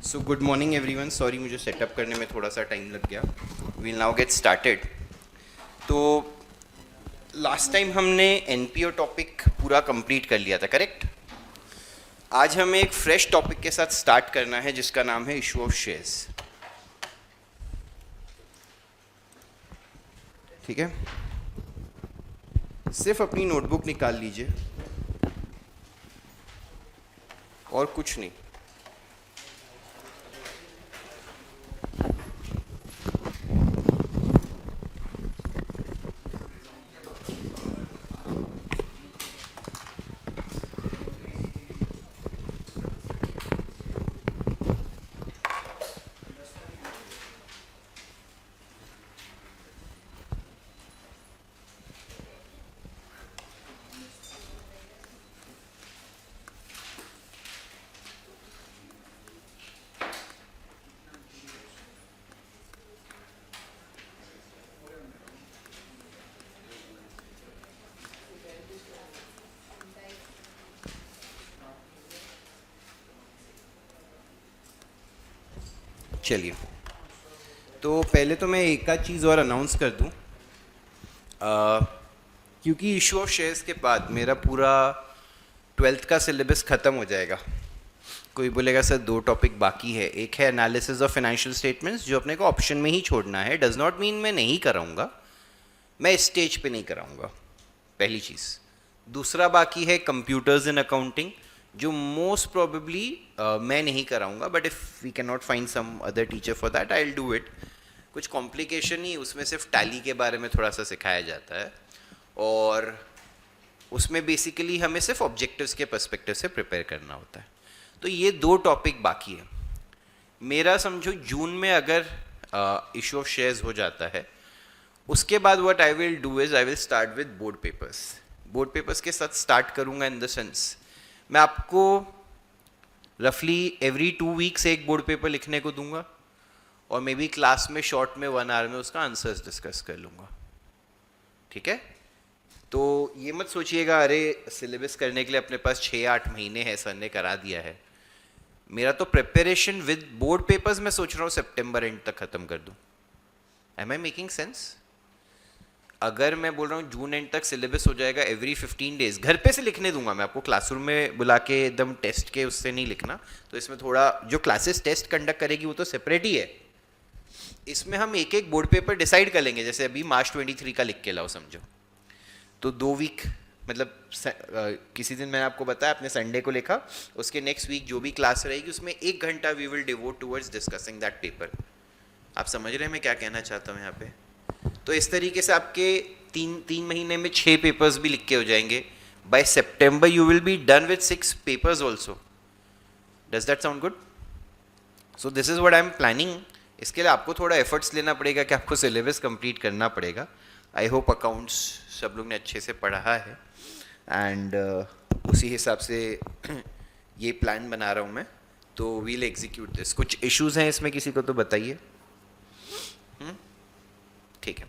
सो good morning everyone, sorry मुझे setup करने में थोड़ा सा टाइम लग गया. We'll now get started. तो लास्ट टाइम हमने एनपीओ टॉपिक पूरा कंप्लीट कर लिया था, करेक्ट? आज हमें एक फ्रेश टॉपिक के साथ स्टार्ट करना है जिसका नाम है इशू ऑफ शेयर्स. ठीक है, सिर्फ अपनी नोटबुक निकाल लीजिए और कुछ नहीं. चलिए, तो पहले तो मैं एक आध चीज़ और अनाउंस कर दूं. क्योंकि इशू ऑफ शेयर्स के बाद मेरा पूरा 12th का सिलेबस ख़त्म हो जाएगा. कोई बोलेगा सर 2 टॉपिक बाकी है. एक है एनालिसिस ऑफ फाइनेंशियल स्टेटमेंट्स जो अपने को ऑप्शन में ही छोड़ना है. डज नॉट मीन मैं नहीं कराऊंगा, मैं इस स्टेज पे नहीं कराऊंगा, पहली चीज़. दूसरा बाकी है कंप्यूटर्स इन अकाउंटिंग जो मोस्ट प्रोबेबली मैं नहीं कराऊंगा, but if we can not find some other teacher for that I will do it. कुछ कॉम्प्लिकेशन ही उसमें, सिर्फ टैली के बारे में थोड़ा सा सिखाया जाता है और उसमें बेसिकली हमें सिर्फ ऑब्जेक्टिव्स के पर्सपेक्टिव से प्रिपेयर करना होता है. तो ये 2 टॉपिक बाकी है मेरा. समझो जून में अगर इशू ऑफ शेयर्स हो जाता है, उसके बाद what I will do is I will start with board papers. Board papers के साथ स्टार्ट करूँगा इन द सेंस मैं आपको रफली एवरी 2 वीक्स एक बोर्ड पेपर लिखने को दूंगा और मे बी क्लास में शॉर्ट में 1 आवर में उसका आंसर्स डिस्कस कर लूँगा. ठीक है, तो ये मत सोचिएगा अरे सिलेबस करने के लिए अपने पास 6-8 महीने हैं, सर ने करा दिया है. मेरा तो प्रिपरेशन विद बोर्ड पेपर्स मैं सोच रहा हूँ सितंबर एंड तक ख़त्म कर दूँ. Am I making sense? अगर मैं बोल रहा हूँ जून एंड तक सिलेबस हो जाएगा, एवरी 15 डेज घर पे से लिखने दूंगा मैं आपको. क्लासरूम में बुला के एकदम टेस्ट के उससे नहीं लिखना. तो इसमें थोड़ा जो क्लासेस टेस्ट कंडक्ट करेगी वो तो सेपरेट ही है. इसमें हम एक एक बोर्ड पेपर डिसाइड कर लेंगे. जैसे अभी मार्च 23 का लिख के लाओ समझो, तो 2 वीक मतलब किसी दिन मैंने आपको बताया अपने संडे को लिखा, उसके नेक्स्ट वीक जो भी क्लास रहेगी उसमें 1 घंटा we will devote towards discussing that paper. आप समझ रहे हैं मैं क्या कहना चाहता हूँ यहाँ पे? तो इस तरीके से आपके 3 महीने में 6 पेपर्स भी लिख के हो जाएंगे. By September you will be done with 6 papers also. Does that sound good? So this is what I am planning. इसके लिए आपको थोड़ा एफर्ट्स लेना पड़ेगा कि आपको सिलेबस कंप्लीट करना पड़ेगा. आई होप अकाउंट्स सब लोग ने अच्छे से पढ़ा है एंड उसी हिसाब से ये प्लान बना रहा हूँ मैं. तो वील एग्जीक्यूट दिस. कुछ इश्यूज़ हैं इसमें किसी को तो बताइए. ठीक है,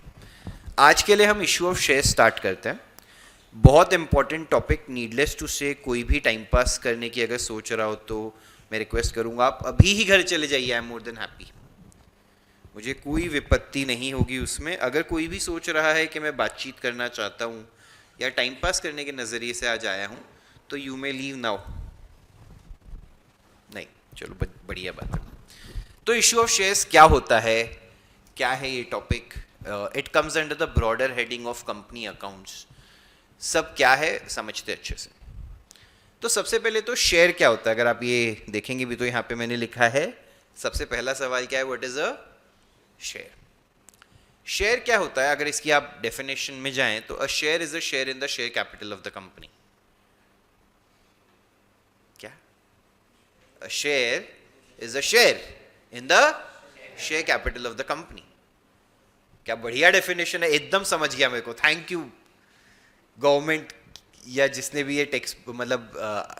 आज के लिए हम इशू ऑफ शेयर स्टार्ट करते हैं. बहुत इंपॉर्टेंट टॉपिक, नीडलेस टू से. कोई भी टाइम पास करने की अगर सोच रहा हो तो मैं रिक्वेस्ट करूंगा आप अभी ही घर चले जाइए. I am more than happy. मुझे कोई विपत्ति नहीं होगी उसमें. अगर कोई भी सोच रहा है कि मैं बातचीत करना चाहता हूँ या टाइम पास करने के नज़रिए से आज आया हूँ तो यू मे लीव नाउ. नहीं, चलो बढ़िया बात है. तो इशू ऑफ शेयर्स क्या होता है, क्या है ये topic? It comes under the broader heading of company accounts. सब क्या है समझते अच्छे से. तो सबसे पहले तो शेयर क्या होता है, अगर आप ये देखेंगे भी तो यहाँ पे मैंने लिखा है सबसे पहला सवाल क्या है, what is a share. Share क्या होता है? अगर इसकी आप डेफिनेशन में जाएं तो a share is a share in the share capital of the company. क्या? A share is a share in the share capital of the company. क्या बढ़िया डेफिनेशन है, एकदम समझ गया मेरे को. थैंक यू गवर्नमेंट या जिसने भी ये टेक्स्ट मतलब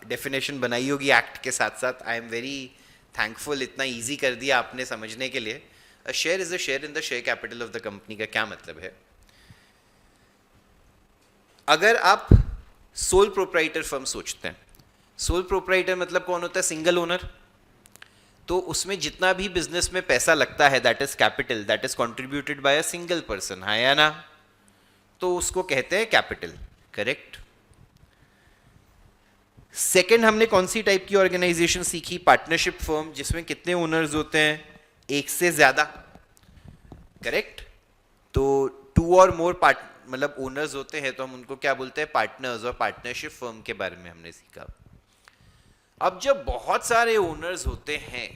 डेफिनेशन बनाई होगी एक्ट के साथ साथ. आई एम वेरी थैंकफुल, इतना इजी कर दिया आपने समझने के लिए. अ share is a share in the share capital of the company का क्या मतलब है? अगर आप सोल प्रोप्राइटर फर्म सोचते हैं, सोल प्रोप्राइटर मतलब कौन होता है? Single owner. तो उसमें जितना भी बिजनेस में पैसा लगता है that is capital, that is contributed bye a single person, हाँ या ना, तो उसको कहते हैं कैपिटल, करेक्ट। सेकंड, हमने कौन सी टाइप की ऑर्गेनाइजेशन सीखी? पार्टनरशिप फर्म, जिसमें कितने ओनर्स होते हैं? एक से ज्यादा, करेक्ट। तो टू और मोर मतलब ओनर्स होते हैं तो हम उनको क्या बोलते हैं? पार्टनर्स। और पार्टनरशिप फर्म के बारे में हमने सीखा। अब जब बहुत सारे ओनर्स होते हैं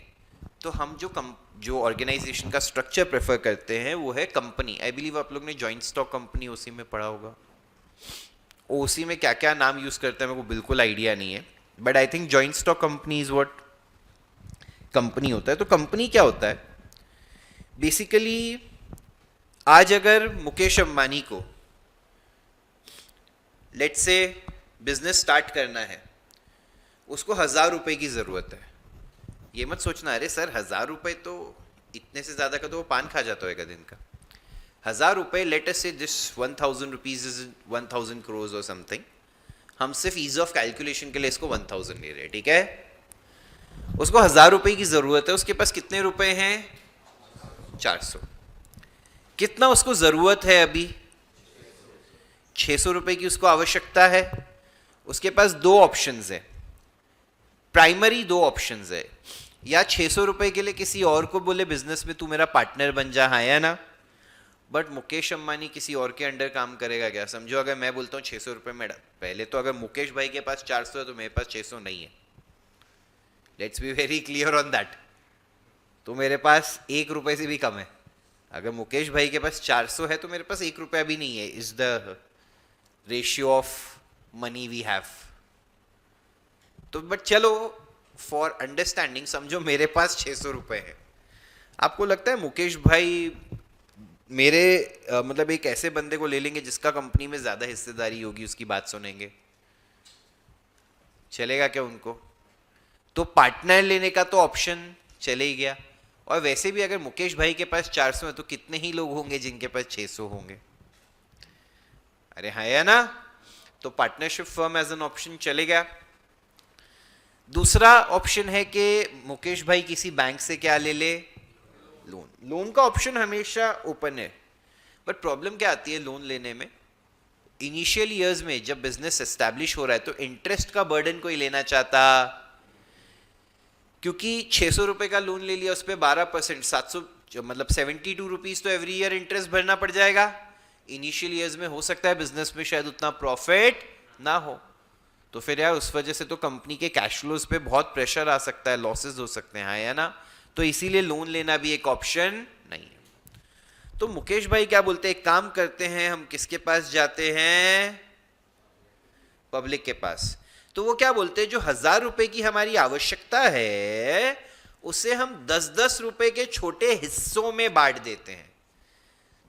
तो हम जो ऑर्गेनाइजेशन का स्ट्रक्चर प्रेफर करते हैं वो है कंपनी। आई बिलीव आप लोग ने जॉइंट स्टॉक कंपनी उसी में पढ़ा होगा। ओसी में क्या क्या नाम यूज करते हैं मेरे को बिल्कुल आइडिया नहीं है, but I think joint stock company is what company होता है। तो कंपनी क्या होता है? बेसिकली आज अगर मुकेश अंबानी को लेट्स से बिजनेस स्टार्ट करना है, उसको 1000 रुपए की जरूरत है। ये मत सोचना अरे सर 1000 रुपए तो इतने से ज्यादा का तो वो पान खा जाता होगा दिन का। 1000 रुपए, लेट अस से दिस 1000 रुपीज इज 1000 crores और समथिंग। हम सिर्फ ईज ऑफ कैलकुलेशन के लिए इसको 1000 ले रहे हैं, ठीक है। उसको 1000 रुपए की जरूरत है, उसके पास कितने रुपए हैं? 400। कितना उसको जरूरत है अभी? 600 रुपए की उसको आवश्यकता है। उसके पास दो ऑप्शंस है, प्राइमरी दो ऑप्शंस है। या 600 रुपए के लिए किसी और को बोले बिजनेस में तू मेरा पार्टनर बन जा, हाँ या ना। बट मुकेश अंबानी किसी और के अंडर काम करेगा क्या? समझो अगर मैं बोलता हूँ 600 रुपए में, पहले तो अगर मुकेश भाई के पास 400 है तो मेरे पास 600 नहीं है। Let's be very clear on that. तो मेरे पास 1 रुपए से भी कम है। अगर मुकेश भाई के पास 400 है तो मेरे पास 1 रुपया भी नहीं है। Is the ratio of money we have. तो बट चलो फॉर अंडरस्टैंडिंग समझो मेरे पास 600 रुपए है। आपको लगता है मुकेश भाई मेरे मतलब एक ऐसे बंदे को ले लेंगे जिसका कंपनी में ज्यादा हिस्सेदारी होगी, उसकी बात सुनेंगे? चलेगा क्या उनको? तो पार्टनर लेने का तो ऑप्शन चले ही गया। और वैसे भी अगर मुकेश भाई के पास 400 है तो कितने ही लोग होंगे जिनके पास 600 होंगे? अरे हाँ या ना। तो partnership firm as an option चले गया। दूसरा ऑप्शन है कि मुकेश भाई किसी बैंक से क्या ले ले? लोन। लोन का ऑप्शन हमेशा ओपन है, बट प्रॉब्लम क्या आती है लोन लेने में? इनिशियल ईयर्स में जब बिजनेस एस्टैब्लिश हो रहा है तो इंटरेस्ट का बर्डन कोई लेना चाहता, क्योंकि 600 रुपए का लोन ले लिया उस पर 12%, 700 मतलब 72 रुपीज तो एवरी ईयर इंटरेस्ट भरना पड़ जाएगा। इनिशियल ईयर्स में हो सकता है बिजनेस में शायद उतना प्रॉफिट ना हो, तो फिर यार उस वजह से तो कंपनी के कैश फ्लोज पे बहुत प्रेशर आ सकता है, लॉसेस हो सकते हैं, हाँ या ना। तो इसीलिए लोन लेना भी एक ऑप्शन नहीं है। तो मुकेश भाई क्या बोलते हैं? एक काम करते हैं, हम किसके पास जाते हैं? पब्लिक के पास। तो वो क्या बोलते हैं? जो 1000 रुपए की हमारी आवश्यकता है उसे हम 10-10 रुपए के छोटे हिस्सों में बांट देते हैं।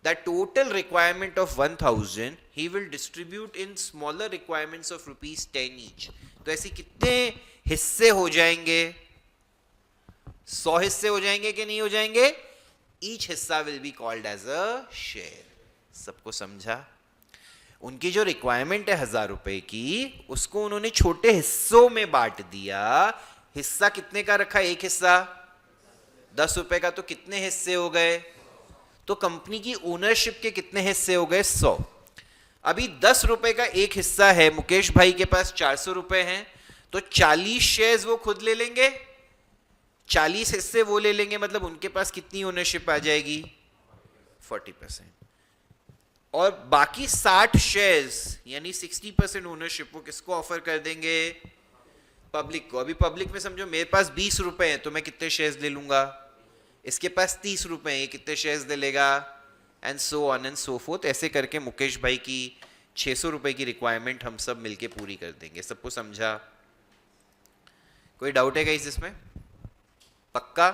The total requirement of 1000 he will distribute in smaller requirements of rupees 10 each. तो ऐसे कितने हिस्से हो जाएंगे? 100 हिस्से हो जाएंगे कि नहीं हो जाएंगे? Each हिस्सा will be called as a share. सबको समझा? उनकी जो रिक्वायरमेंट है 1000 रुपए की, उसको उन्होंने छोटे हिस्सों में बांट दिया। हिस्सा कितने का रखा? एक हिस्सा 10 रुपए का, तो कितने हिस्से हो गए? तो कंपनी की ओनरशिप के कितने हिस्से हो गए? 100। अभी 10 रुपए का एक हिस्सा है, मुकेश भाई के पास 400 रुपए हैं, तो 40 शेयर्स वो खुद ले लेंगे, 40 हिस्से वो ले लेंगे, मतलब उनके पास कितनी ओनरशिप आ जाएगी? 40%। और बाकी 60 शेयर्स यानी 60% ओनरशिप वो किसको ऑफर कर देंगे? पब्लिक को। अभी पब्लिक में समझो मेरे पास 20 रुपए हैं तो मैं कितने शेयर्स ले लूंगा? इसके पास 30 रुपए हैं, ये कितने शेयर्स ले लेगा? And so on and so fourth. ऐसे करके मुकेश भाई की 600 रुपए की रिक्वायरमेंट हम सब मिलके पूरी कर देंगे। सबको समझा? कोई डाउट है गाइस इसमें? पक्का?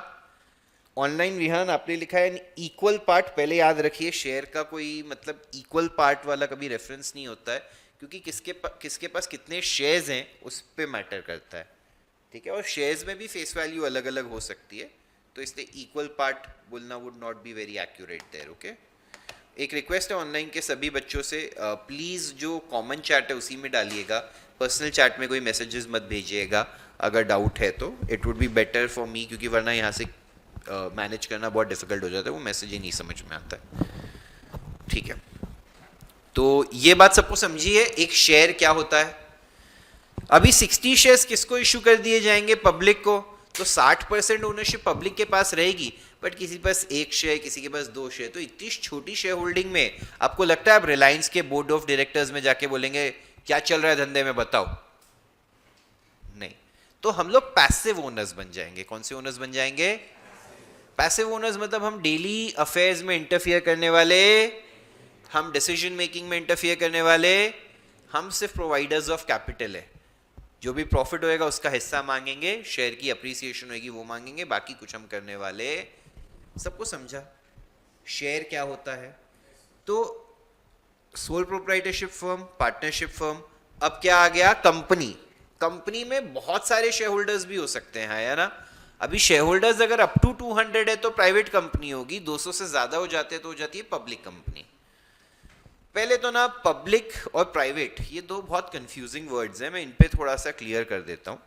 ऑनलाइन विहान आपने लिखा है इक्वल पार्ट, पहले याद रखिए शेयर का कोई मतलब इक्वल पार्ट वाला कभी रेफरेंस नहीं होता है, क्योंकि किसके पास कितने शेयर्स हैं उस पे मैटर करता है, ठीक है। और शेयर्स में भी फेस वैल्यू अलग अलग हो सकती है, तो इसलिए इक्वल पार्ट बोलना would not be very accurate there, okay. एक रिक्वेस्ट है ऑनलाइन के सभी बच्चों से, प्लीज़ जो कॉमन चैट है उसी में डालिएगा, पर्सनल चैट में कोई मैसेजेस मत भेजिएगा। अगर डाउट है तो it would be better for me, क्योंकि वरना यहाँ से मैनेज करना बहुत डिफिकल्ट हो जाता है, वो मैसेज ही नहीं समझ में आता है। ठीक है, तो ये बात सबको समझी है। एक शेयर क्या होता है? अभी 60 शेयर्स किसको इशू कर दिए जाएंगे? पब्लिक को। तो 60% ओनरशिप पब्लिक के पास रहेगी, बट किसी के पास 1 शेयर, किसी के पास 2 शेयर। तो इतनी छोटी शेयर होल्डिंग में आपको लगता है आप रिलायंस के बोर्ड ऑफ डायरेक्टर्स में जाके बोलेंगे क्या चल रहा है धंधे में बताओ? नहीं। तो हम लोग पैसिव ओनर्स बन जाएंगे। कौन से ओनर्स बन जाएंगे? Passive owners. मतलब हम डेली अफेयर्स में इंटरफियर करने वाले, हम डिसीजन मेकिंग में इंटरफियर करने वाले, हम सिर्फ प्रोवाइडर्स ऑफ कैपिटल है। जो भी प्रॉफिट होएगा उसका हिस्सा मांगेंगे, शेयर की अप्रिसिएशन होगी वो मांगेंगे, बाकी कुछ हम करने वाले। सबको समझा शेयर क्या होता है? तो sole proprietorship firm, partnership firm. अब क्या आ गया? कंपनी। कंपनी में बहुत सारे शेयर होल्डर्स भी हो सकते हैं, है ना? अभी शेयर होल्डर्स अगर अप टू 200 है तो प्राइवेट कंपनी होगी, 200 से ज्यादा हो जाते हैं तो हो जाती है पब्लिक कंपनी। पहले तो ना पब्लिक और प्राइवेट ये दो बहुत कंफ्यूजिंग वर्ड्स हैं, मैं इन पे थोड़ा सा क्लियर कर देता हूँ।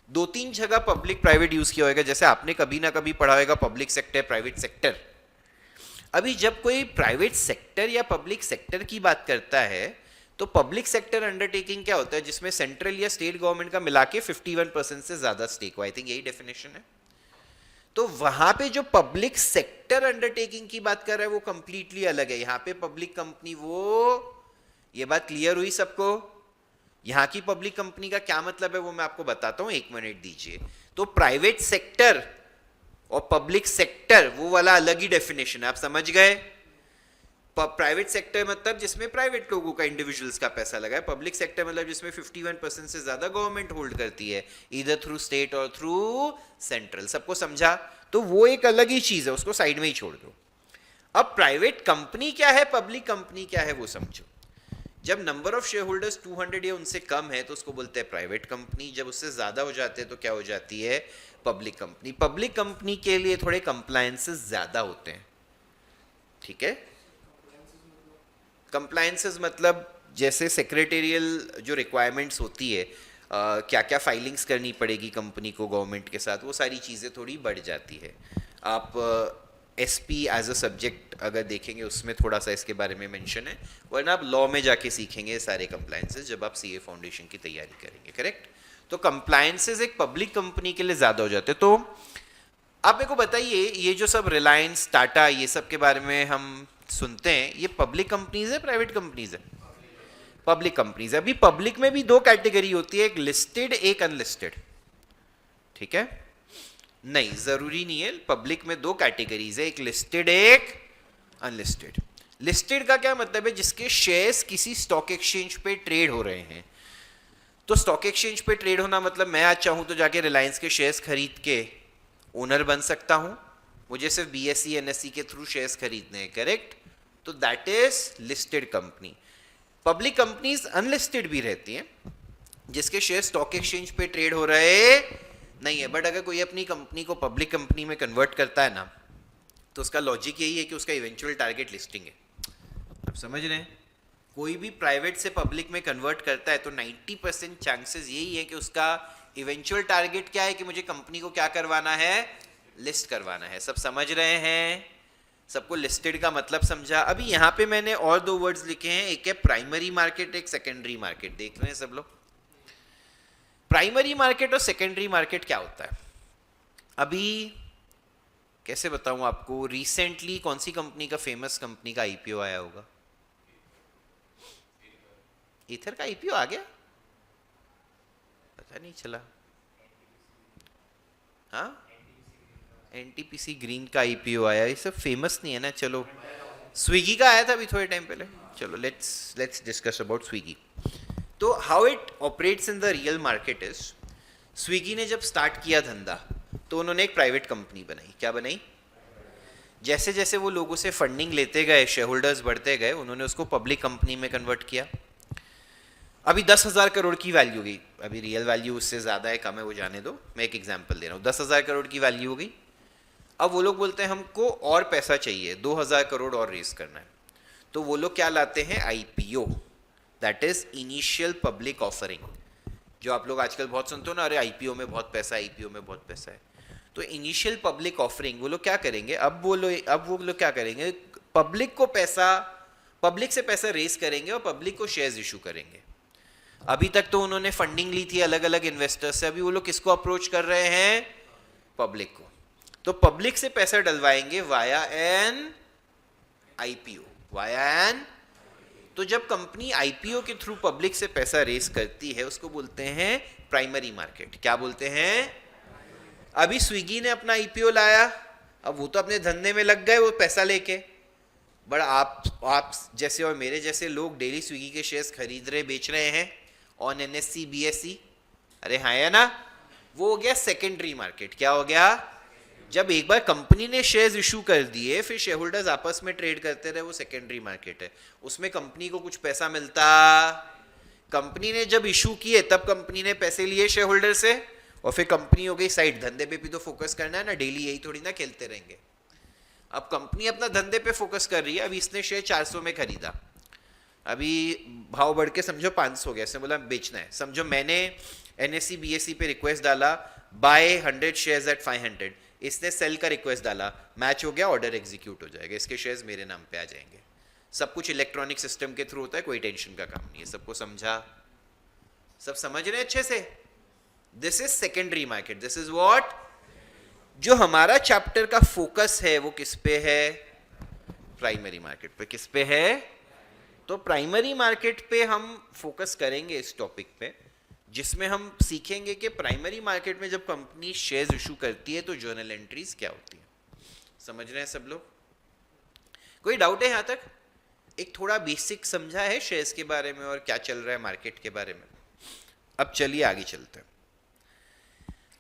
2-3 जगह पब्लिक प्राइवेट यूज किया होगा, जैसे आपने कभी ना कभी पढ़ा होगा पब्लिक सेक्टर, प्राइवेट सेक्टर। अभी जब कोई प्राइवेट सेक्टर या पब्लिक सेक्टर की बात करता है तो पब्लिक सेक्टर अंडरटेकिंग क्या होता है? जिसमें सेंट्रल या स्टेट गवर्नमेंट का मिला के 51% से ज्यादा स्टेक हो। आई थिंक यही डेफिनेशन है। तो वहां पे जो पब्लिक सेक्टर अंडरटेकिंग की बात कर रहा है वो कंप्लीटली अलग है। यहां पे पब्लिक कंपनी वो, ये बात क्लियर हुई सबको? यहां की पब्लिक कंपनी का क्या मतलब है वो मैं आपको बताता हूं, 1 मिनट दीजिए। तो प्राइवेट सेक्टर और पब्लिक सेक्टर वो वाला अलग ही डेफिनेशन है, आप समझ गए? प्राइवेट सेक्टर मतलब जिसमें प्राइवेट लोगों का, इंडिविजुअल्स का पैसा लगा है। पब्लिक सेक्टर मतलब जिसमें 51% से ज्यादा गवर्नमेंट होल्ड करती है, इधर थ्रू स्टेट और थ्रू सेंट्रल। सबको समझा? तो वो एक अलग ही चीज है, उसको साइड में ही छोड़ दो। अब प्राइवेट कंपनी क्या है, पब्लिक कंपनी क्या है वो समझो। जब नंबर ऑफ शेयर होल्डर्स 200 या उनसे कम है तो उसको बोलते हैं प्राइवेट कंपनी। जब उससे ज्यादा हो जाते हैं तो क्या हो जाती है? Public company. पब्लिक कंपनी के लिए थोड़े कंप्लायंसेस ज्यादा होते हैं, ठीक है? कंप्लायंसेस मतलब जैसे सेक्रेटेरियल जो रिक्वायरमेंट्स होती है, क्या क्या फाइलिंग्स करनी पड़ेगी कंपनी को गवर्नमेंट के साथ, वो सारी चीज़ें थोड़ी बढ़ जाती है। आप एसपी एज अ सब्जेक्ट अगर देखेंगे उसमें थोड़ा सा इसके बारे में मेंशन है, वरना आप लॉ में जाके सीखेंगे सारे कंप्लायंसेस जब आप सीए फाउंडेशन की तैयारी करेंगे, करेक्ट? तो कंप्लायंसेस एक पब्लिक कंपनी के लिए ज़्यादा हो जाते हैं। तो आप मेरे को बताइए, ये जो सब रिलायंस, टाटा, ये सब के बारे में हम सुनते हैं, ये पब्लिक कंपनीज है, प्राइवेट कंपनीज है? पब्लिक कंपनीज है। अभी पब्लिक में भी 2 कैटेगरी होती है, एक लिस्टेड एक अनलिस्टेड, ठीक है? नहीं, जरूरी नहीं है। पब्लिक में 2 कैटेगरीज है, एक लिस्टेड एक अनलिस्टेड। लिस्टेड का क्या मतलब है? जिसके शेयर्स किसी स्टॉक एक्सचेंज पे ट्रेड हो रहे हैं। तो स्टॉक एक्सचेंज पे ट्रेड होना मतलब मैं आज चाहूं तो जाके रिलायंस के शेयर्स खरीद के ओनर बन सकता हूं, मुझे सिर्फ बीएसई एनएसई के थ्रू शेयर्स खरीदने हैं, करेक्ट? तो that is listed company. Public companies unlisted भी रहती हैं जिसके शेयर स्टॉक एक्सचेंज पे ट्रेड हो रहे नहीं है, बट अगर कोई अपनी कंपनी को पब्लिक कंपनी में कन्वर्ट करता है ना, तो उसका लॉजिक यही है कि उसका इवेंचुअल टारगेट लिस्टिंग है। आप समझ रहे हैं? कोई भी प्राइवेट से पब्लिक में कन्वर्ट करता है तो 90% चांसेस यही है कि उसका इवेंचुअल टारगेट क्या है कि मुझे कंपनी को क्या करवाना है? लिस्ट करवाना है। सब समझ रहे हैं? सबको लिस्टेड का मतलब समझा? अभी यहाँ पे मैंने और 2 वर्ड्स लिखे हैं, एक है प्राइमरी मार्केट, एक सेकेंडरी मार्केट। देख रहे हैं सब लोग? प्राइमरी मार्केट और सेकेंडरी मार्केट क्या होता है? अभी कैसे बताऊं आपको, रिसेंटली कौन सी कंपनी का, फेमस कंपनी का आईपीओ आया होगा? ईथर का आईपीओ आ गया? पता नहीं चला। हाँ, एनटीपीसी ग्रीन का आईपीओ आया। ये सब फेमस नहीं है ना। चलो, स्विगी का आया था अभी थोड़े टाइम पहले। चलो लेट्स डिस्कस अबाउट स्विगी। तो how it operates in the real market is, Swiggy ने जब स्टार्ट किया धंधा तो उन्होंने एक प्राइवेट कंपनी बनाई। क्या बनाई? जैसे जैसे वो लोगों से फंडिंग लेते गए, शेयर होल्डर्स बढ़ते गए, उन्होंने उसको पब्लिक कंपनी में कन्वर्ट किया। अभी 10,000 करोड़ की वैल्यू गई। अभी रियल वैल्यू उससे ज़्यादा है, कम है, वो जाने दो, मैं एक एग्जाम्पल दे रहा हूँ। 10,000 करोड़ की वैल्यू हो गई। अब वो लोग बोलते हैं हमको और पैसा चाहिए, 2,000 करोड़ और रेज करना है। तो वो लोग क्या लाते हैं? IPO, that is initial public offering. जो आप लोग आजकल बहुत सुनते हो ना, अरे आईपीओ में बहुत पैसा है, आईपीओ में बहुत पैसा है। तो इनिशियल पब्लिक ऑफरिंग वो लोग क्या करेंगे, अब वो लोग क्या करेंगे, पब्लिक से पैसा रेज करेंगे और पब्लिक को शेयर्स इशू करेंगे। अभी तक तो उन्होंने फंडिंग ली थी अलग अलग इन्वेस्टर्स से, अभी वो लोग किसको अप्रोच कर रहे हैं, पब्लिक को। तो पब्लिक से पैसा डलवाएंगे वाया एन आईपीओ, तो जब कंपनी आईपीओ के थ्रू पब्लिक से पैसा रेस करती है उसको बोलते हैं प्राइमरी मार्केट। क्या बोलते हैं? अभी स्विगी ने अपना आईपीओ लाया, अब वो तो अपने धंधे में लग गए वो पैसा लेके, बट आप जैसे और मेरे जैसे लोग डेली स्विगी के शेयर्स खरीद रहे बेच रहे हैं ऑन एनएससी बीएससी, अरे हाँ है ना, वो हो गया सेकेंडरी मार्केट। क्या हो गया? जब एक बार कंपनी ने शेयर्स इशू कर दिए फिर शेयर होल्डर्स आपस में ट्रेड करते रहे, वो सेकेंडरी मार्केट है। उसमें कंपनी को कुछ पैसा मिलता, कंपनी ने जब इशू किए तब कंपनी ने पैसे लिए शेयर होल्डर से, और फिर कंपनी हो गई साइड, धंधे पे भी तो फोकस करना है ना, डेली यही थोड़ी ना खेलते रहेंगे। अब कंपनी अपना धंधे पे फोकस कर रही है, अभी इसने शेयर 400 में खरीदा, अभी भाव बढ़ के समझो 500 हो गया, इसने बोला बेचना है, समझो मैंने एनएससी बीएससी पे रिक्वेस्ट डाला बाय 100 शेयर्स एट 500, इसने सेल का रिक्वेस्ट डाला, मैच हो गया, ऑर्डर एग्जीक्यूट हो जाएगा, इसके शेयर्स मेरे नाम पे आ जाएंगे। सब कुछ इलेक्ट्रॉनिक सिस्टम के थ्रू होता है, कोई टेंशन का काम नहीं है। सबको समझा? सब समझ रहे हैं अच्छे से? This is secondary market, this is what. जो हमारा चैप्टर का फोकस है वो किस पे है? प्राइमरी मार्केट पे। किस पे है? तो प्राइमरी मार्केट पे हम फोकस करेंगे इस टॉपिक पे, जिसमें हम सीखेंगे कि प्राइमरी मार्केट में जब कंपनी शेयर्स इशू करती है तो जर्नल एंट्रीज क्या होती है। समझ रहे हैं सब लोग? कोई डाउट है यहाँ तक? एक थोड़ा बेसिक समझा है शेयर्स के बारे में और क्या चल रहा है मार्केट के बारे में। अब चलिए आगे चलते हैं।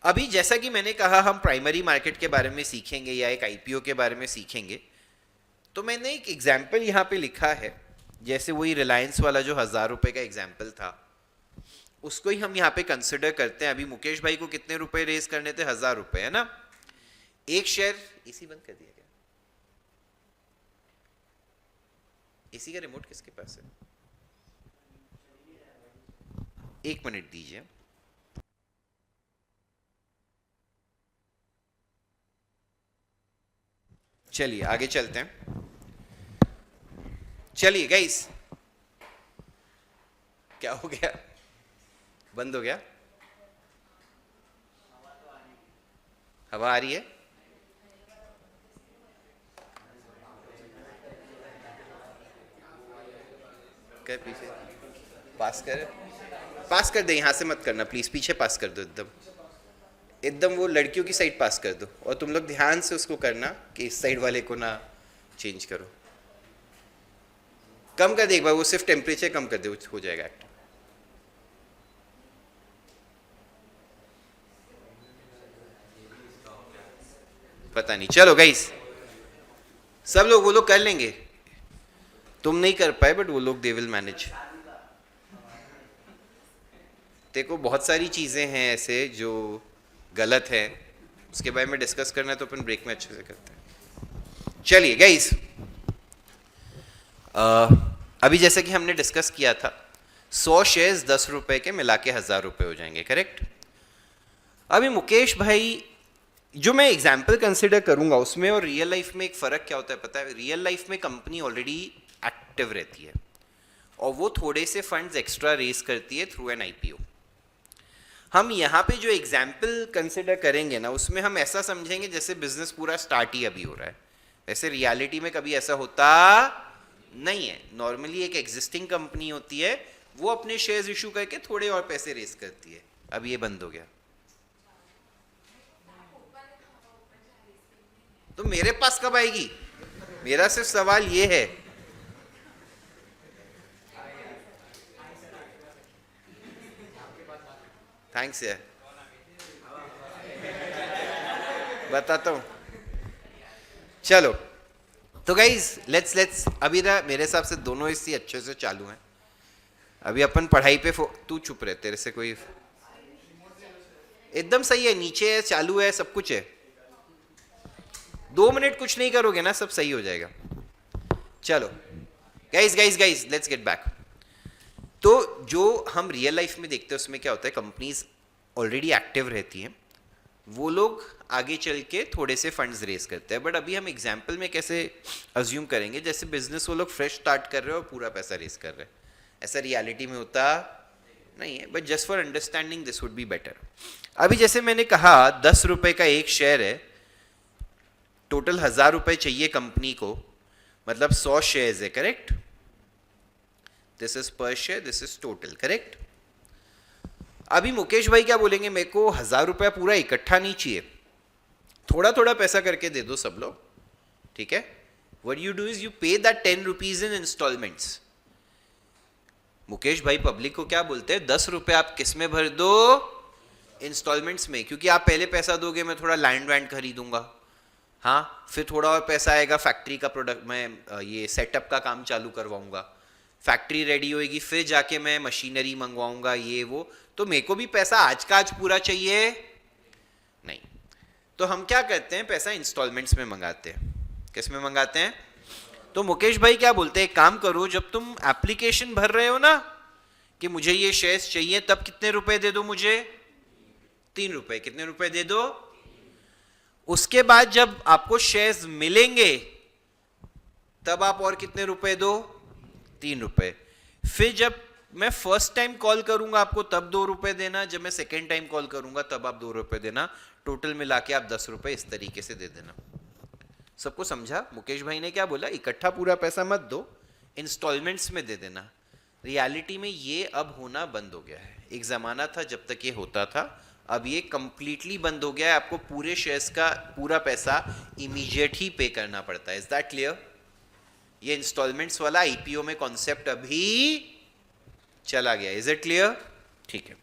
अभी जैसा कि मैंने कहा हम प्राइमरी मार्केट के बारे में सीखेंगे या एक आईपीओ के बारे में सीखेंगे, तो मैंने एक एग्जाम्पल यहाँ पे लिखा है, जैसे वही रिलायंस वाला जो 1000 रुपए का एग्जाम्पल था उसको ही हम यहाँ पे कंसिडर करते हैं। अभी मुकेश भाई को कितने रुपए रेज करने थे? 1000 रुपए, है ना। एक शेयर, इसी बंद कर दिया गया, इसी का रिमोट किसके पास है? 1 मिनट दीजिए। चलिए आगे चलते हैं। चलिए गाइस, क्या हो गया? बंद हो गया? हवा आ रही है? क्या पीछे पास कर दे, यहां से मत करना प्लीज, पीछे पास कर दो, एकदम वो लड़कियों की साइड पास कर दो, और तुम लोग ध्यान से उसको करना कि इस साइड वाले को ना चेंज करो। कम कर दे एक बार, वो सिर्फ टेम्परेचर कम कर दे, हो जाएगा एक्ट। पता नहीं, चलो गाइस सब लोग, वो लोग कर लेंगे, तुम नहीं कर पाए बट वो लोग दे विल मैनेज। देखो बहुत सारी चीजें हैं ऐसे जो गलत है, उसके बारे में डिस्कस करना है तो अपन ब्रेक में अच्छे से करते हैं। चलिए गाइस, अभी जैसे कि हमने डिस्कस किया था 100 शेयर्स 10 रुपए के मिला के 1000 रुपए हो जाएंगे, करेक्ट। अभी मुकेश भाई जो मैं एग्जाम्पल कंसिडर करूंगा उसमें और रियल लाइफ में एक फ़र्क क्या होता है पता है? रियल लाइफ में कंपनी ऑलरेडी एक्टिव रहती है और वो थोड़े से फंड्स एक्स्ट्रा रेज करती है थ्रू एन आईपीओ। हम यहाँ पे जो एग्जाम्पल कंसिडर करेंगे ना उसमें हम ऐसा समझेंगे जैसे बिजनेस पूरा स्टार्ट ही अभी हो रहा है, वैसे रियलिटी में कभी ऐसा होता नहीं है। नॉर्मली एक एग्जिस्टिंग कंपनी होती है, वो अपने शेयर्स इशू करके थोड़े और पैसे रेज करती है। अब ये बंद हो गया तो मेरे पास कब आएगी? मेरा सिर्फ सवाल ये है, थैंक्स यार, बताता हूं। चलो तो गाइज लेट्स अभी ना मेरे हिसाब से दोनों इसी अच्छे से चालू हैं। अभी अपन पढ़ाई पे तू चुप रहे, तेरे से कोई एकदम सही है, नीचे है, चालू है, सब कुछ है। 2 मिनट कुछ नहीं करोगे ना सब सही हो जाएगा। चलो गाइज लेट्स गेट बैक। तो जो हम रियल लाइफ में देखते हैं उसमें क्या होता है, कंपनीज ऑलरेडी एक्टिव रहती हैं, वो लोग आगे चल के थोड़े से फंड्स रेज करते हैं। बट अभी हम एग्जाम्पल में कैसे अज्यूम करेंगे, जैसे बिजनेस वो लोग फ्रेश स्टार्ट कर रहे हो और पूरा पैसा रेज कर रहे हैं, ऐसा रियलिटी में होता नहीं है। But just for understanding this would be better. अभी जैसे मैंने कहा 10 रुपए का एक शेयर है, टोटल 1000 रुपए चाहिए कंपनी को, मतलब 100 शेयर्स है, करेक्ट? दिस इज पर share, this is total, correct? अभी मुकेश भाई क्या बोलेंगे, मेरे को 1000 रुपया पूरा इकट्ठा नहीं चाहिए, थोड़ा थोड़ा पैसा करके दे दो सब लोग, ठीक है? What you do is you pay that 10 rupees in instalments. Mukesh bhai public को क्या बोलते हैं, 10 रुपए आप किस में भर दो, इंस्टॉलमेंट्स में, क्योंकि आप पहले पैसा दोगे मैं थोड़ा लैंड वैंड खरीदूंगा, हाँ, फिर थोड़ा और पैसा आएगा फैक्ट्री का प्रोडक्ट, मैं ये सेटअप का काम चालू करवाऊंगा, फैक्ट्री रेडी होएगी, फिर जाके मैं मशीनरी मंगवाऊंगा, ये वो, तो मेरे को भी पैसा आज का आज पूरा चाहिए नहीं। तो हम क्या करते हैं, पैसा इंस्टॉलमेंट्स में मंगाते हैं। किस में मंगाते हैं? तो मुकेश भाई क्या बोलते हैं, एक काम करो, जब तुम एप्लीकेशन भर रहे हो ना कि मुझे ये शेयर्स चाहिए, तब कितने रुपए दे दो मुझे, 3 रुपए। कितने रुपए दे दो? उसके बाद जब आपको शेयर्स मिलेंगे तब आप और कितने रुपए दो, 3 रुपए। फिर जब मैं फर्स्ट टाइम कॉल करूंगा आपको तब 2 रुपए देना, जब मैं सेकेंड टाइम कॉल करूंगा तब आप 2 रुपए देना, टोटल मिला के आप 10 रुपए इस तरीके से दे देना। सबको समझा? मुकेश भाई ने क्या बोला, इकट्ठा पूरा पैसा मत दो, इंस्टॉलमेंट्स में दे देना। रियलिटी में ये अब होना बंद हो गया है। एक जमाना था जब तक ये होता था, अब ये कंप्लीटली बंद हो गया है। आपको पूरे शेयर्स का पूरा पैसा इमीडिएट ही पे करना पड़ता है। Is that clear? ये इंस्टॉलमेंट्स वाला आईपीओ में कॉन्सेप्ट अभी चला गया। Is it clear? ठीक है।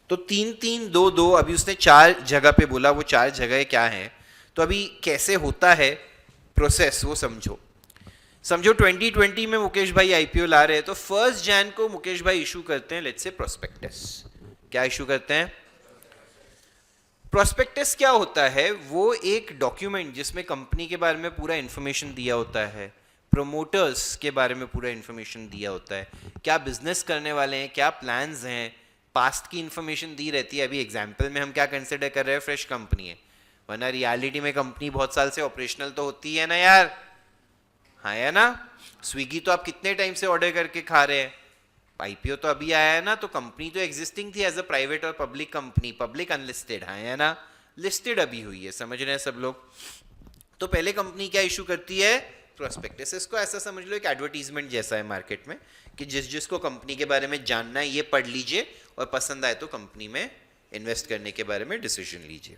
तो 3 3 2 2, अभी उसने 4 जगह पे बोला, वो 4 जगह क्या है, तो अभी कैसे होता है प्रोसेस वो समझो। 2020 में मुकेश भाई आईपीओ ला रहे हैं, तो 1 जैन को मुकेश भाई इशू करते हैं लेट्स से प्रोस्पेक्टस। क्या इशू करते हैं? प्रोस्पेक्टस क्या होता है? वो एक डॉक्यूमेंट जिसमें कंपनी के बारे में पूरा इंफॉर्मेशन दिया होता है, प्रोमोटर्स के बारे में पूरा इंफॉर्मेशन दिया होता है, क्या बिजनेस करने वाले हैं, क्या प्लान्स हैं, पास्ट की इंफॉर्मेशन दी रहती है। अभी एग्जाम्पल में हम क्या कंसिडर कर रहे हैं, फ्रेश कंपनी है, वरना रियलिटी में कंपनी बहुत साल से ऑपरेशनल तो होती है ना यार, हाँ है ना? स्विगी तो आप कितने टाइम से ऑर्डर करके खा रहे हैं, आईपीओ तो अभी आया है ना, तो कंपनी तो एग्जिस्टिंग थी एज अ प्राइवेट और पब्लिक कंपनी, पब्लिक अनलिस्टेड, हाँ है ना? लिस्टेड अभी हुई है, समझ रहे हैं सब लोग? तो पहले कंपनी क्या इशू करती है? प्रोस्पेक्टस। इसको ऐसा समझ लो एक एडवर्टीजमेंट जैसा है मार्केट में, कि जिसको कंपनी के बारे में जानना है ये पढ़ लीजिए, और पसंद आए तो कंपनी में इन्वेस्ट करने के बारे में डिसीजन लीजिए।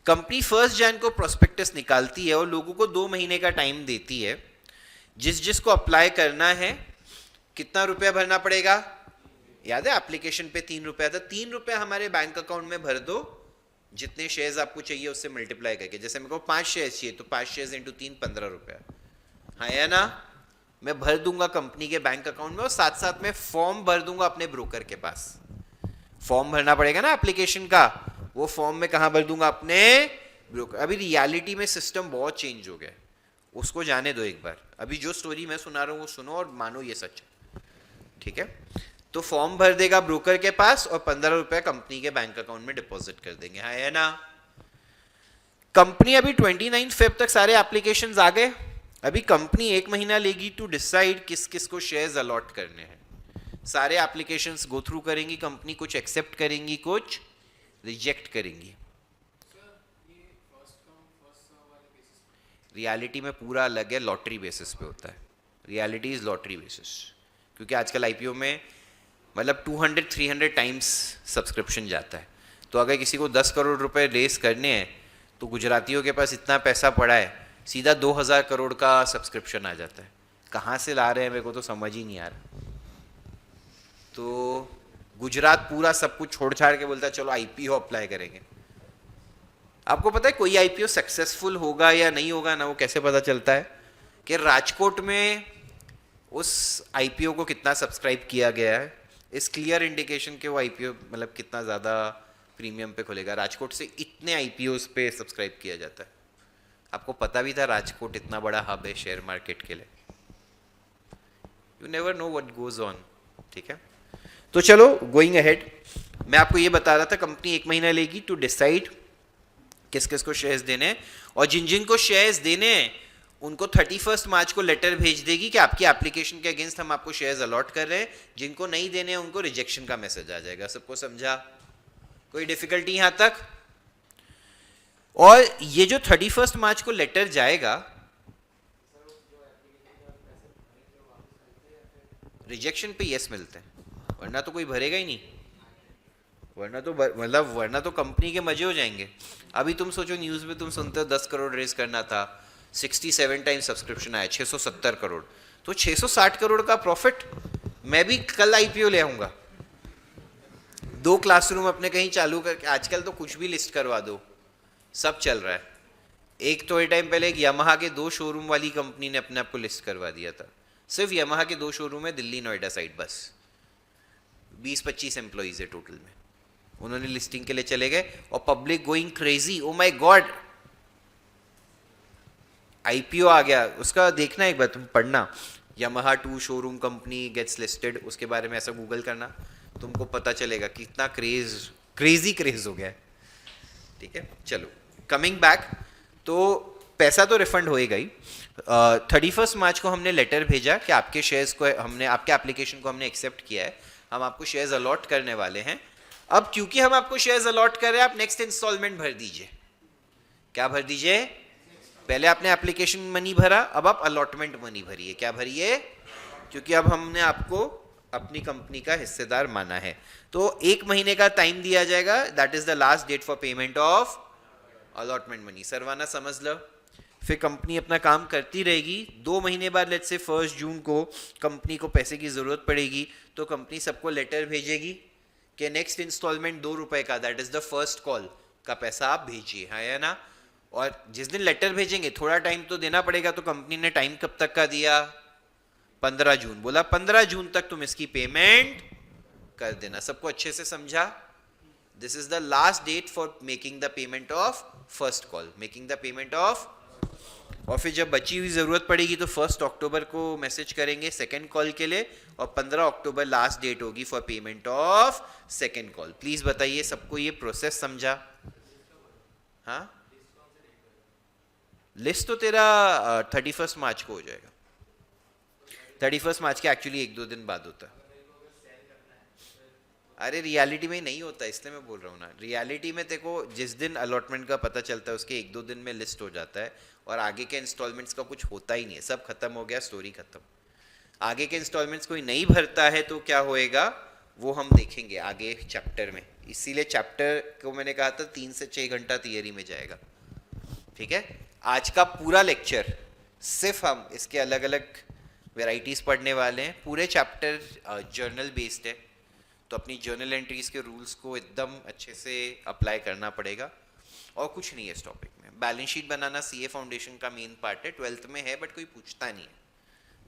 कंपनी 1 जैन को प्रोस्पेक्टस निकालती है और लोगों को 2 महीने का टाइम देती है। जिसको अप्लाई करना है, कितना रुपया भरना पड़ेगा? याद है एप्लीकेशन पे 3 रुपया था, 3 रुपया हमारे बैंक अकाउंट में भर दो, जितने शेयर्स आपको चाहिए उससे मल्टीप्लाई करके। जैसे मेरे को 5 शेयर्स चाहिए, तो 5 शेयर्स इंटू 3 15 रुपया, हाँ है ना? मैं भर दूंगा कंपनी के बैंक अकाउंट में, और साथ साथ में फॉर्म भर दूंगा अपने ब्रोकर के पास। फॉर्म भरना पड़ेगा ना एप्लीकेशन का, वो फॉर्म में कहाँ भर दूंगा? अपने ब्रोकर। अभी रियलिटी में सिस्टम बहुत चेंज हो गया, उसको जाने दो एक बार। अभी जो स्टोरी मैं सुना रहा हूँ वो सुनो और मानो ये सच है, ठीक है? तो फॉर्म भर देगा ब्रोकर के पास और 15 रुपए कंपनी के बैंक अकाउंट में डिपॉजिट कर देंगे, हाँ है ना? कंपनी अभी 29 फेब तक सारे एप्लीकेशंस आ गए। अभी कंपनी 1 महीना लेगी टू डिसाइड किस किस को शेयर्स अलॉट करने हैं। सारे एप्लीकेशंस गो थ्रू करेंगी कंपनी, कुछ एक्सेप्ट करेंगी, कुछ रिजेक्ट करेंगी। रियलिटी में पूरा अलग है, लॉटरी बेसिस पे होता है। रियलिटी इज लॉटरी बेसिस, क्योंकि आजकल आईपीओ में मतलब 200-300 टाइम्स सब्सक्रिप्शन जाता है। तो अगर किसी को 10 करोड़ रुपए रेस करने हैं, तो गुजरातियों के पास इतना पैसा पड़ा है, सीधा 2000 करोड़ का सब्सक्रिप्शन आ जाता है। कहाँ से ला रहे हैं मेरे को तो समझ ही नहीं आ रहा। तो गुजरात पूरा सब कुछ छोड़ छाड़ के बोलता है चलो आईपीओ अप्लाई करेंगे। आपको पता है कोई आईपीओ सक्सेसफुल होगा या नहीं होगा ना, वो कैसे पता चलता है? कि राजकोट में उस आईपीओ को कितना सब्सक्राइब किया गया है, इस क्लियर इंडिकेशन के वो आईपीओ मतलब कितना ज़्यादा प्रीमियम पे खुलेगा। राजकोट से इतने आईपीओस पे सब्सक्राइब किया जाता है। आपको पता भी था राजकोट इतना बड़ा हब है शेयर मार्केट के लिए? You never know what goes on, ठीक है? तो चलो गोइंग अहेड, मैं आपको ये बता रहा था कंपनी 1 महीना लेगी टू डिसाइड किस किस को शेयर्स देने हैं, और जिन जिन को शेयर्स देने हैं उनको 31 मार्च को लेटर भेज देगी कि आपकी एप्लीकेशन के अगेंस्ट हम आपको शेयर्स अलॉट कर रहे हैं, जिनको नहीं देने हैं उनको रिजेक्शन का मैसेज आ जाएगा। सबको समझा? कोई डिफिकल्टी यहां तक? और ये जो 31 मार्च को लेटर जाएगा, रिजेक्शन पे यस मिलते हैं, वरना तो कोई भरेगा ही नहीं, वरना तो कंपनी के मजे हो जाएंगे। अभी तुम सोचो न्यूज़ में तुम सुनते हो 10 करोड़ रेज करना था, 67 टाइम सब्सक्रिप्शन आया, 670 करोड़, तो 660 करोड़ का प्रॉफिट। मैं भी कल आईपीओ ले आऊंगा, 2 क्लासरूम अपने कहीं चालू करके, आजकल तो कुछ भी लिस्ट करवा दो, सब चल रहा है। एक तो ये टाइम पहले एक यामाहा के 2 शोरूम वाली कंपनी ने अपने आप को लिस्ट करवा दिया था, सिर्फ यामाहा के 2 शोरूम है दिल्ली नोएडा साइड, बस 20-25 एम्प्लॉइज है टोटल में। उन्होंने लिस्टिंग के लिए चले गए और public going crazy, oh my God IPO आ गया। उसका देखना एक बार, तुम पढ़ना, Yamaha 2 showroom company gets listed, उसके बारे में ऐसा गूगल करना, तुमको पता चलेगा कितना क्रेजी क्रेज हो गया है। ठीक है, चलो कमिंग बैक, तो पैसा तो रिफंड होएगा ही। 31 मार्च को हमने लेटर भेजा कि आपके शेयर्स को हमने, आपके एप्लीकेशन को हमने एक्सेप्ट किया है, हम आपको शेयर्स अलॉट करने वाले हैं। अब क्योंकि हम आपको शेयर्स अलॉट कर रहे हैं, आप नेक्स्ट इंस्टॉलमेंट भर दीजिए। क्या भर दीजिए? पहले आपने एप्लीकेशन मनी भरा, अब आप अलॉटमेंट मनी भरिए। क्या भरिए? क्योंकि अब हमने आपको अपनी कंपनी का हिस्सेदार माना है। तो 1 महीने का टाइम दिया जाएगा, that is the last date for payment of allotment money. Saravana समझ लो। फिर कंपनी अपना काम करती रहेगी। 2 महीने बाद लेट्स से 1 जून को कंपनी को पैसे की जरूरत पड़ेगी, तो कंपनी सबको लेटर भेजेगी कि नेक्स्ट इंस्टॉलमेंट 2 रुपए का, that is the first call का पैसा आप भेजिए, हाँ या ना। और जिस दिन लेटर भेजेंगे थोड़ा टाइम तो देना पड़ेगा, तो कंपनी ने टाइम कब तक का दिया? 15 जून। बोला 15 जून तक तुम इसकी पेमेंट कर देना। सबको अच्छे से समझा? This is the last date for making the payment of first call, making the payment of. और फिर जब बची हुई जरूरत पड़ेगी तो 1 अक्टूबर को मैसेज करेंगे सेकंड कॉल के लिए, और 15 अक्टूबर लास्ट डेट होगी for payment of second call. Please बताइए सबको ये प्रोसेस समझा? हाँ, लिस्ट तो तेरा 31 मार्च को हो जाएगा। 31 मार्च के एक्चुअली 1-2 दिन बाद होता है। अरे रियलिटी में नहीं होता, इसलिए मैं बोल रहा हूँ ना। रियलिटी में देखो, जिस दिन अलॉटमेंट का पता चलता है उसके 1-2 दिन में लिस्ट हो जाता है, और आगे के इंस्टॉलमेंट्स का कुछ होता ही नहीं है, सब खत्म हो गया, स्टोरी खत्म। आगे के इंस्टॉलमेंट्स कोई नहीं भरता है तो क्या होएगा वो हम देखेंगे आगे चैप्टर में। इसीलिए चैप्टर को मैंने कहा था 3 से 6 घंटा थियरी में जाएगा। ठीक है, आज का पूरा लेक्चर सिर्फ हम इसके अलग अलग वेराइटीज पढ़ने वाले हैं। पूरे चैप्टर जर्नल बेस्ड है, तो अपनी जर्नल एंट्रीज के रूल्स को एकदम अच्छे से अप्लाई करना पड़ेगा, और कुछ नहीं है इस टॉपिक में। बैलेंस शीट बनाना सीए फाउंडेशन का मेन पार्ट है, 12th में है, बट कोई पूछता नहीं है।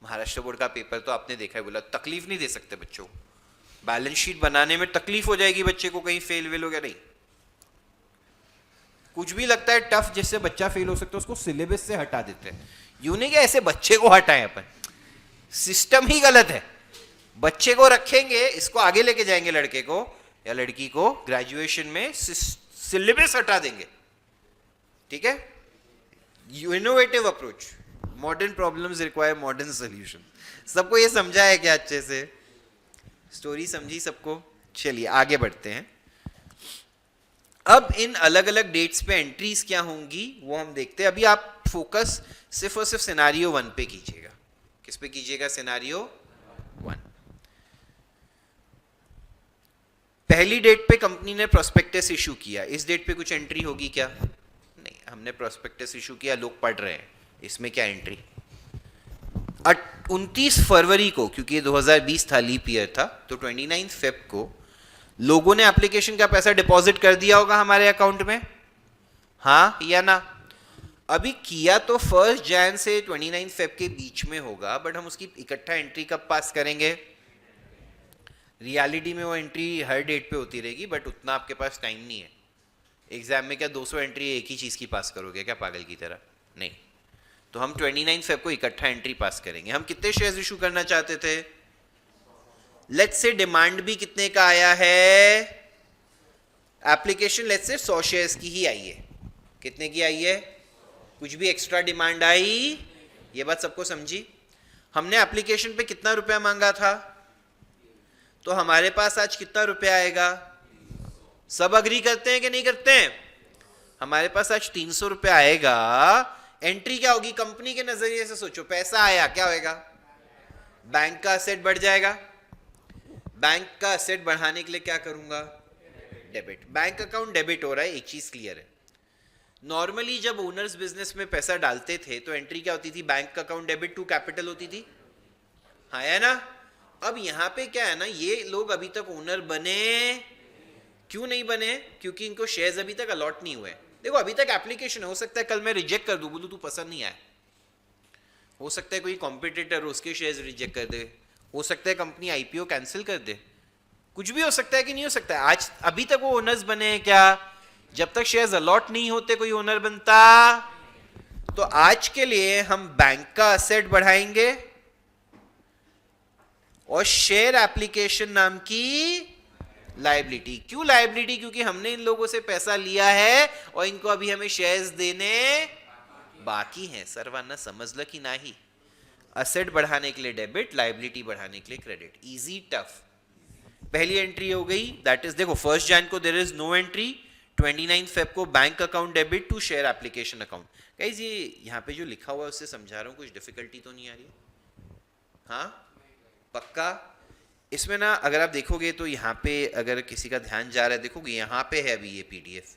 महाराष्ट्र बोर्ड का पेपर तो आपने देखा है, बोला तकलीफ नहीं दे सकते बच्चों को, बैलेंस शीट बनाने में तकलीफ हो जाएगी बच्चे को, कहीं फेल वेल हो गया। नहीं, कुछ भी लगता है टफ जिससे बच्चा फेल हो सकता है उसको सिलेबस से हटा देते हैं। यूं नहीं कि ऐसे बच्चे को हटाएं अपन, सिस्टम ही गलत है। बच्चे को रखेंगे, इसको आगे लेके जाएंगे लड़के को या लड़की को ग्रेजुएशन में, सिलेबस हटा देंगे। ठीक है, innovative approach, modern problems require modern solution. सबको ये समझा है क्या? अच्छे से स्टोरी समझी सबको? चलिए आगे बढ़ते हैं। अब इन अलग अलग डेट्स पे एंट्रीज क्या होंगी वो हम देखते हैं। अभी आप फोकस सिर्फ और सिर्फ सिनेरियो 1 पे कीजिएगा। किस पे कीजिएगा? सिनेरियो 1। पहली डेट पे कंपनी ने प्रोस्पेक्टस इशू किया, इस डेट पे कुछ एंट्री होगी क्या? नहीं, हमने प्रोस्पेक्टस इशू किया, लोग पढ़ रहे हैं, इसमें क्या एंट्री? 29 फरवरी को, क्योंकि 2020 था, लीप ईयर था, तो 29 फेब को लोगों ने एप्लीकेशन का पैसा डिपॉजिट कर दिया होगा हमारे अकाउंट में, हाँ या ना? अभी किया तो 1 जैन से 29 फेब के बीच में होगा, बट हम उसकी इकट्ठा एंट्री कब पास करेंगे? रियलिटी में वो एंट्री हर डेट पे होती रहेगी, बट उतना आपके पास टाइम नहीं है। एग्जाम में क्या 200 एंट्री एक ही चीज़ की पास करोगे क्या पागल की तरह? नहीं, तो हम 29 फेब को इकट्ठा एंट्री पास करेंगे। हम कितने शेयर्स इशू करना चाहते थे? लेट्स से डिमांड भी कितने का आया है, एप्लीकेशन लेट्स से 100 शेयर्स की ही आई है, कितने की आई है, कुछ भी एक्स्ट्रा डिमांड आई, ये बात सबको समझी। हमने एप्लीकेशन पे कितना रुपया मांगा था, तो हमारे पास आज कितना रुपया आएगा, सब अग्री करते हैं कि नहीं करते हैं, हमारे पास आज 300 रुपया आएगा। एंट्री क्या होगी, कंपनी के नजरिए से सोचो, पैसा आया क्या होएगा, बैंक का असेट बढ़ जाएगा। बैंक का असेट बढ़ाने के लिए क्या करूंगा, डेबिट। बैंक अकाउंट डेबिट हो रहा है, एक चीज क्लियर है। नॉर्मली जब ओनर्स बिजनेस में पैसा डालते थे तो एंट्री क्या होती थी, bank account debit to capital होती थी, हाँ है ना। अब यहां पे क्या है ना, ये लोग अभी तक ओनर बने क्यों नहीं बने, क्योंकि इनको शेयर्स अभी तक अलॉट नहीं हुए। देखो अभी तक एप्लीकेशन, हो सकता है कल मैं रिजेक्ट कर दूं, बोलूं तू पसंद नहीं आया, हो सकता है कोई कॉम्पिटिटर उसके शेयर्स रिजेक्ट कर दे, हो सकता है कंपनी आईपीओ कैंसिल कर दे, कुछ भी हो सकता है कि नहीं हो सकता है। आज अभी तक वो ओनर्स बने हैं क्या, जब तक शेयर्स अलॉट नहीं होते कोई ओनर बनता। तो आज के लिए हम बैंक का असेट बढ़ाएंगे और शेयर एप्लीकेशन नाम की लायबिलिटी। क्यों लायबिलिटी, क्योंकि हमने इन लोगों से पैसा लिया है और इनको अभी हमें शेयर्स देने बाकी हैं। सरवाना समझ ल कि नहीं, असेट बढ़ाने के लिए डेबिट, लायबिलिटी बढ़ाने के लिए क्रेडिट, इजी टफ। पहली एंट्री हो गई, दैट इज देखो 1 Jan को there is no entry, 29 Feb को bank account debit to share application account. Guys ये यहाँ पे जो लिखा हुआ है उससे समझा रहा हूँ, कुछ डिफिकल्टी तो नहीं आ रही, हाँ पक्का। इसमें ना अगर आप देखोगे तो यहाँ पे अगर किसी का ध्यान जा रहा है, देखोगे यहाँ पे है अभी ये पीडीएफ,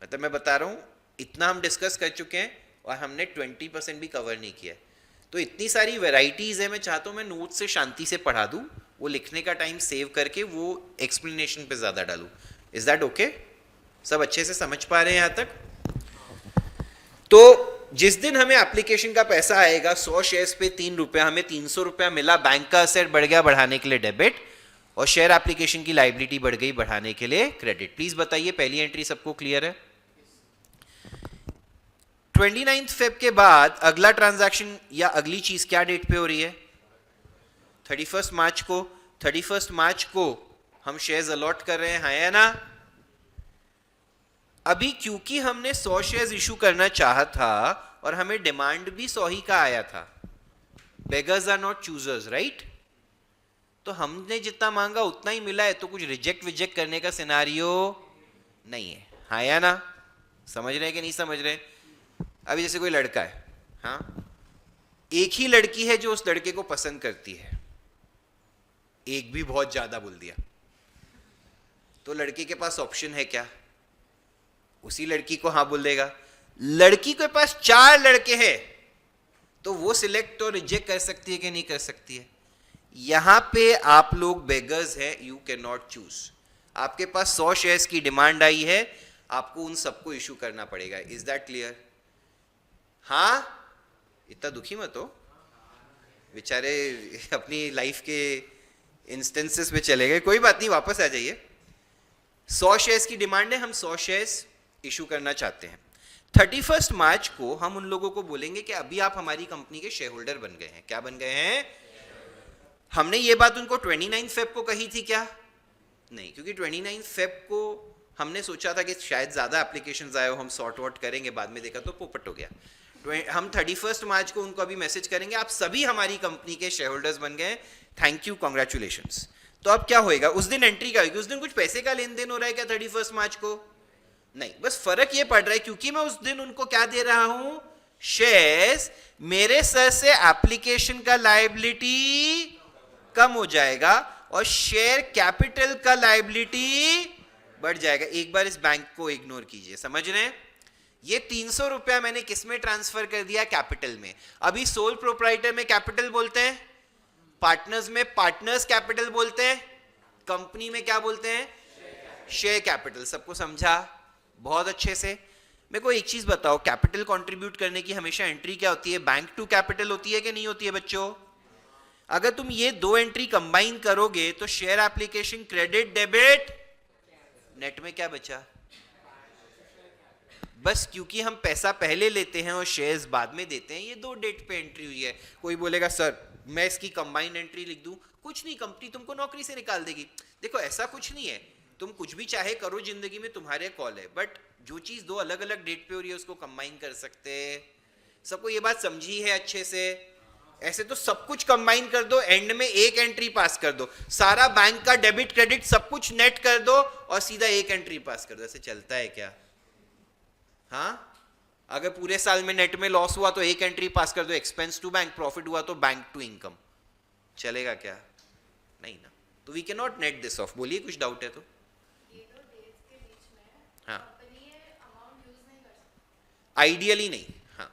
मतलब मैं बता रहा हूँ इतना हम डिस्कस कर चुके हैं और हमने 20% भी कवर नहीं किया है। तो इतनी सारी वेराइटीज है, मैं चाहता हूँ मैं नोट से शांति से पढ़ा दूँ, वो लिखने का टाइम सेव करके वो एक्सप्लेनेशन पे ज़्यादा डालूँ। इज दैट ओके, सब अच्छे से समझ पा रहे हैं यहाँ तक। तो जिस दिन हमें एप्लीकेशन का पैसा आएगा 100 शेयर्स पे 3 रुपया, हमें 300 रुपया मिला, बैंक का असेट बढ़ गया बढ़ाने के लिए डेबिट, और शेयर एप्लीकेशन की लायबिलिटी बढ़ गई बढ़ाने के लिए क्रेडिट। प्लीज बताइए पहली एंट्री सबको क्लियर है। 29 Feb के बाद अगला ट्रांजैक्शन या अगली चीज क्या डेट पे हो रही है, 31 मार्च को। 31 मार्च को हम शेयर्स अलॉट कर रहे हैं, हाँ या ना। अभी क्योंकि हमने 100 शेयर्स इशू करना चाहा था और हमें डिमांड भी 100 ही का आया था, beggars are not choosers right, तो हमने जितना मांगा उतना ही मिला है, तो कुछ रिजेक्ट विजेक्ट करने का सिनारियो नहीं है, हाँ या ना। समझ रहे हैं कि नहीं समझ रहे। अभी जैसे कोई लड़का है, हाँ एक ही लड़की है जो उस लड़के को पसंद करती है, एक भी बहुत ज्यादा बोल दिया, तो लड़के के पास ऑप्शन है क्या, उसी लड़की को हाँ बोल देगा। लड़की के पास 4 लड़के हैं तो वो सिलेक्ट और रिजेक्ट कर सकती है कि नहीं कर सकती है। यहां पे आप लोग बेगर्स हैं, यू कैन नॉट चूज। आपके पास 100 शेयर्स की डिमांड आई है, आपको उन सबको इशू करना पड़ेगा। इज दैट क्लियर, हाँ इतना दुखी मत हो, बेचारे अपनी लाइफ के इंस्टेंसेस में चले गए, कोई बात नहीं वापस आ जाइए। 100 शेयर्स की डिमांड है, हम 100 शेयर्स इशू करना चाहते हैं। 31 मार्च को हम उन लोगों को बोलेंगे कि अभी आप हमारी कंपनी के शेयर होल्डर बन गए हैं। क्या बन गए हैं, हमने ये बात उनको 29 Feb को कही थी क्या, नहीं, क्योंकि 29 Feb को हमने सोचा था कि शायद ज्यादा एप्लीकेशंस आए हो, हम सॉर्ट आउट करेंगे, बाद में देखा तो पोपट हो गया। हम 31 मार्च को उनको अभी मैसेज करेंगे आप सभी हमारी कंपनी के शेयर होल्डर्स बन गए, थैंक यू कांग्रेचुलेशंस। तो अब क्या होएगा, उस दिन एंट्री क्या होगी, उस दिन कुछ पैसे का लेन देन हो रहा है क्या 31 मार्च को, नहीं, बस फर्क ये पड़ रहा है क्योंकि मैं उस दिन उनको क्या दे रहा हूं, शेयर्स, मेरे सर से एप्लीकेशन का लायबिलिटी कम हो जाएगा और शेयर कैपिटल का लायबिलिटी बढ़ जाएगा। एक बार इस बैंक को इग्नोर कीजिए, समझ रहे हैं। ये 300 रुपया मैंने किस में ट्रांसफर कर दिया, कैपिटल में। अभी सोल प्रोप्राइटर में कैपिटल बोलते हैं, पार्टनर्स में पार्टनर्स कैपिटल बोलते हैं, कंपनी में क्या बोलते हैं, शेयर कैपिटल। सबको समझा बहुत अच्छे से। मेरे को एक चीज बताओ, कैपिटल कंट्रीब्यूट करने की हमेशा एंट्री क्या होती है, बैंक टू कैपिटल होती है कि नहीं होती है बच्चों। अगर तुम ये 2 एंट्री कंबाइन करोगे तो share application credit debit, net में क्या बचा, बस क्योंकि हम पैसा पहले लेते हैं और शेयर्स बाद में देते हैं, ये 2 डेट पे एंट्री हुई है। कोई बोलेगा सर मैं इसकी कंबाइंड एंट्री लिख दूं, कुछ नहीं, कंपनी तुमको नौकरी से निकाल देगी। देखो ऐसा कुछ नहीं है, तुम कुछ भी चाहे करो जिंदगी में, तुम्हारे कॉल है, बट जो चीज दो अलग अलग डेट पे हो रही है उसको कंबाइन कर सकते हैं। सबको ये बात समझी है अच्छे से? ऐसे तो सब कुछ कंबाइन कर दो, एंड में एक एंट्री पास कर दो, सारा बैंक का डेबिट क्रेडिट सब कुछ नेट कर दो और सीधा एक एंट्री पास कर दो। ऐसे चलता है क्या? हाँ, अगर पूरे साल में नेट में लॉस हुआ तो एक एंट्री पास कर दो, एक्सपेंस टू बैंक, प्रॉफिट हुआ तो बैंक टू इनकम। चलेगा क्या? नहीं ना। तो we can not net this off. बोलिए, कुछ डाउट है तो? हाँ, आइडियली नहीं। हाँ,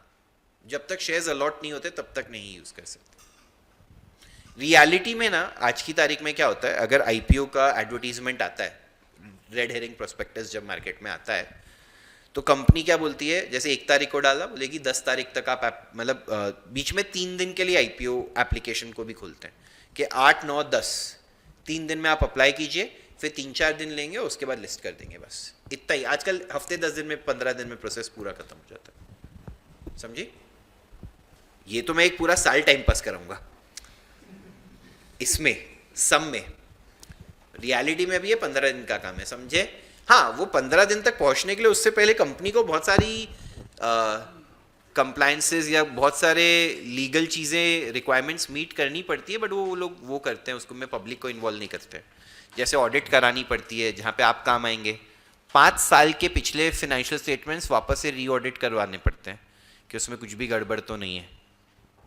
जब तक शेयर्स अलॉट नहीं होते तब तक नहीं यूज कर सकते। रियलिटी में ना आज की तारीख में क्या होता है, अगर आईपीओ का एडवर्टीजमेंट आता है, रेड हेरिंग प्रोस्पेक्टस जब मार्केट में आता है, तो कंपनी क्या बोलती है, जैसे 1 तारीख को डाला, बोलेगी 10 तारीख तक आप मतलब बीच में 3 दिन के लिए आईपीओ एप्लीकेशन को भी खोलते हैं कि 8, 9, 10 3 दिन में आप अप्लाई कीजिए, फिर 3-4 दिन लेंगे, उसके बाद लिस्ट कर देंगे। बस इतना ही। आजकल हफ्ते 10 दिन में, 15 दिन में प्रोसेस पूरा खत्म हो जाता है। समझे? ये तो मैं एक पूरा साल टाइम पास कराऊंगा इसमें, सम में। रियलिटी में भी ये 15 दिन का काम है, समझे? हाँ, वो 15 दिन तक पहुंचने के लिए उससे पहले कंपनी को बहुत सारी कंप्लायंसेस या बहुत सारे लीगल चीज़ें, रिक्वायरमेंट्स मीट करनी पड़ती है, बट वो लोग वो करते हैं, उसको मैं पब्लिक को इन्वॉल्व नहीं करते। जैसे ऑडिट करानी पड़ती है, जहाँ पे आप काम आएंगे, 5 साल के पिछले फिनेंशियल स्टेटमेंट्स वापस से री ऑडिट करवाने पड़ते हैं कि उसमें कुछ भी गड़बड़ तो नहीं है।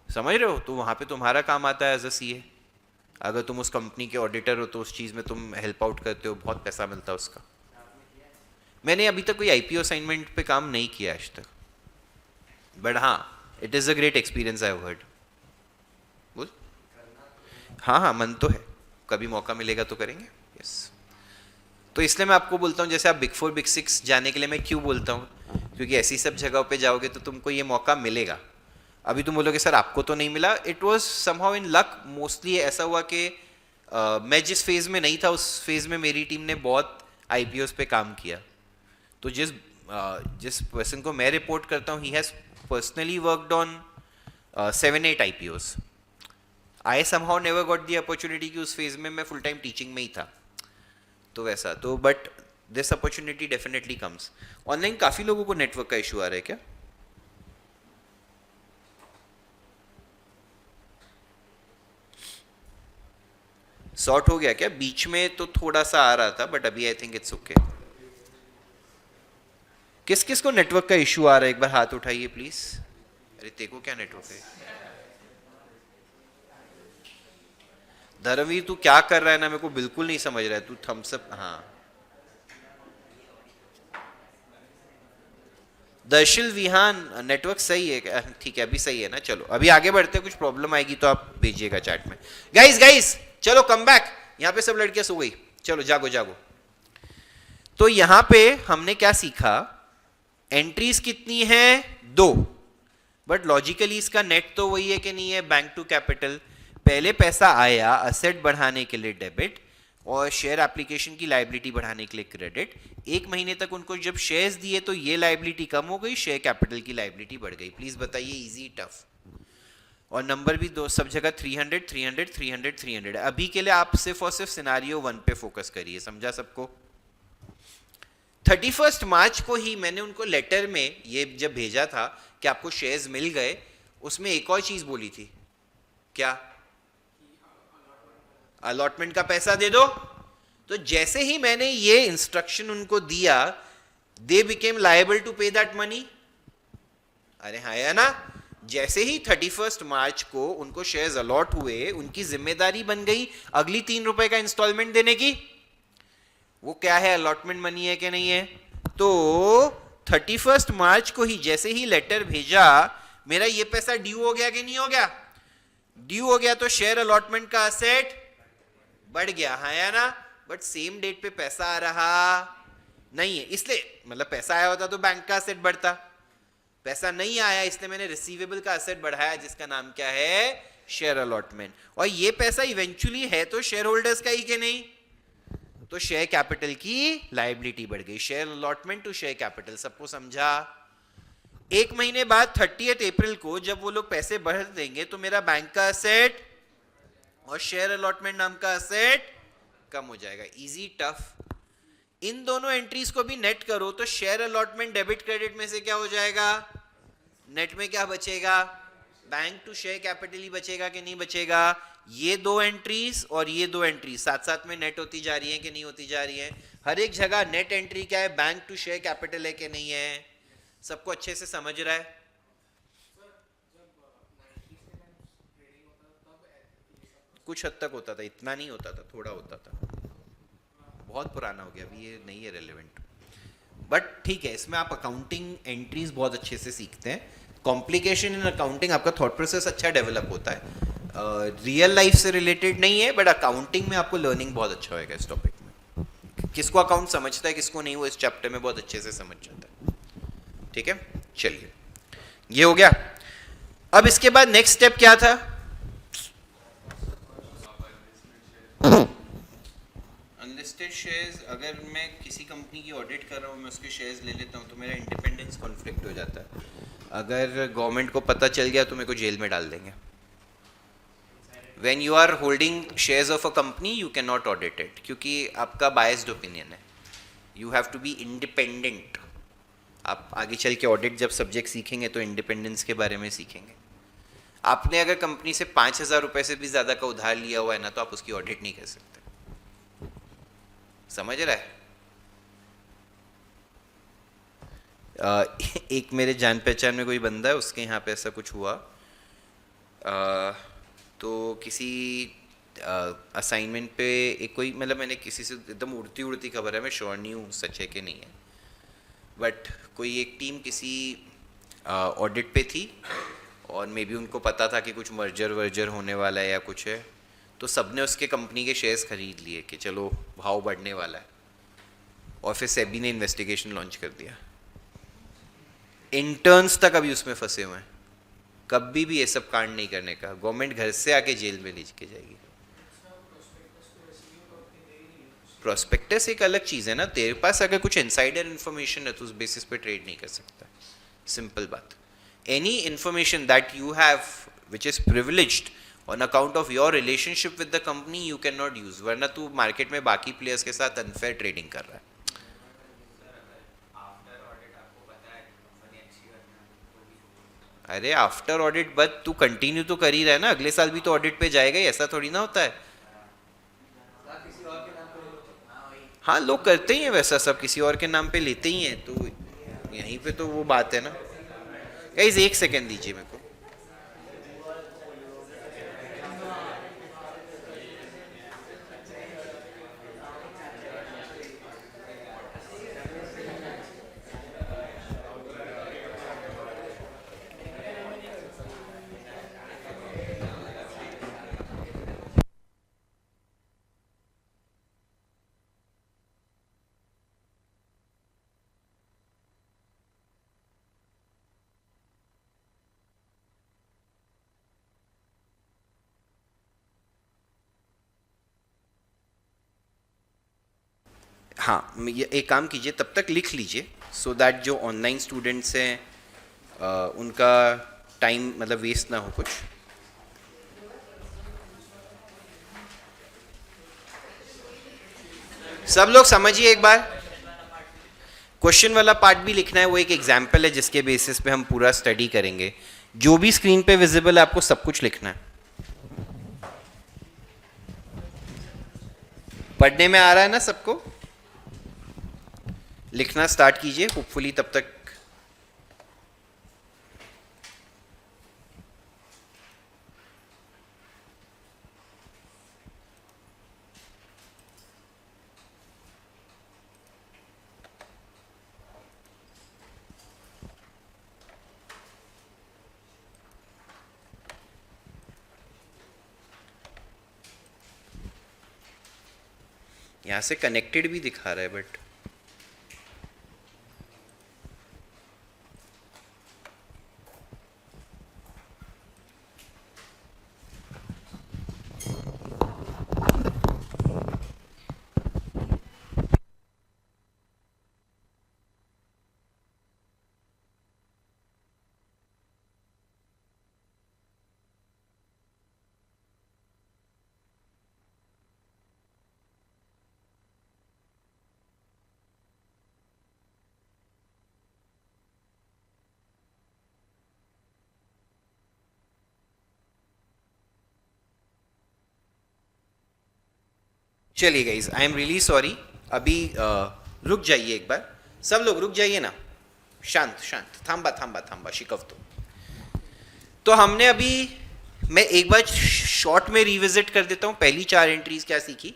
समझ रहे हो? तो वहाँ पे तुम्हारा काम आता है एज अ सीए। अगर तुम उस कंपनी के ऑडिटर हो तो उस चीज़ में तुम हेल्प आउट करते हो, बहुत पैसा मिलता है उसका। मैंने अभी तक कोई आईपीओ असाइनमेंट पे काम नहीं किया आज तक, बट हाँ, it is a great experience, I have heard. बोल। हाँ हाँ, मन तो है, कभी मौका मिलेगा तो करेंगे। यस। तो इसलिए मैं आपको बोलता हूँ, जैसे आप बिग 4 बिग 6 जाने के लिए मैं क्यों बोलता हूँ, क्योंकि ऐसी सब जगहों पे जाओगे तो तुमको ये मौका मिलेगा। अभी तुम बोलोगे सर आपको तो नहीं मिला, it was somehow in luck. Mostly ऐसा हुआ कि मैं जिस फेज़ में नहीं था, उस फेज़ में मेरी टीम ने बहुत आईपीओस पे काम किया। तो जिस पर्सन को मैं रिपोर्ट करता हूँ, he has personally worked on 7-8 IPOs. I somehow never got the opportunity कि उस फेज में मैं फुल टाइम टीचिंग में ही था, तो वैसा तो, but this opportunity definitely comes. Online काफ़ी लोगों को नेटवर्क का इशू आ रहा है क्या? सॉर्ट हो गया क्या? बीच में तो थोड़ा सा आ रहा था, बट अभी आई थिंक इट्स ओके। किस किस को नेटवर्क का इशू आ रहा है, एक बार हाथ उठाइए प्लीज। अरे तेको क्या नेटवर्क है? धर्मवीर तू क्या कर रहा है ना, मेरे को बिल्कुल नहीं समझ रहा है। तू थम्स अप। हाँ, दर्शिल विहान, नेटवर्क सही है? ठीक है, अभी सही है ना? चलो अभी आगे बढ़ते हैं, कुछ प्रॉब्लम आएगी तो आप भेजिएगा चैट में। गाइस चलो कम बैक, यहाँ पे सब लड़कियां सो गई, चलो जागो जागो। तो यहाँ पे हमने क्या सीखा, एंट्रीज कितनी है? 2, बट लॉजिकली इसका नेट तो वही है कि नहीं है, बैंक टू कैपिटल। पहले पैसा आया असेट बढ़ाने के लिए डेबिट, और शेयर एप्लीकेशन की लायबिलिटी बढ़ाने के लिए क्रेडिट। 1 महीने तक उनको जब शेयर्स दिए तो ये लायबिलिटी कम हो गई, शेयर कैपिटल की लायबिलिटी बढ़ गई। प्लीज बताइए, इजी टफ? और नंबर भी दो, सब जगह 300 300 300 300। अभी के लिए आप सिर्फ और सिर्फ सिनारियो 1 पे फोकस करिए, समझा सबको? 31 मार्च को ही मैंने उनको लेटर में ये जब भेजा था कि आपको शेयर्स मिल गए, उसमें एक और चीज बोली थी, क्या? अलॉटमेंट का पैसा दे दो। तो जैसे ही मैंने ये इंस्ट्रक्शन उनको दिया, दे बिकेम लायबल टू पे दैट मनी। अरे हाँ या ना? जैसे ही 31 मार्च को उनको शेयर्स अलॉट हुए, उनकी जिम्मेदारी बन गई अगली 3 रुपए का इंस्टॉलमेंट देने की। वो क्या है, अलॉटमेंट मनी है कि नहीं है? तो 31 मार्च को ही जैसे ही लेटर भेजा, मेरा ये पैसा ड्यू हो गया कि नहीं हो गया? ड्यू हो गया, तो शेयर अलॉटमेंट का असेट बढ़ गया, हाँ या ना? बट सेम डेट पे पैसा आ रहा नहीं है, इसलिए मतलब पैसा आया होता तो बैंक का असेट बढ़ता, पैसा नहीं आया इसलिए मैंने रिसीवेबल का असेट बढ़ाया, जिसका नाम क्या है? Share allotment. और ये पैसा इवेंचुअली है तो शेयर होल्डर्स का ही कि नहीं? तो शेयर कैपिटल की लायबिलिटी बढ़ गई, share allotment to share capital. सबको समझा? 1 महीने बाद 30 अप्रैल को जब वो लोग पैसे बढ़ देंगे तो मेरा बैंक का असेट और शेयर अलॉटमेंट नाम का एसेट कम हो जाएगा. Easy tough. इन दोनों एंट्रीज को भी नेट करो तो शेयर अलॉटमेंट डेबिट क्रेडिट में से क्या हो जाएगा, नेट में क्या बचेगा, बैंक टू शेयर कैपिटल ही बचेगा कि नहीं बचेगा. ये दो एंट्रीज और ये दो एंट्रीज साथ साथ में नेट होती जा रही है कि नहीं होती जा रही है. हर एक जगह नेट एंट्री क्या है, बैंक टू शेयर कैपिटल है कि नहीं है. सबको अच्छे से समझ रहा है. कुछ हद तक होता था, इतना नहीं होता था, थोड़ा होता था. बहुत पुराना हो गया, अभी ये नहीं है रेलेवेंट. बट ठीक है, इसमें आप अकाउंटिंग एंट्रीज बहुत अच्छे से सीखते हैं. कॉम्प्लिकेशन इन अकाउंटिंग, आपका थॉट प्रोसेस अच्छा डेवलप होता है. रियल लाइफ से रिलेटेड नहीं है बट अकाउंटिंग में आपको लर्निंग बहुत अच्छा होएगा इस टॉपिक में. किसको अकाउंट समझता है किसको नहीं, वो इस चैप्टर में बहुत अच्छे से समझ जाता है. ठीक है, चलिए ये हो गया. अब इसके बाद नेक्स्ट स्टेप क्या था. अनलिस्टेड शेयर्स, अगर मैं किसी कंपनी की ऑडिट कर रहा हूँ, मैं उसके शेयर्स ले लेता हूँ तो मेरा इंडिपेंडेंस कॉन्फ्लिक्ट हो जाता है. अगर गवर्नमेंट को पता चल गया तो मेरे को जेल में डाल देंगे. When you are holding shares of a company, you cannot audit it क्योंकि आपका biased opinion है. You have to be independent. आप आगे चल के ऑडिट जब सब्जेक्ट सीखेंगे तो इंडिपेंडेंस के बारे में सीखेंगे. आपने अगर कंपनी से 5,000 रुपए से भी ज़्यादा का उधार लिया हुआ है ना, तो आप उसकी ऑडिट नहीं कर सकते. समझ रहा है. एक मेरे जान पहचान में कोई बंदा है, उसके यहाँ पे ऐसा कुछ हुआ. तो किसी असाइनमेंट पे एक कोई, मतलब मैंने किसी से एकदम उड़ती उड़ती खबर है, मैं श्योर नहीं हूँ सच है कि नहीं है, बट कोई एक टीम किसी ऑडिट पे थी और मे बी उनको पता था कि कुछ मर्जर वर्जर होने वाला है या कुछ है, तो सबने उसके कंपनी के शेयर्स खरीद लिए कि चलो भाव बढ़ने वाला है. और फिर सेबी ने इन्वेस्टिगेशन लॉन्च कर दिया. इंटर्न्स तक अभी उसमें फंसे हुए हैं. कभी भी ये सब कांड नहीं करने का, गवर्नमेंट घर से आके जेल में लेके जाएगी. प्रोस्पेक्टस एक अलग चीज़ है ना. तेरे पास अगर कुछ इनसाइडर इन्फॉर्मेशन है तो उस बेसिस पे ट्रेड नहीं कर सकता. सिंपल बात. Any information that you have which is privileged on account of your relationship with the company you can not use, वरना तू मार्केट में बाकी प्लेयर्स के साथ अनफेयर ट्रेडिंग कर रहा है. अरे आफ्टर ऑडिट बट तू कंटिन्यू तो कर ही रहा है ना, अगले साल भी तो ऑडिट पे जाएगा ही, ऐसा थोड़ी ना होता है. हाँ लोग करते ही हैं वैसा, सब किसी और के नाम पे लेते ही हैं. तो यहीं पे तो वो बात है ना. गाइस एक सेकेंड दीजिए मेरे को. हाँ, ये एक काम कीजिए, तब तक लिख लीजिए सो दैट जो ऑनलाइन स्टूडेंट्स हैं उनका टाइम मतलब वेस्ट ना हो कुछ. सब लोग समझिए एक बार. क्वेश्चन वाला पार्ट भी लिखना है, वो एक एग्जाम्पल है जिसके बेसिस पे हम पूरा स्टडी करेंगे. जो भी स्क्रीन पे विजिबल है आपको सब कुछ लिखना है. पढ़ने में आ रहा है ना सबको. लिखना स्टार्ट कीजिए. होपफुली तब तक यहाँ से कनेक्टेड भी दिखा रहा है बट चलिए guys, I am really sorry. अभी रुक जाइए एक बार, सब लोग रुक जाइए ना, शांत शांत, थांबा थांबा थांबा, शिकवतो। तो हमने अभी, मैं एक बार शॉर्ट में रिविजिट कर देता हूं, पहली 4 एंट्रीज क्या सीखी।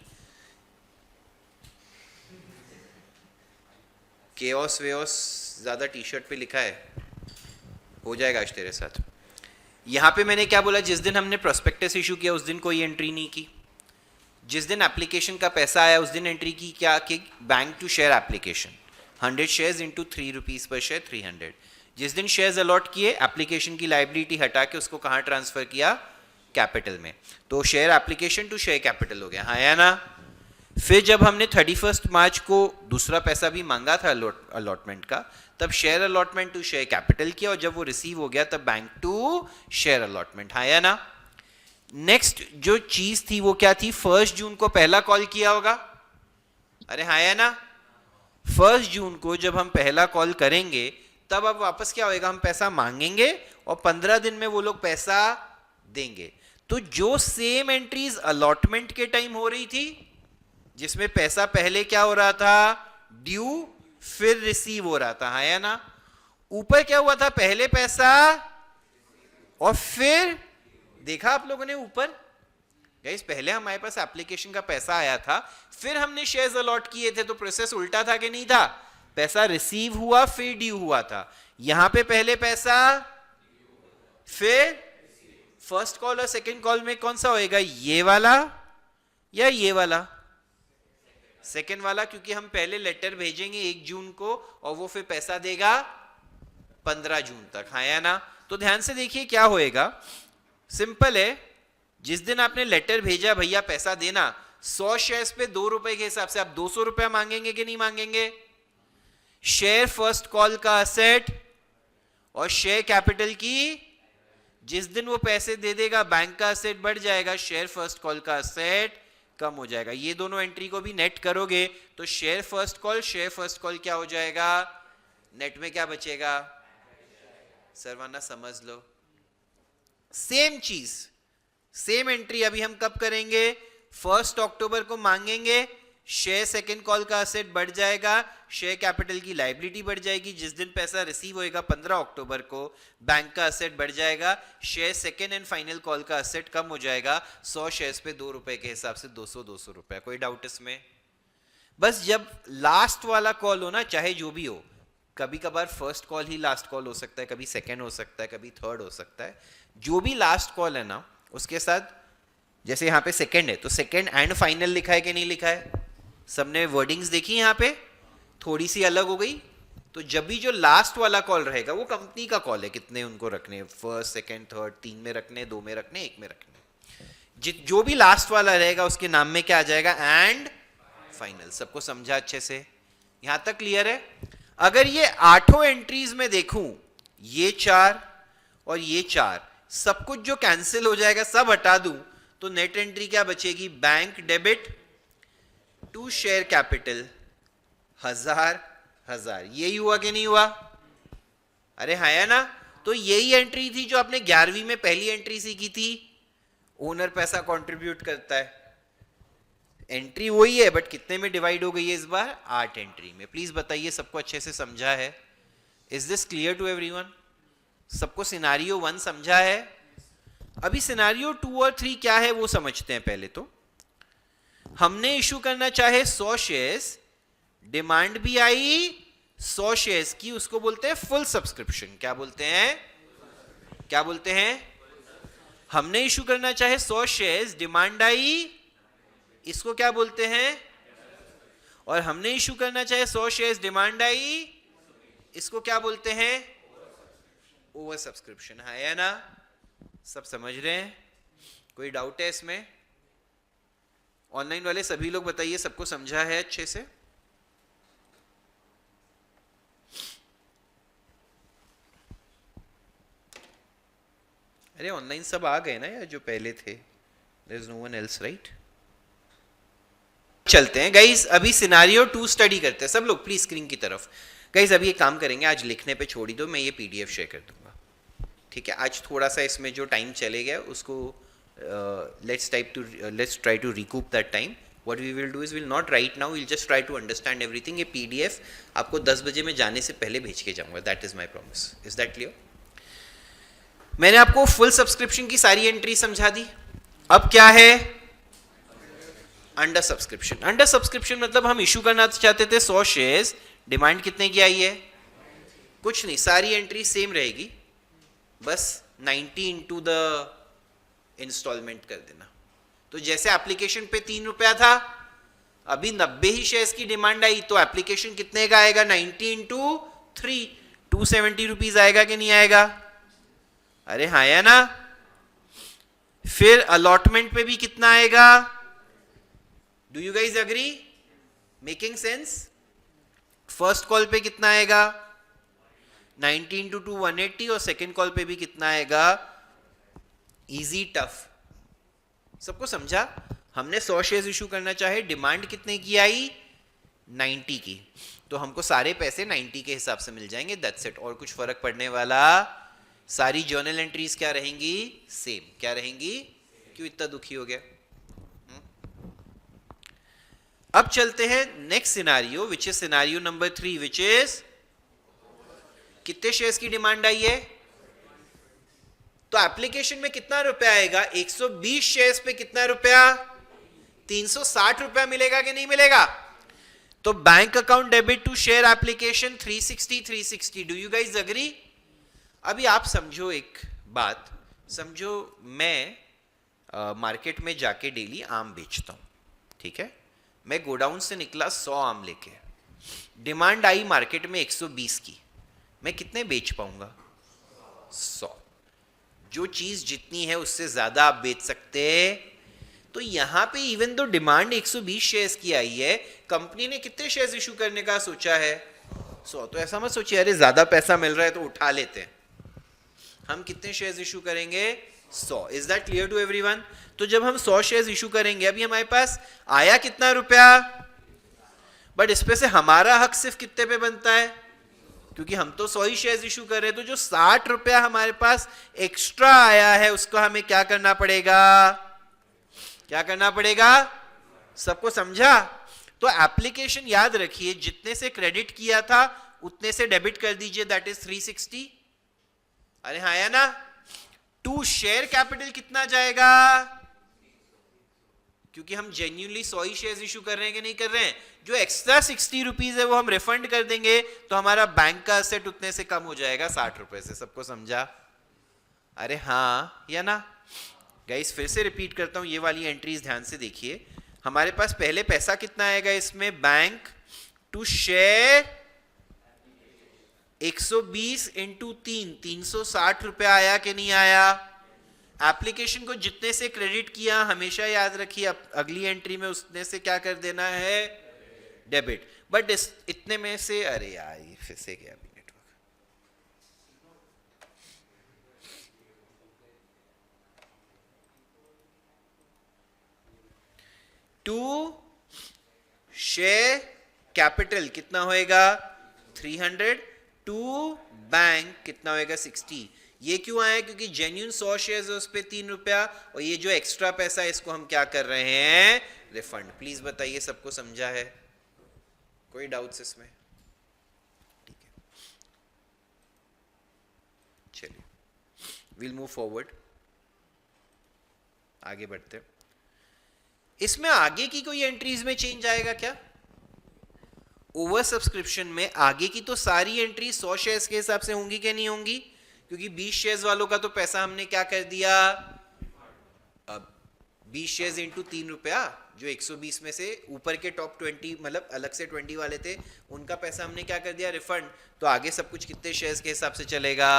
केओस वेओस ज्यादा टी शर्ट पे लिखा है, हो जाएगा आज तेरे साथ। यहां पे मैंने क्या बोला, जिस दिन हमने प्रोस्पेक्टस इशू किया उस दिन कोई एंट्री नहीं की। जिस दिन एप्लीकेशन का पैसा आया उस दिन एंट्री की क्या, कि bank to share application 100 shares into 3 rupees पर शेयर 300। जिस दिन शेयर्स अलॉट किए, एप्लीकेशन की लाइबिलिटी हटा के उसको कहाँ ट्रांसफर किया, कैपिटल में। तो share application to share capital हो गया, हाँ या ना। फिर जब हमने 31 मार्च को दूसरा पैसा भी मांगा था अलॉटमेंट का, तब share allotment to share capital किया, और जब वो रिसीव हो गया तब बैंक टू शेयर अलॉटमेंट, हाँ या ना। नेक्स्ट जो चीज थी वो क्या थी, 1 जून को पहला कॉल किया होगा, अरे हाँ या ना। 1 जून को जब हम पहला कॉल करेंगे तब अब वापस क्या होएगा, हम पैसा मांगेंगे और 15 दिन में वो लोग पैसा देंगे। तो जो सेम एंट्रीज अलॉटमेंट के टाइम हो रही थी, जिसमें पैसा पहले क्या हो रहा था, ड्यू, फिर रिसीव हो रहा था, हाँ या ना। ऊपर क्या हुआ था, पहले पैसा और फिर देखा आप लोगों ने ऊपर, गाइस पहले हमारे पास एप्लीकेशन का पैसा आया था, फिर हमने शेयर्स अलॉट किए थे, तो प्रोसेस उल्टा था कि नहीं था, पैसा रिसीव हुआ फिर ड्यू हुआ था। यहां पे पहले पैसा फिर फर्स्ट कॉल और सेकंड कॉल में कौन सा होएगा, ये वाला या ये वाला, सेकंड वाला, क्योंकि हम पहले लेटर भेजेंगे 1 जून को और वो फिर पैसा देगा 15 जून तक, हाँ या ना। तो ध्यान से देखिए क्या होएगा, सिंपल है। जिस दिन आपने लेटर भेजा भैया पैसा देना, 100 शेयर्स पे 2 रुपए के हिसाब से आप 200 रुपया मांगेंगे कि नहीं मांगेंगे। शेयर फर्स्ट कॉल का असेट और शेयर कैपिटल की, जिस दिन वो पैसे दे देगा बैंक का असेट बढ़ जाएगा, शेयर फर्स्ट कॉल का असेट कम हो जाएगा। ये दोनों एंट्री को भी नेट करोगे तो शेयर फर्स्ट कॉल क्या हो जाएगा, नेट में क्या बचेगा, सरवाना समझ लो। सेम चीज, सेम एंट्री अभी हम कब करेंगे, 1 अक्टूबर को मांगेंगे, शेयर सेकंड कॉल का असेट बढ़ जाएगा, शेयर कैपिटल की लायबिलिटी बढ़ जाएगी। जिस दिन पैसा रिसीव होएगा 15 अक्टूबर को, बैंक का असेट बढ़ जाएगा, share second and final call का असेट कम हो जाएगा। 100 शेयर्स पे 2 रुपए के हिसाब से 200 रुपए। कोई डाउट इसमें? बस जब लास्ट वाला कॉल हो ना, चाहे जो भी हो, कभी कभार फर्स्ट कॉल ही लास्ट कॉल हो सकता है, कभी सेकंड हो सकता है, कभी थर्ड हो सकता है, जो भी लास्ट कॉल है ना उसके साथ, जैसे यहाँ पे सेकंड है तो सेकंड एंड फाइनल लिखा है कि नहीं लिखा है, सबने वर्डिंग्स देखी, यहाँ पे थोड़ी सी अलग हो गई। तो जब भी जो लास्ट वाला कॉल रहेगा वो कंपनी का कॉल है, कितने उनको रखने, फर्स्ट सेकंड थर्ड, 3 में रखने, 2 में रखने, 1 में रखने, जो भी लास्ट वाला रहेगा उसके नाम में क्या आ जाएगा, एंड फाइनल। सबको समझा अच्छे से, यहां तक क्लियर है? अगर ये 8 एंट्रीज में देखूं, ये 4 और ये 4, सब कुछ जो कैंसिल हो जाएगा सब हटा दूं, तो नेट एंट्री क्या बचेगी, bank debit to share capital 1000। यही हुआ कि नहीं हुआ, अरे हाँ या ना। तो यही एंट्री थी जो आपने 11वीं में पहली एंट्री सीखी थी, ओनर पैसा कंट्रीब्यूट करता है। एंट्री वही है बट कितने में डिवाइड हो गई है इस बार, 8 एंट्री में। प्लीज बताइए सबको अच्छे से समझा है? Is this clear to everyone? सबको सिनारियो 1 समझा है? अभी सिनारियो 2 और 3 क्या है वो समझते हैं। पहले तो हमने इशू करना चाहे 100 शेयर्स, डिमांड भी आई 100 शेयर्स की, उसको बोलते हैं फुल सब्सक्रिप्शन। क्या बोलते हैं, क्या बोलते हैं? हमने इशू करना चाहे 100 शेयर्स, डिमांड आई, इसको क्या बोलते हैं? और हमने इशू करना चाहे 100 शेयर्स, डिमांड आई, इसको क्या बोलते हैं? ओवर सब्सक्रिप्शन, है या ना? सब समझ रहे हैं? कोई डाउट है इसमें? ऑनलाइन वाले सभी लोग बताइए सबको समझा है अच्छे से? अरे ऑनलाइन सब आ गए ना यार जो पहले थे, there is no one else, right? चलते हैं गाइस, अभी सिनारियो 2 स्टडी करते हैं। सब लोग प्लीज स्क्रीन की तरफ। गाइस अभी एक काम करेंगे, आज लिखने पे छोड़ ही दो, मैं ये पीडीएफ शेयर कर दूंगा, ठीक है? आज थोड़ा सा इसमें जो टाइम चले गया उसको let's try to recoup that time. What we will do is we'll not write now, we'll just try to understand everything. ये PDF आपको 10 बजे मैं जाने से पहले भेज के जाऊंगा. That is my promise. Is that clear? मैंने आपको फुल सब्सक्रिप्शन की सारी एंट्री समझा दी. अब क्या है अंडर सब्सक्रिप्शन. अंडर सब्सक्रिप्शन मतलब हम इशू करना चाहते थे 100 शेयर्स, डिमांड कितने की आई है? कुछ नहीं, सारी एंट्री सेम रहेगी, बस 90 इंटू द इंस्टॉलमेंट कर देना. तो जैसे एप्लीकेशन पे 3 रुपया था, अभी 90 ही शेयर्स की डिमांड आई, तो एप्लीकेशन कितने का आएगा? 90 इंटू 3, 270 रुपीज आएगा कि नहीं आएगा? अरे हाँ या ना. फिर अलॉटमेंट पे भी कितना आएगा? Do you guys agree? Making sense? First call पे कितना आएगा? 90 इंटू 2 180, और सेकेंड कॉल पे भी कितना आएगा? Easy tough. सबको समझा? हमने 100 शेयर्स इशू करना चाहे, डिमांड कितने की आई? 90 की, तो हमको सारे पैसे 90 के हिसाब से मिल जाएंगे. That's it. और कुछ फर्क पड़ने वाला? सारी जर्नल एंट्रीज क्या रहेंगी? सेम. क्या रहेंगी? क्यों इतना दुखी हो गया? अब चलते हैं next scenario, which is scenario number 3, which is कितने शेयर्स की डिमांड आई है? तो एप्लीकेशन में कितना रुपया आएगा? 120 शेयर्स पे कितना रुपया? 360 रुपया मिलेगा कि नहीं मिलेगा? तो bank account debit to share application 360. Do you guys agree? अभी आप समझो एक बात, समझो मैं मार्केट में जाके डेली आम बेचता हूं, ठीक है? मैं गोडाउन से निकला 100 आम लेके, डिमांड आई मार्केट में 120 की, मैं कितने बेच पाऊंगा? 100. जो चीज जितनी है उससे ज्यादा आप बेच सकते. तो यहां पे इवन तो डिमांड 120 शेयर्स की आई है, कंपनी ने कितने शेयर्स इशू करने का सोचा है? 100. तो ऐसा मत सोचिए अरे ज्यादा पैसा मिल रहा है तो उठा लेते हैं. हम कितने शेयर्स इशू करेंगे? 100. Is that clear to everyone? तो जब हम 100 शेयर्स इशू करेंगे, अभी हमारे पास आया कितना रुपया? बट इस पे से हमारा हक सिर्फ कितने पे बनता है? क्योंकि हम तो 100 ही शेयर्स इशू कर रहे हैं, तो जो 60 रुपया हमारे पास एक्स्ट्रा आया है उसको हमें क्या करना पड़ेगा? क्या करना पड़ेगा? सबको समझा? तो एप्लीकेशन याद रखिए, जितने से क्रेडिट किया था उतने से डेबिट कर दीजिए, दैट इज 360. अरे हाँ या ना? टू शेयर कैपिटल कितना जाएगा? क्योंकि हम जेन्युइनली 100 ही शेयर्स इशू कर रहे हैं कि नहीं कर रहे हैं, जो एक्स्ट्रा 60 रुपीज है वो हम रिफंड कर देंगे, तो हमारा बैंक का असेट उतने से कम हो जाएगा 60 रुपए से. सबको समझा? अरे हाँ या ना? गाइस फिर से रिपीट करता हूं, ये वाली एंट्रीज ध्यान से देखिए. हमारे पास पहले पैसा कितना आएगा इसमें? बैंक टू शेयर 120 इंटू 3, 360 रुपया आया कि नहीं आया? एप्लीकेशन को जितने से क्रेडिट किया हमेशा याद रखिए अगली एंट्री में उतने से क्या कर देना है? डेबिट. बट इतने में से, अरे यार ये फिर से गया अभी नेटवर्क. टू शेयर कैपिटल कितना होएगा? 300. टू बैंक कितना होएगा? 60. ये क्यों आया? क्योंकि जेन्युइन 100 शेयर्स है उस पे 3 रुपया, और ये जो एक्स्ट्रा पैसा है इसको हम क्या कर रहे हैं? रिफंड. प्लीज बताइए सबको समझा है? कोई डाउट्स इसमें? ठीक है, चलिए विल मूव फॉरवर्ड, आगे बढ़ते हैं. इसमें आगे की कोई एंट्रीज में चेंज आएगा क्या? ओवर सब्सक्रिप्शन में आगे की तो सारी एंट्री 100 शेयर्स के हिसाब से होंगी कि नहीं होंगी? क्योंकि 20 शेयर्स वालों का तो पैसा हमने क्या कर दिया? अब 20 शेयर्स इंटू 3 रुपया, जो 120 में से ऊपर के टॉप 20 मतलब अलग से 20 वाले थे, उनका पैसा हमने क्या कर दिया? रिफंड. तो आगे सब कुछ कितने शेयर्स के हिसाब से चलेगा?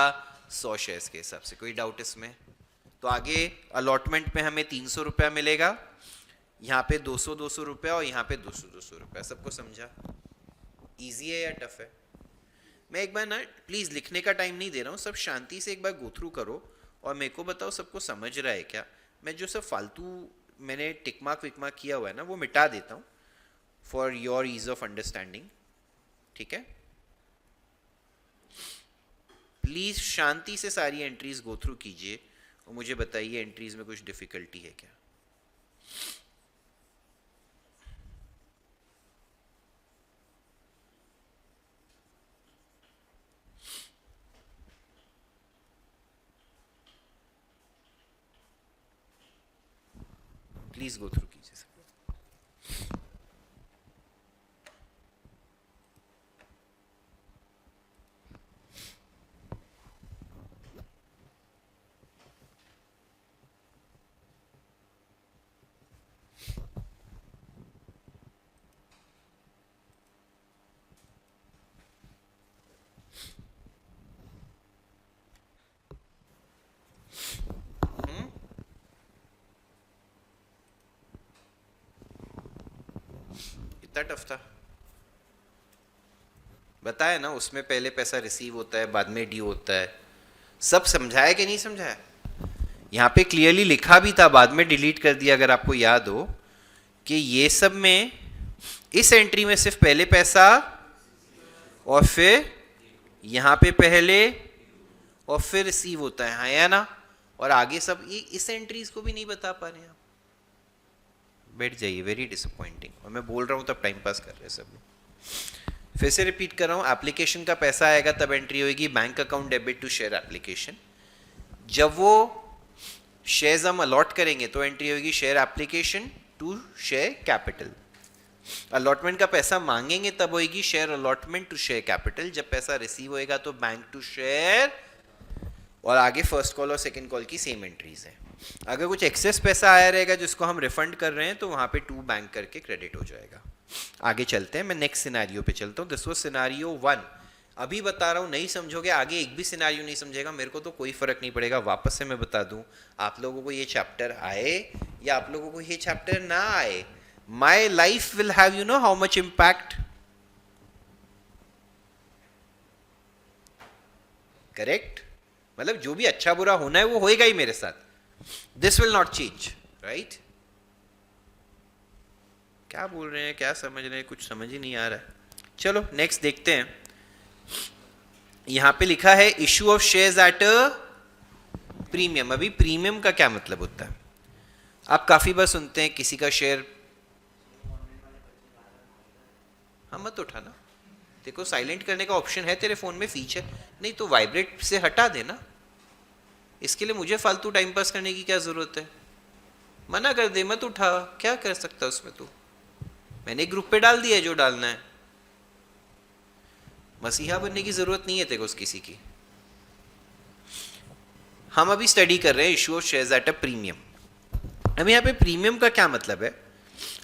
100 शेयर्स के हिसाब से. कोई डाउट इसमें? तो आगे अलॉटमेंट में हमें 300 रुपया मिलेगा, यहाँ पे 200 रुपया, और यहाँ पे 200 रुपया. सबको समझा? इजी है या टफ है? मैं एक बार ना प्लीज लिखने का टाइम नहीं दे रहा हूँ, सब शांति से एक बार गो थ्रू करो और मेरे को बताओ सबको समझ रहा है क्या? मैं जो सब फालतू मैंने टिक मार्क विक मार्क किया हुआ है ना वो मिटा देता हूँ for your ease of understanding. ठीक है, प्लीज शांति से सारी एंट्रीज गो थ्रू कीजिए और मुझे बताइए एंट्रीज में कुछ डिफिकल्टी है क्या? प्लीज गो थ्रू कीजिए सब। इतना टफ था? बताया ना, उसमें पहले पैसा रिसीव होता है, बाद में ड्यू होता है। सब समझाया कि नहीं समझाया? यहाँ पे क्लियरली लिखा भी था, बाद में डिलीट कर दिया अगर आपको याद हो, कि ये सब में इस एंट्री में सिर्फ पहले पैसा और फिर यहाँ पे पहले और फिर रिसीव होता है, हाँ या ना? और आगे सब ये इस एंट्रीज को भी नहीं बता पा रहे हैं आप। बैठ जाइए, वेरी डिसअपॉइंटिंग। और मैं बोल रहा हूँ तब टाइम पास कर रहे हैं सब लोग। फिर से रिपीट कर रहा हूँ, एप्लीकेशन का पैसा आएगा तब एंट्री होगी bank account debit to share application. जब वो शेयर्स हम अलॉट करेंगे तो एंट्री होगी share application to share capital. Allotment का पैसा मांगेंगे तब होगी share allotment to share capital. जब पैसा रिसीव होएगा तो बैंक टू शेयर, और आगे फर्स्ट कॉल और सेकंड कॉल की सेम एंट्रीज है। अगर कुछ एक्सेस पैसा आया रहेगा जिसको हम रिफंड कर रहे हैं तो वहां पे टू बैंक करके क्रेडिट हो जाएगा। आगे चलते हैं, मैं नेक्स्ट सिनेरियो पे चलता हूँ। This was scenario 1। अभी बता रहा हूँ, नहीं समझोगे आगे एक भी सिनेरियो नहीं समझेगा, मेरे को तो कोई फर्क नहीं पड़ेगा। वापस से मैं बता दूं, आप लोगों को ये चैप्टर आए या आप लोगों को ये चैप्टर ना आए, my life will have you know how much impact. Correct? मतलब जो भी अच्छा बुरा होना है वो होएगा ही मेरे साथ। This will not change, right? क्या बोल रहे हैं, क्या समझ रहे हैं, कुछ समझ ही नहीं आ रहा है। चलो नेक्स्ट देखते हैं। यहां पे लिखा है issue of shares at a premium. अभी प्रीमियम का क्या मतलब होता है? आप काफी बार सुनते हैं किसी का शेयर, हाँ मत उठाना, देखो साइलेंट करने का ऑप्शन है तेरे फोन में फीचर, नहीं तो वाइब्रेट से हटा देना। इसके लिए मुझे फालतू टाइम पास करने की क्या जरूरत है? मना कर दे, मत उठा, क्या कर सकता उसमें तू? मैंने ग्रुप पे डाल दिया है जो डालना है। मसीहा बनने की जरूरत नहीं है तेरे को किसी की। हम अभी स्टडी कर रहे हैं issue of shares at a premium. अब यहाँ पे प्रीमियम का क्या मतलब है?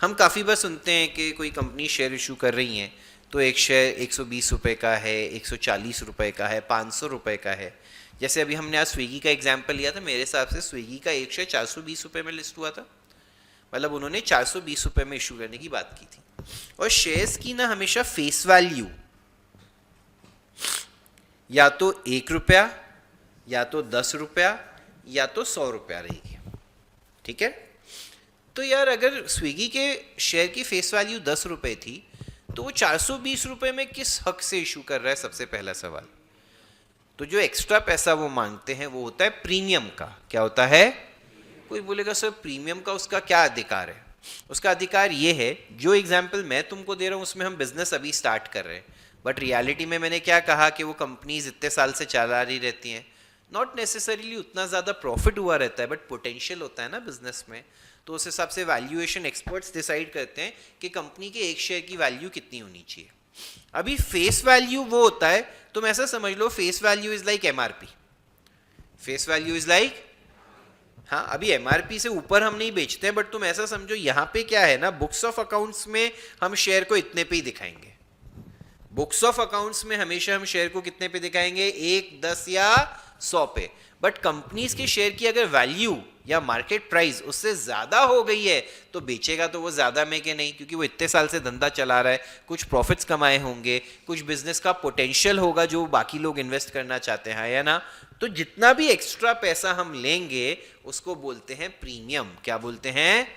हम काफ़ी बार सुनते हैं कि कोई कंपनी शेयर इशू कर रही है तो एक शेयर 120 रुपये का है, 140 रुपये का है, 500 रुपये का है। जैसे अभी हमने आज स्विगी का एग्जाम्पल लिया था, मेरे हिसाब से स्विगी का एक शेयर 420 रुपये में लिस्ट हुआ था। मतलब उन्होंने 420 रुपये में इशू करने की बात की थी। और शेयर्स की ना हमेशा फेस वैल्यू या तो 1 रुपया, या तो 10 रुपया, या तो 100 रुपया रहेगी। ठीक है? तो यार अगर स्विगी के शेयर की फेस वैल्यू 10 रुपये थी तो वो 420 रुपये में किस हक से इशू कर रहा है? सबसे पहला सवाल। तो जो एक्स्ट्रा पैसा वो मांगते हैं वो होता है प्रीमियम का। क्या होता है? कोई बोलेगा सर प्रीमियम का उसका क्या अधिकार है? उसका अधिकार ये है, जो एग्जाम्पल मैं तुमको दे रहा हूँ उसमें हम बिजनेस अभी स्टार्ट कर रहे हैं, बट रियलिटी में मैंने क्या कहा कि वो कंपनीज इतने साल से चला रही रहती हैं, नॉट नेसेसरीली उतना ज़्यादा प्रॉफिट हुआ रहता है, बट पोटेंशियल होता है ना बिजनेस में। तो उस हिसाब से वैल्यूएशन एक्सपर्ट्स डिसाइड करते हैं कि कंपनी के एक शेयर की वैल्यू कितनी होनी चाहिए। अभी फेस वैल्यू वो होता है, तुम ऐसा समझ लो, face value is like MRP. Face value is like, हाँ अभी एमआरपी से ऊपर हम नहीं बेचते हैं, बट तुम ऐसा समझो यहाँ पे क्या है ना, बुक्स ऑफ अकाउंट्स में हम शेयर को इतने पे ही दिखाएंगे। बुक्स ऑफ अकाउंट्स में हमेशा हम शेयर को कितने पे दिखाएंगे? 1, 10 या 100 पे। बट कंपनीज के शेयर की अगर वैल्यू या मार्केट प्राइस उससे ज्यादा हो गई है तो बेचेगा तो वो ज्यादा में के नहीं, क्योंकि वो इतने साल से धंधा चला रहा है, कुछ प्रॉफिट्स कमाए होंगे, कुछ बिजनेस का पोटेंशियल होगा जो बाकी लोग इन्वेस्ट करना चाहते हैं, या ना? तो जितना भी एक्स्ट्रा पैसा हम लेंगे उसको बोलते हैं प्रीमियम। क्या बोलते हैं?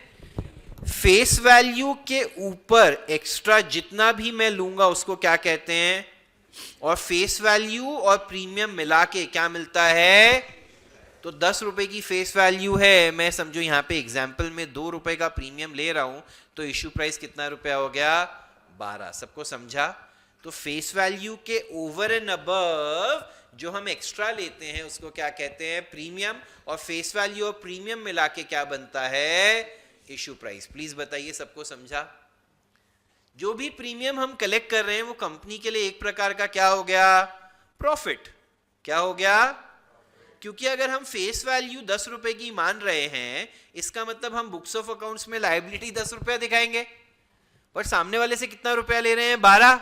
फेस वैल्यू के ऊपर एक्स्ट्रा जितना भी मैं लूंगा उसको क्या कहते हैं? और फेस वैल्यू और प्रीमियम मिला के क्या मिलता है? तो 10 रुपए की फेस वैल्यू है, मैं समझो यहाँ पे एग्जाम्पल में 2 रुपए का प्रीमियम ले रहा हूं, तो इश्यू प्राइस कितना रुपया हो गया? 12। सबको समझा? तो फेस वैल्यू के ओवर एंड अबव जो हम एक्स्ट्रा लेते हैं उसको क्या कहते हैं? प्रीमियम। और फेस वैल्यू और प्रीमियम मिला के क्या बनता है? Issue price. प्लीज बताइए सबको समझा? जो भी प्रीमियम हम कलेक्ट कर रहे हैं वो कंपनी के लिए एक प्रकार का क्या हो गया? प्रॉफिट। क्या हो गया? क्योंकि अगर हम फेस वैल्यू 10 रुपए की मान रहे हैं, इसका मतलब हम बुक्स ऑफ अकाउंट्स में लायबिलिटी 10 रुपया दिखाएंगे, पर सामने वाले से कितना रुपया ले रहे हैं? 12,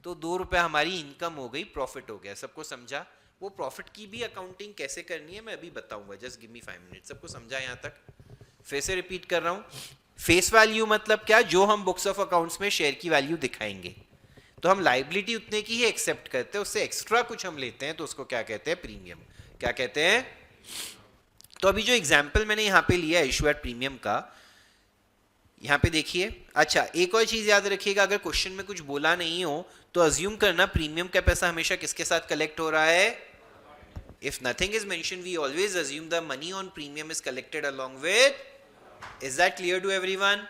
तो 2 रुपया हमारी इनकम हो गई, प्रॉफिट हो गया। सबको समझा? वो प्रॉफिट की भी अकाउंटिंग कैसे करनी है मैं अभी बताऊंगा, जस्ट गिव मी 5 मिनट। सबको समझा यहां तक? फिर से रिपीट कर रहा हूं, फेस वैल्यू मतलब क्या? जो हम बुक्स ऑफ अकाउंट्स में शेयर की वैल्यू दिखाएंगे, तो हम लायबिलिटी उतने की ही एक्सेप्ट करते हैं, उससे एक्स्ट्रा कुछ हम लेते हैं तो उसको क्या कहते हैं? प्रीमियम। क्या कहते हैं? तो अभी जो एग्जाम्पल मैंने यहां पे लिया इशू एट प्रीमियम का, यहां पे देखिए। अच्छा, एक और चीज याद रखिएगा, अगर क्वेश्चन में कुछ बोला नहीं हो तो अज्यूम करना प्रीमियम का पैसा हमेशा किसके साथ कलेक्ट हो रहा है? If nothing is mentioned, we always assume the money on premium is collected along with. Is that clear to everyone?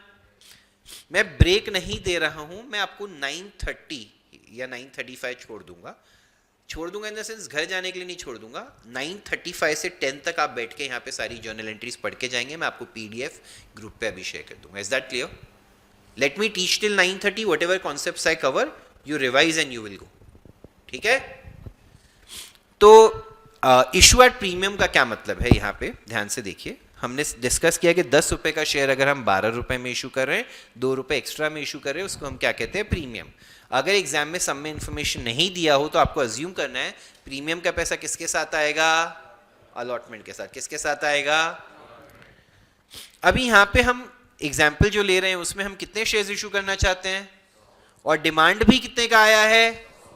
मैं ब्रेक नहीं दे रहा हूं, मैं आपको 9:30 या 9:35 छोड़ दूंगा इन द सेंस घर जाने के लिए नहीं छोड़ दूंगा। 9:35 से 10 तक आप बैठ के यहाँ पे सारी जर्नल एंट्रीज पढ़ के जाएंगे, मैं आपको पीडीएफ ग्रुप पे अभी शेयर कर दूंगा। Is that clear? Let me teach till 9:30, what ever concepts I cover you revise and you will go. ठीक है? तो इशू एट प्रीमियम का क्या मतलब है यहाँ पे ध्यान से देखिए। हमने डिस्कस किया कि 10 रुपए का शेयर अगर हम 12 रुपए में इशू कर रहे हैं, 2 रुपए एक्स्ट्रा में इशू कर रहे हैं, उसको हम क्या कहते हैं? प्रीमियम। अगर एग्जाम में सम में इंफॉर्मेशन नहीं दिया हो तो आपको अज्यूम करना है प्रीमियम का पैसा किसके साथ आएगा? अलॉटमेंट के साथ। किसके साथ आएगा? अभी यहाँ पे हम एग्जाम्पल जो ले रहे हैं उसमें हम कितने शेयर्स इशू करना चाहते हैं, और डिमांड भी कितने का आया है?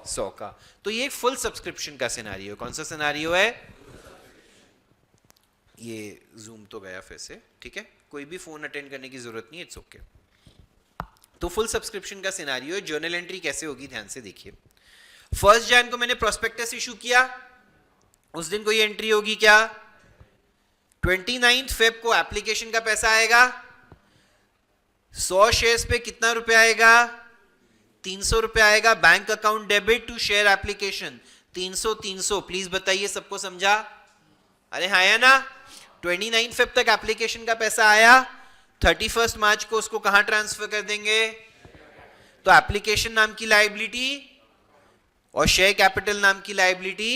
100 का। तो ये फुल सब्सक्रिप्शन का सिनारियो। कौन सा सिनारियो है? ये जूम तो गया फिर से, ठीक है? कोई भी फोन अटेंड करने की जरूरत नहीं है, इट्स ओके। तो फुल सब्सक्रिप्शन का सिनारियो है। जर्नल एंट्री कैसे होगी ध्यान से देखिए। 1 जन को मैंने प्रोस्पेक्टस इशू किया, उस दिन कोई एंट्री होगी क्या? 29 फेब को एप्लीकेशन का पैसा आएगा। 100 शेयर्स पे कितना रुपया आएगा? 300 रुपया आएगा। Bank account debit to share application 300। Please बताइए सबको समझा? अरे हाँ या ना? 29 फेब तक एप्लीकेशन का पैसा आया, 31 मार्च को उसको कहां ट्रांसफर कर देंगे? तो एप्लीकेशन नाम की लायबिलिटी और शेयर कैपिटल नाम की लायबिलिटी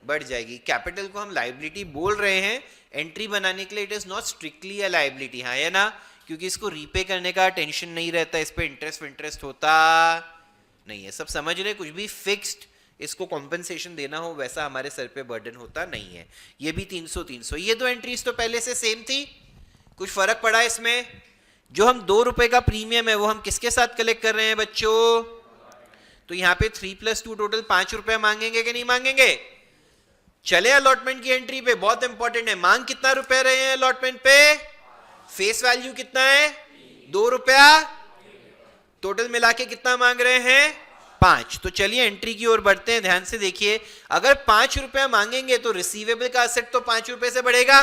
बढ़ जाएगी। कैपिटल को हम लायबिलिटी बोल रहे हैं एंट्री बनाने के लिए, it is not strictly a liability. हाँ या ना? क्योंकि इसको रीपे करने का टेंशन नहीं रहता, इस पे इंटरेस्ट होता नहीं है। सब समझ रहे? कुछ भी फिक्स्ड इसको कॉम्पेंसेशन देना हो वैसा हमारे सर पे बर्डन होता नहीं है। ये भी 300। ये दो एंट्रीज तो पहले से सेम थी, कुछ फर्क पड़ा इसमें? जो हम 2 रुपए का प्रीमियम है वो हम किसके साथ कलेक्ट कर रहे हैं बच्चों? तो यहाँ पे 3 + 2 टोटल 5 रुपए मांगेंगे कि नहीं मांगेंगे? चले अलॉटमेंट की एंट्री पे, बहुत इंपॉर्टेंट है। मांग कितना रुपए रहे हैं अलॉटमेंट पे? फेस वैल्यू कितना है? 2 रुपया। टोटल मिला के कितना मांग रहे हैं? 5। तो चलिए एंट्री की ओर बढ़ते हैं। ध्यान से देखिए, अगर 5 रुपया मांगेंगे तो रिसीवेबल का असेट तो 5 रुपए से बढ़ेगा,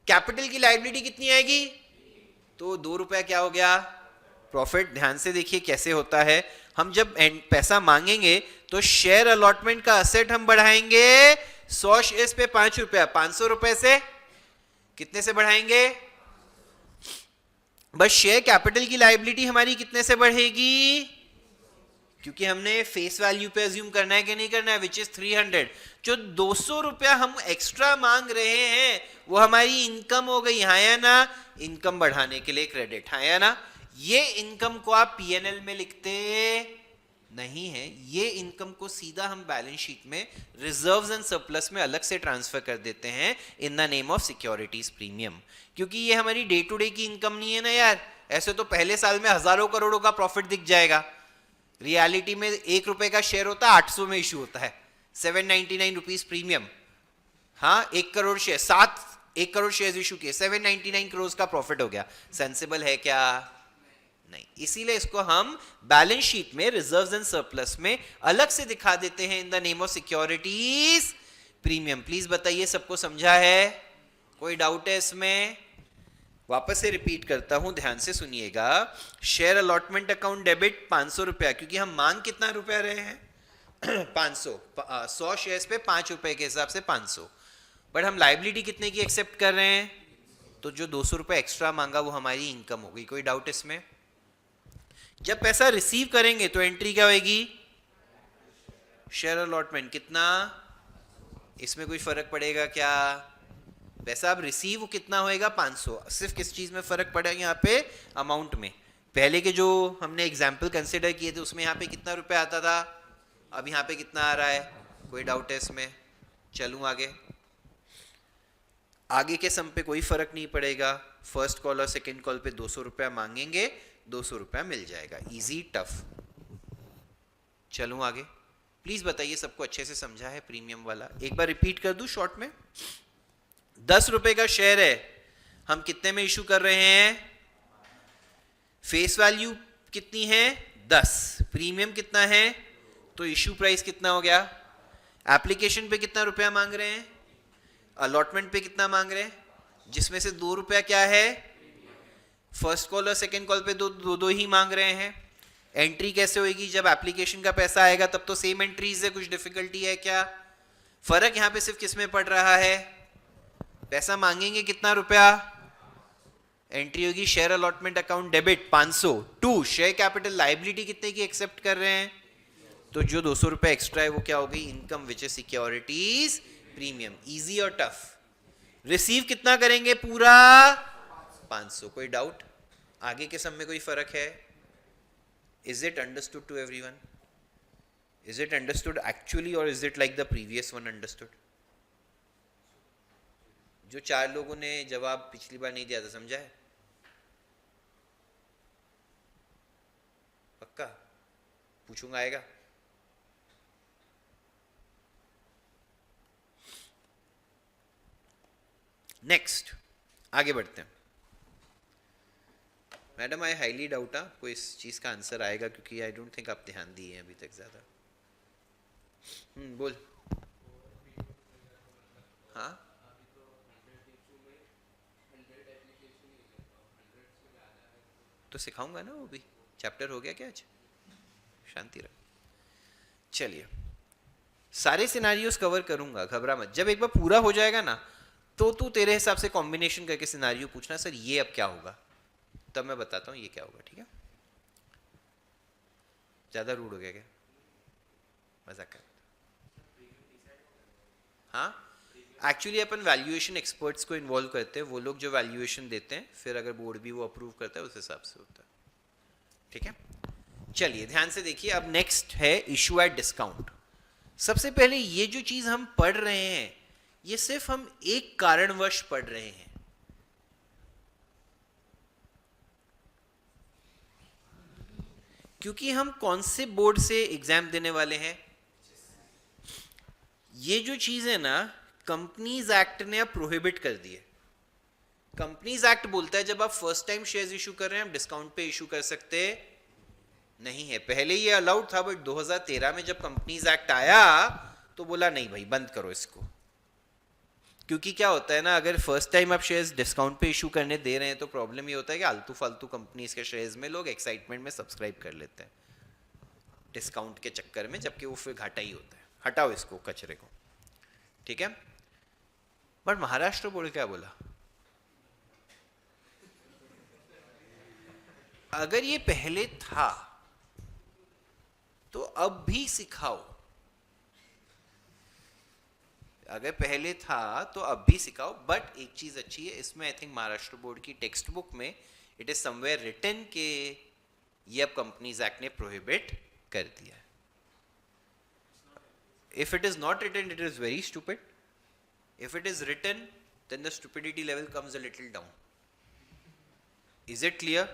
कैपिटल की लायबिलिटी कितनी आएगी? तो 2 रुपया क्या हो गया? प्रॉफिट। ध्यान से देखिए कैसे होता है। हम जब पैसा मांगेंगे तो शेयर अलॉटमेंट का असेट हम बढ़ाएंगे 100 शेयर्स पे 5 रुपया, 500 रुपए से कितने से बढ़ाएंगे? बस शेयर कैपिटल की लायबिलिटी हमारी कितने से बढ़ेगी? क्योंकि हमने फेस वैल्यू पे अज्यूम करना है कि नहीं करना है, विच इज 300। जो 200 रुपया हम एक्स्ट्रा मांग रहे हैं वो हमारी इनकम हो गई। हाँ या ना? इनकम बढ़ाने के लिए क्रेडिट। हाँ या ना? ये इनकम को आप पीएनएल में लिखते नहीं है, ये इनकम को सीधा हम बैलेंस शीट में रिजर्व्स एंड सरप्लस में अलग से ट्रांसफर कर देते हैं in the name of securities premium. क्योंकि ये हमारी डे टू डे की इनकम नहीं है ना यार। ऐसे तो पहले साल में हजारों करोड़ों का प्रॉफिट दिख जाएगा, रियलिटी में 1 रुपए का शेयर होता है, 800 में इशू होता है, 799 रुपीज प्रीमियम। हाँ, 1 crore share, 1 crore share issue किए, 799 करोड़ का प्रॉफिट हो गया। सेंसिबल है क्या? नहीं। इसीलिए इसको हम बैलेंस शीट में रिजर्व्स एंड सरप्लस में अलग से दिखा देते हैं in the name of securities premium. Please बताइए सबको समझा है? कोई डाउट है इसमें? वापस से रिपीट करता हूं, ध्यान से सुनिएगा। शेयर अलॉटमेंट अकाउंट डेबिट 500 रुपया, क्योंकि हम मांग कितना रुपया रहे हैं? 500। 100 शेयर्स पे 5 रुपए के हिसाब से 500। बट हम लायबिलिटी कितने की एक्सेप्ट कर रहे हैं? तो जो 200 रुपये एक्स्ट्रा मांगा वो हमारी इनकम हो गई। कोई डाउट इसमें? जब पैसा रिसीव करेंगे तो एंट्री क्या होगी? Share allotment. कितना? इसमें कोई फर्क पड़ेगा क्या? पैसा अब रिसीव कितना होएगा? 500। सिर्फ किस चीज में फर्क पड़ेगा यहाँ पे? अमाउंट में। पहले के जो हमने एग्जाम्पल कंसिडर किए थे उसमें यहाँ पे कितना रुपए आता था, अब यहाँ पे कितना आ रहा है? कोई डाउट है इसमें? चलूं आगे। आगे के सम पे कोई फर्क नहीं पड़ेगा, फर्स्ट कॉल और सेकंड कॉल पे 200 रुपया मांगेंगे, 200 रुपया मिल जाएगा। Easy tough. चलूं आगे। प्लीज बताइए सबको अच्छे से समझा है प्रीमियम वाला? एक बार रिपीट कर दूं शॉर्ट में। 10 रुपए का शेयर है, हम कितने में इशू कर रहे हैं? फेस वैल्यू कितनी है? 10। प्रीमियम कितना है? तो इशू प्राइस कितना हो गया? एप्लीकेशन पे कितना रुपया मांग रहे हैं? अलॉटमेंट पे कितना मांग रहे हैं? जिसमें से 2 रुपया क्या है? फर्स्ट कॉल और सेकंड कॉल पे दो ही मांग रहे हैं। एंट्री कैसे होगी? जब एप्लीकेशन का पैसा आएगा तब तो सेम एंट्रीज है, कुछ डिफिकल्टी है क्या? फर्क यहां पे सिर्फ किस में पड़ रहा है? पैसा मांगेंगे कितना रुपया? एंट्री होगी share allotment account debit 500 to share capital liability कितने की एक्सेप्ट कर रहे हैं? तो जो 200 रुपए एक्स्ट्रा है वो क्या हो गई? Income which is securities premium. Easy और टफ? रिसीव कितना करेंगे? पूरा 500। कोई डाउट? आगे के सम में कोई फर्क है? Is it understood to everyone? Is it understood actually और is it like the previous one understood? जो 4 लोगों ने जवाब पिछली बार नहीं दिया था, समझा है? पक्का? पूछूंगा, आएगा? नेक्स्ट आगे बढ़ते हैं। मैडम आई हाईली डाउट कोई इस चीज का आंसर आएगा, क्योंकि आई डोंट थिंक आप ध्यान दिए हैं अभी तक ज्यादा। बोल। हाँ, तो सिखाऊंगा ना, वो भी चैप्टर हो गया क्या आज? शांति रख। चलिए, सारे सिनारियोस कवर करूंगा, घबरा मत। जब एक बार पूरा हो जाएगा ना तो तू तेरे हिसाब से कॉम्बिनेशन करके सिनारियो पूछना, सर ये अब क्या होगा, तब मैं बताता हूं ये क्या होगा। ठीक है? ज्यादा रूड हो गया क्या? मजाक कर। हाँ, एक्चुअली अपन वैल्यूएशन एक्सपर्ट्स को इन्वॉल्व करते हैं, वो लोग जो वैल्यूएशन देते हैं, फिर अगर बोर्ड भी वो अप्रूव करता है उस हिसाब से होता है। ठीक है? चलिए ध्यान से देखिए। अब नेक्स्ट है इशू एट डिस्काउंट। सबसे पहले ये जो चीज हम पढ़ रहे हैं ये सिर्फ हम एक कारणवश पढ़ रहे हैं। क्योंकि हम कौन से बोर्ड से एग्जाम देने वाले हैं? ये जो चीज है ना, कंपनीज एक्ट ने अब प्रोहिबिट कर दी है। कंपनीज एक्ट बोलता है जब आप फर्स्ट टाइम शेयर्स इशू कर रहे हैं आप डिस्काउंट पे इशू कर सकते नहीं है। पहले ये अलाउड था, बट 2013 में जब कंपनीज एक्ट आया तो बोला नहीं भाई, बंद करो इसको। क्योंकि क्या होता है ना, अगर फर्स्ट टाइम आप शेयर्स डिस्काउंट पे इशू करने दे रहे हैं तो प्रॉब्लम ये होता है कि आलतू फालतू कंपनीज के शेयर्स में लोग एक्साइटमेंट में सब्सक्राइब कर लेते हैं डिस्काउंट के चक्कर में, जबकि वो फिर घाटा ही होता है। हटाओ इसको, कचरे को। ठीक है? बट महाराष्ट्र बोर्ड क्या बोला? अगर ये पहले था तो अब भी सिखाओ। अगर पहले था तो अब भी सिखाओ। बट एक चीज अच्छी है इसमें, आई थिंक महाराष्ट्र बोर्ड की टेक्स्ट बुक में इट इज समवेयर रिटन के ये अब कंपनीज एक्ट ने प्रोहिबिट कर दिया है। If it is not written, it is very stupid. If it is written, then the stupidity level comes a little down. Is it clear?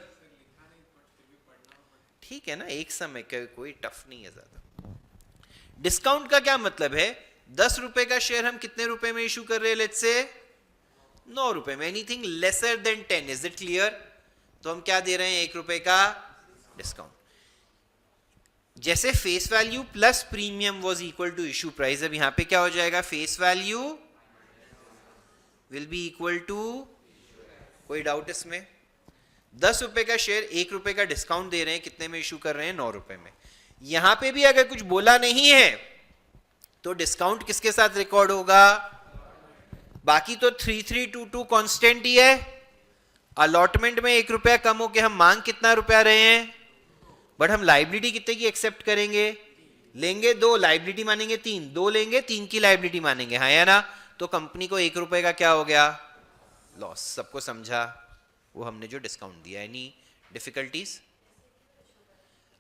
ठीक है ना, एक समय का कोई टफ नहीं है ज्यादा। डिस्काउंट का क्या मतलब है? 10 रुपए का शेयर हम कितने रुपए में इशू कर रहे हैं? लेट्स से 9 रुपए में। Anything lesser than 10, is it clear? तो हम क्या दे रहे हैं? 1 रुपए का डिस्काउंट। जैसे face value plus premium was equal to issue price, अब यहां पे क्या हो जाएगा? Face value will be equal to, कोई डाउट इसमें? 10 रुपए का शेयर 1 रुपए का डिस्काउंट दे रहे हैं, कितने में इशू कर रहे हैं? 9 रुपए में। यहां पे भी अगर कुछ बोला नहीं है तो डिस्काउंट किसके साथ रिकॉर्ड होगा? बाकी तो 3322 कांस्टेंट ही है। अलॉटमेंट में 1 रुपया कम हो के हम मांग कितना रुपया रहे हैं, बट हम लाइबिलिटी कितने की एक्सेप्ट करेंगे, लेंगे 2, लाइबिलिटी मानेंगे 3, 2 लेंगे 3 की लाइबिलिटी मानेंगे, हाँ या ना। तो कंपनी को 1 रुपए का क्या हो गया, लॉस। सबको समझा वो हमने जो डिस्काउंट दिया। Any difficulties?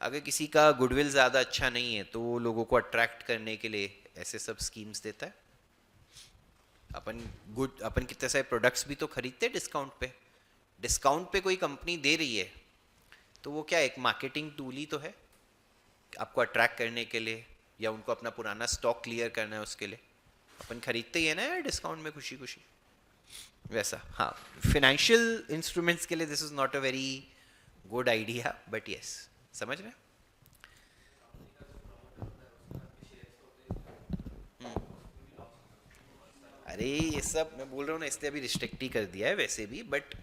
अगर किसी का गुडविल ज़्यादा अच्छा नहीं है तो वो लोगों को अट्रैक्ट करने के लिए ऐसे सब स्कीम्स देता है। अपन कितने सारे प्रोडक्ट्स भी तो खरीदते हैं डिस्काउंट पे। डिस्काउंट पे कोई कंपनी दे रही है तो वो क्या एक मार्केटिंग टूल ही तो है, आपको अट्रैक्ट करने के लिए, या उनको अपना पुराना स्टॉक क्लियर करना है उसके लिए अपन खरीदते ही है ना यार डिस्काउंट में खुशी खुशी। वैसा हाँ, फाइनेंशियल इंस्ट्रूमेंट्स के लिए this is not a very good idea, but yes, समझ रहे हैं। अरे ये सब मैं बोल रहा हूँ ना, इसलिए अभी रिस्ट्रिक्ट ही कर दिया है वैसे भी, बट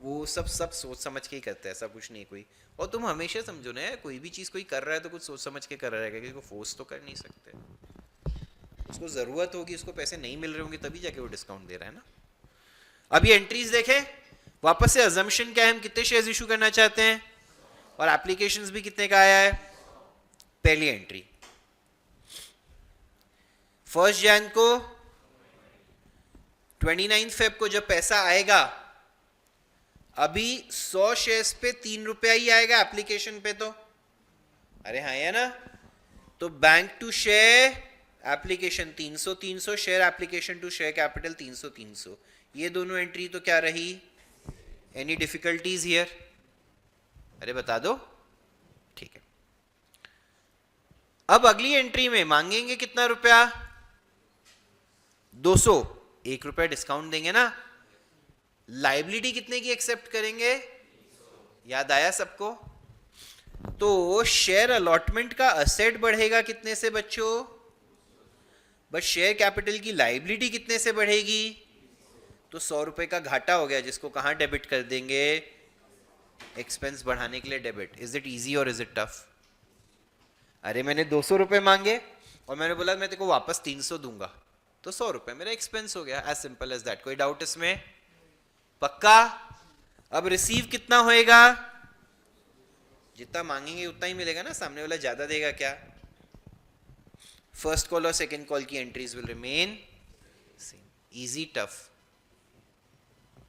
वो सब सोच समझ के ही करते हैं, ऐसा कुछ नहीं कोई। और तुम हमेशा समझो ना, कोई भी चीज़ कोई कर रहा है तो कुछ सोच समझ के कर रहा है, किसी को फोर्स तो कर नहीं सकते। उसको ज़रूरत होगी, उसको पैसे नहीं मिल रहे होंगे तभी जाके वो डिस्काउंट दे रहा है ना। अब ये एंट्रीज देखें वापस से, अजम्पशन क्या है, हम कितने शेयर्स इशू करना चाहते हैं, और एप्लीकेशंस भी कितने का आया है। पहली एंट्री 1 जन को, 29 फेब को जब पैसा आएगा, अभी 100 शेयर्स पे 3 रुपया ही आएगा एप्लीकेशन पे, तो अरे हाँ है ना। तो bank to share application 300 300, share application to share capital 300 300, ये दोनों एंट्री तो क्या रही। Any difficulties here? अरे बता दो, ठीक है। अब अगली एंट्री में मांगेंगे कितना रुपया, 200, 1 रुपया डिस्काउंट देंगे ना। लाइबिलिटी कितने की एक्सेप्ट करेंगे, याद आया सबको। तो शेयर अलॉटमेंट का असेट बढ़ेगा कितने से बच्चों, बस शेयर कैपिटल की लाइबिलिटी कितने से बढ़ेगी, तो 100 रुपए का घाटा हो गया, जिसको कहां डेबिट कर देंगे, एक्सपेंस बढ़ाने के लिए डेबिट। इज इट इजी और इज इट टफ? अरे मैंने 200 रुपए मांगे और मैंने बोला मैं तेरे को वापस 300 दूंगा, तो 100 रुपए मेरा एक्सपेंस हो गया, एज सिंपल एज दैट। कोई डाउट इसमें? पक्का? अब रिसीव कितना होएगा, जितना मांगेंगे उतना ही मिलेगा ना, सामने वाला ज्यादा देगा क्या। फर्स्ट कॉल और सेकंड कॉल की entries will remain same. Easy tough?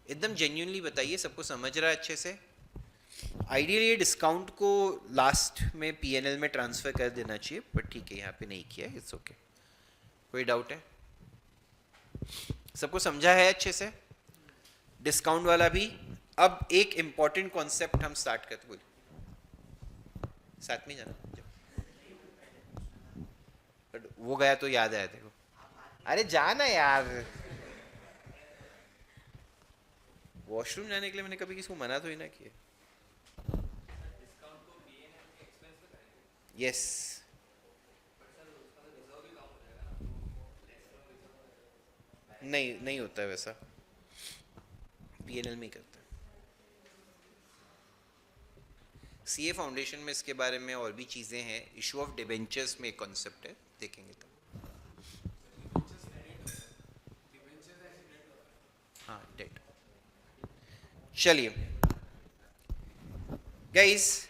एकदम जेन्युइनली बताइए, सबको समझ रहा है अच्छे से? आइडियली ये डिस्काउंट को लास्ट में पीएनएल में ट्रांसफर कर देना चाहिए, पर ठीक है यहाँ पे नहीं किया, इट्स ओके। कोई डाउट है? सबको समझा है अच्छे से डिस्काउंट वाला भी? अब एक इंपॉर्टेंट कॉन्सेप्ट हम स्टार्ट करते, बोलिए साथ में जाना, बट वो गया तो याद आया देखो। अरे जाना यार, वॉशरूम जाने के लिए मैंने कभी किसी को मना तो ही ना किया। यस, नहीं होता है वैसा, पीएनएल में ही करता है। सीए फाउंडेशन में इसके बारे में और भी चीजें हैं। इशू ऑफ डिबेंचर्स में एक कॉन्सेप्ट है, देखेंगे तो। हाँ डेट। चलिए guys,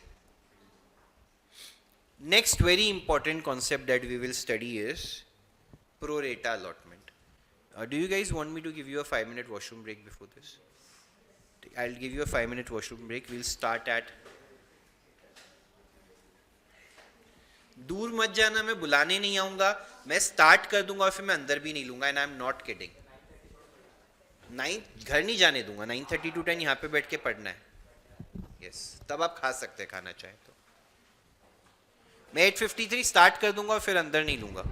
next very important concept that we will study is pro rata allotment. Do you guys want me to give you a 5-minute washroom break before this? I'll give you a 5-minute washroom break. We'll start at, दूर मत जाना, मैं बुलाने नहीं आऊंगा, मैं start कर दूंगा और फिर मैं अंदर भी नहीं लूंगा, and I am not kidding. 9 घर नहीं जाने दूंगा, 9:30 to 10 यहाँ पे बैठ के पढ़ना है। यस, तब आप खा सकते हैं खाना चाहे तो। मैं 8:53 स्टार्ट कर दूंगा और फिर अंदर नहीं लूंगा।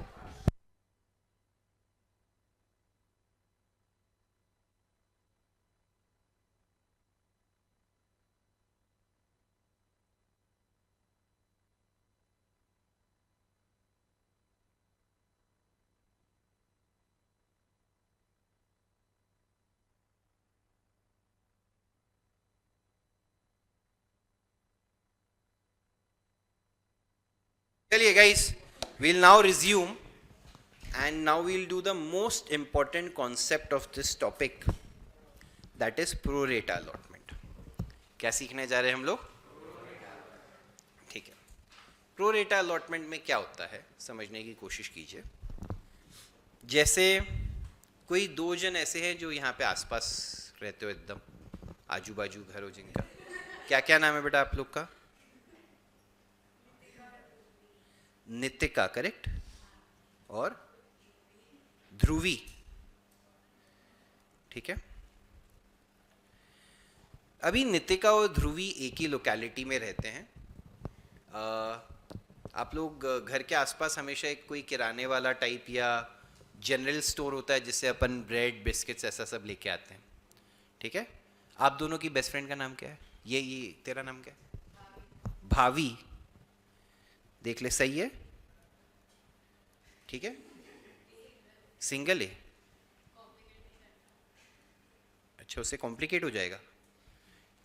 चलिए guys, we'll now resume, and now we'll do the most important concept of this topic, that is pro rata allotment. क्या सीखने जा रहे हैं हम लोग? ठीक है, प्रो रेटा अलॉटमेंट में क्या होता है समझने की कोशिश कीजिए। जैसे कोई दो जन ऐसे हैं जो यहाँ पे आसपास रहते हो, एकदम आजू बाजू घर हो जिनका, क्या क्या नाम है बेटा आप लोग का? नितिका, करेक्ट, और ध्रुवी, ठीक है। अभी नितिका और ध्रुवी एक ही लोकेलिटी में रहते हैं। आप लोग घर के आसपास हमेशा एक कोई किराने वाला टाइप या जनरल स्टोर होता है जिससे अपन ब्रेड बिस्किट्स ऐसा सब लेके आते हैं, ठीक है। आप दोनों की बेस्ट फ्रेंड का नाम क्या है? ये तेरा नाम क्या है? भावी, देख ले, सही है, ठीक है। सिंगल है, अच्छा, उससे कॉम्प्लिकेट हो जाएगा,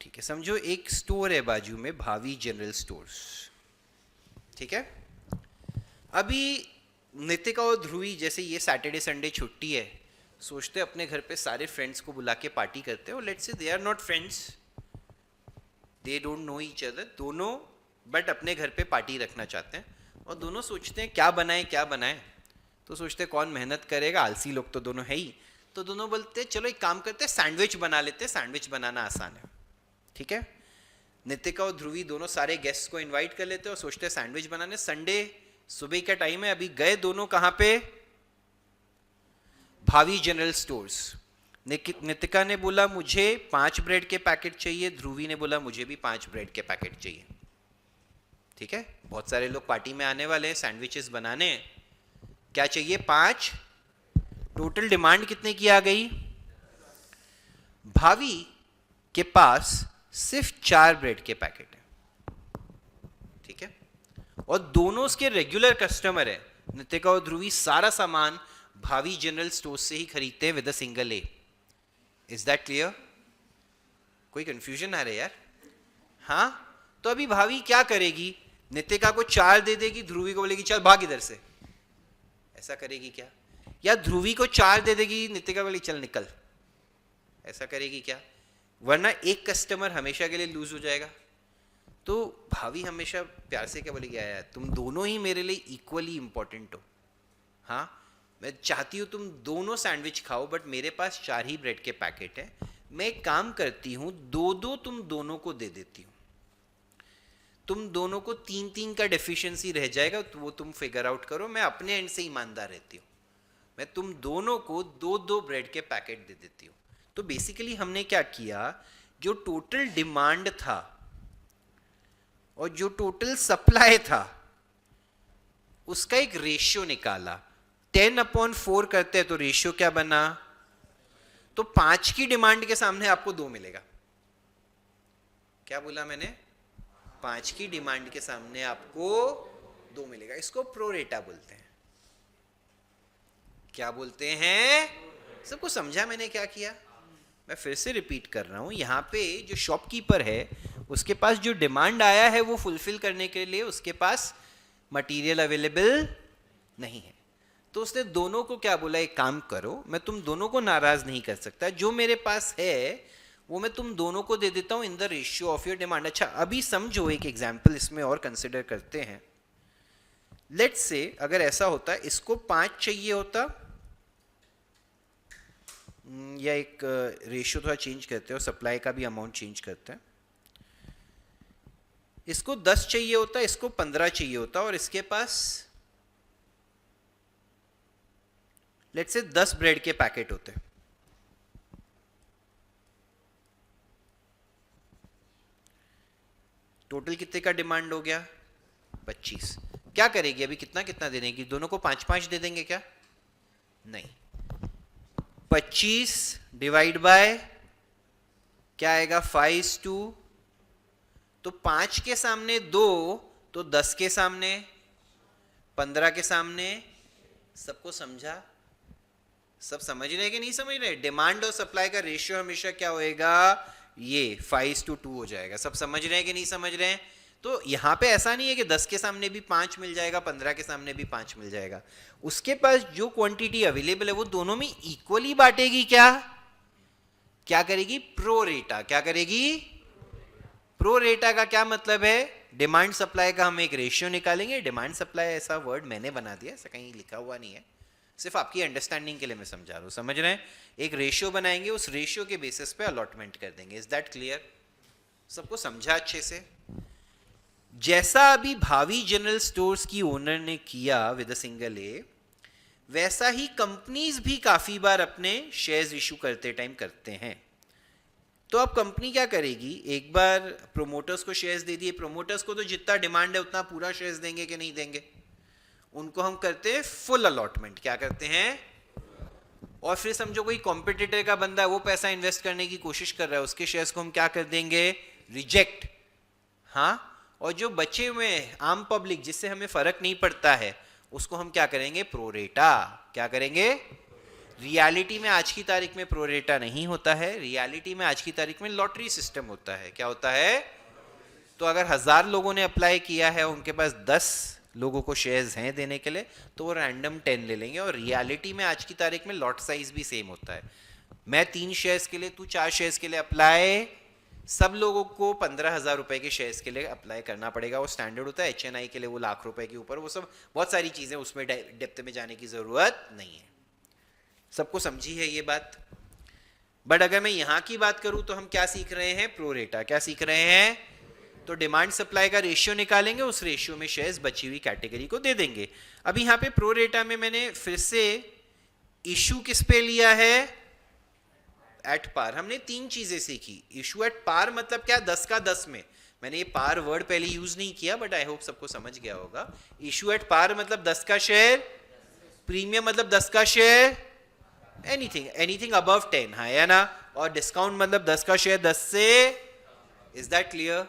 ठीक है। समझो एक स्टोर है बाजू में, भावी जनरल स्टोर्स, ठीक है। अभी नितिका और ध्रुवी जैसे ये सैटरडे संडे छुट्टी है, सोचते अपने घर पे सारे फ्रेंड्स को बुला के पार्टी करते हैं, और let's say they are not friends, they don't know each other दोनों, बट अपने घर पे पार्टी रखना चाहते हैं, और दोनों सोचते हैं क्या बनाएं क्या बनाएं। तो सोचते कौन मेहनत करेगा, आलसी लोग तो दोनों है ही, तो दोनों बोलते चलो एक काम करते हैं, सैंडविच बना लेते हैं, सैंडविच बनाना आसान है, ठीक है। नितिका और ध्रुवी दोनों सारे गेस्ट को इनवाइट कर लेते हैं और सोचते हैं सैंडविच बनाने। संडे सुबह का टाइम है, अभी गए दोनों कहां पे? भावी जनरल स्टोर्स। नितिका ने बोला मुझे 5 ब्रेड के पैकेट चाहिए, ध्रुवी ने बोला मुझे भी 5 ब्रेड के पैकेट चाहिए, ठीक है। बहुत सारे लोग पार्टी में आने वाले हैं, सैंडविचेस बनाने हैं, क्या चाहिए? 5। टोटल डिमांड कितने की आ गई? भावी के पास सिर्फ 4 ब्रेड के पैकेट है, ठीक है, और दोनों उसके रेगुलर कस्टमर है। नितिका और ध्रुवी सारा सामान भावी जनरल स्टोर से ही खरीदते हैं with a single A. Is that clear? कोई कंफ्यूजन आ रहा है यार? हाँ, तो अभी भावी क्या करेगी? नितिका को 4 दे देगी, ध्रुवी को बोलेगी चल भाग इधर से, ऐसा करेगी क्या? या ध्रुवी को 4 दे देगी, नितिका बोलेगी चल निकल, ऐसा करेगी क्या? वरना एक कस्टमर हमेशा के लिए लूज हो जाएगा। तो भावी हमेशा प्यार से क्या बोलेगी, यार तुम दोनों ही मेरे लिए इक्वली इंपॉर्टेंट हो, हाँ मैं चाहती हूँ तुम दोनों सैंडविच खाओ, बट मेरे पास 4 ही ब्रेड के पैकेट है, मैं एक काम करती हूँ 2-2 तुम दोनों को दे देती हूँ, तुम दोनों को 3-3 का डेफिशिएंसी रह जाएगा, तो वो तुम फिगर आउट करो, मैं अपने एंड से ईमानदार रहती हूँ, मैं तुम दोनों को 2-2 ब्रेड के पैकेट दे देती हूँ। तो बेसिकली हमने क्या किया, जो टोटल डिमांड था और जो टोटल सप्लाई था उसका एक रेशियो निकाला। 10/4 करते हैं तो रेशियो क्या बना? तो 5 की डिमांड के सामने आपको 2 मिलेगा। क्या बोला मैंने? 5 की डिमांड के सामने आपको 2 मिलेगा। इसको प्रोरेटा बोलते हैं। क्या बोलते हैं? सबको समझा मैंने क्या किया? मैं फिर से रिपीट कर रहा हूं, यहां पे जो शॉपकीपर है उसके पास जो डिमांड आया है वो फुलफिल करने के लिए उसके पास मटेरियल अवेलेबल नहीं है, तो उसने दोनों को क्या बोला, एक काम करो, मैं तुम दोनों को नाराज नहीं कर सकता, जो मेरे पास है वो मैं तुम दोनों को दे देता हूं in the ratio of your demand. अच्छा, अभी समझो, एक एग्जाम्पल इसमें और कंसिडर करते हैं। लेट्स से अगर ऐसा होता, इसको 5 चाहिए होता, या एक रेशियो थोड़ा चेंज करते हैं और सप्लाई का भी अमाउंट चेंज करते हैं, इसको 10 चाहिए होता, इसको 15 चाहिए होता, और इसके पास लेट्स से 10 ब्रेड के पैकेट होते। टोटल कितने का डिमांड हो गया? 25। क्या करेगी अभी? कितना कितना दे देंगी? दोनों को 5-5 दे देंगे क्या? नहीं, 25 डिवाइड बाय क्या आएगा? 5/2। तो 5 के सामने 2, तो 10 के सामने, 15 के सामने। सबको समझा? सब समझ रहे कि नहीं समझ रहे? डिमांड और सप्लाई का रेशियो हमेशा क्या होएगा? ये 5:2 हो जाएगा। सब समझ रहे हैं कि नहीं समझ रहे हैं? तो यहां पे ऐसा नहीं है कि 10 के सामने भी 5 मिल जाएगा, 15 के सामने भी 5 मिल जाएगा। उसके पास जो क्वांटिटी अवेलेबल है वो दोनों में इक्वली बांटेगी। क्या क्या करेगी? प्रो रेटा। क्या करेगी? प्रो रेटा का क्या मतलब है? डिमांड सप्लाई का हम एक रेशियो निकालेंगे. डिमांड सप्लाई ऐसा वर्ड मैंने बना दिया, ऐसा कहीं लिखा हुआ नहीं है, सिर्फ आपकी अंडरस्टैंडिंग के लिए मैं समझा रहा हूँ. समझ रहे हैं? एक रेशियो बनाएंगे, उस रेशियो के बेसिस पे अलॉटमेंट कर देंगे. Is that clear? सबको समझा अच्छे से? जैसा अभी भावी जनरल स्टोर्स की ओनर ने किया विद अ सिंगल ए, वैसा ही कंपनीज भी काफी बार अपने शेयर्स इशू करते टाइम करते हैं. तो अब कंपनी क्या करेगी? एक बार प्रोमोटर्स को शेयर्स दे दिए. प्रोमोटर्स को तो जितना डिमांड है उतना पूरा शेयर्स देंगे कि नहीं देंगे? उनको हम करते हैं फुल अलॉटमेंट. क्या करते हैं? और फिर समझो कोई कॉम्पिटिटर का बंदा है, वो पैसा इन्वेस्ट करने की कोशिश कर रहा है, उसके शेयर्स को हम क्या कर देंगे? रिजेक्ट. हाँ, और जो बचे हुए आम पब्लिक जिससे हमें फर्क नहीं पड़ता है, उसको हम क्या करेंगे? प्रोरेटा. क्या करेंगे? रियलिटी में आज की तारीख में प्रोरेटा नहीं होता है. रियलिटी में आज की तारीख में लॉटरी सिस्टम होता है. क्या होता है? तो अगर 1000 लोगों ने अप्लाई किया है, उनके पास 10 लोगों को शेयर्स हैं देने के लिए, तो वो रैंडम 10 ले लेंगे. और रियलिटी में आज की तारीख में लॉट साइज भी सेम होता है. मैं 3 शेयर्स के लिए, तू 4 शेयर्स के लिए अप्लाई, सब लोगों को 15,000 रुपए के शेयर्स के लिए अप्लाई करना पड़ेगा. वो स्टैंडर्ड होता है. HNI के लिए वो लाख रुपए के ऊपर, वो सब बहुत सारी चीजें, उसमें डेप्थ में जाने की जरूरत नहीं है. सबको समझी है ये बात? बट अगर मैं यहां की बात करूं तो हम क्या सीख रहे हैं? प्रोरेटा. क्या सीख रहे हैं? तो डिमांड सप्लाई का रेशियो निकालेंगे, उस रेशियो में शेयर्स बची हुई कैटेगरी को दे देंगे. अब यहां पे प्रोरेटा में मैंने फिर से इशू किस पे लिया है? At par. हमने 3 चीजें सीखी. इशू एट पार मतलब क्या? 10 का 10 में. मैंने ये पार वर्ड पहले यूज नहीं किया, बट आई होप सबको समझ गया होगा. इशू एट पार मतलब 10 का शेयर, प्रीमियम मतलब 10 का शेयर, एनीथिंग अबव 10, हाँ या ना? और डिस्काउंट मतलब 10 का शेयर 10 से. Is that clear?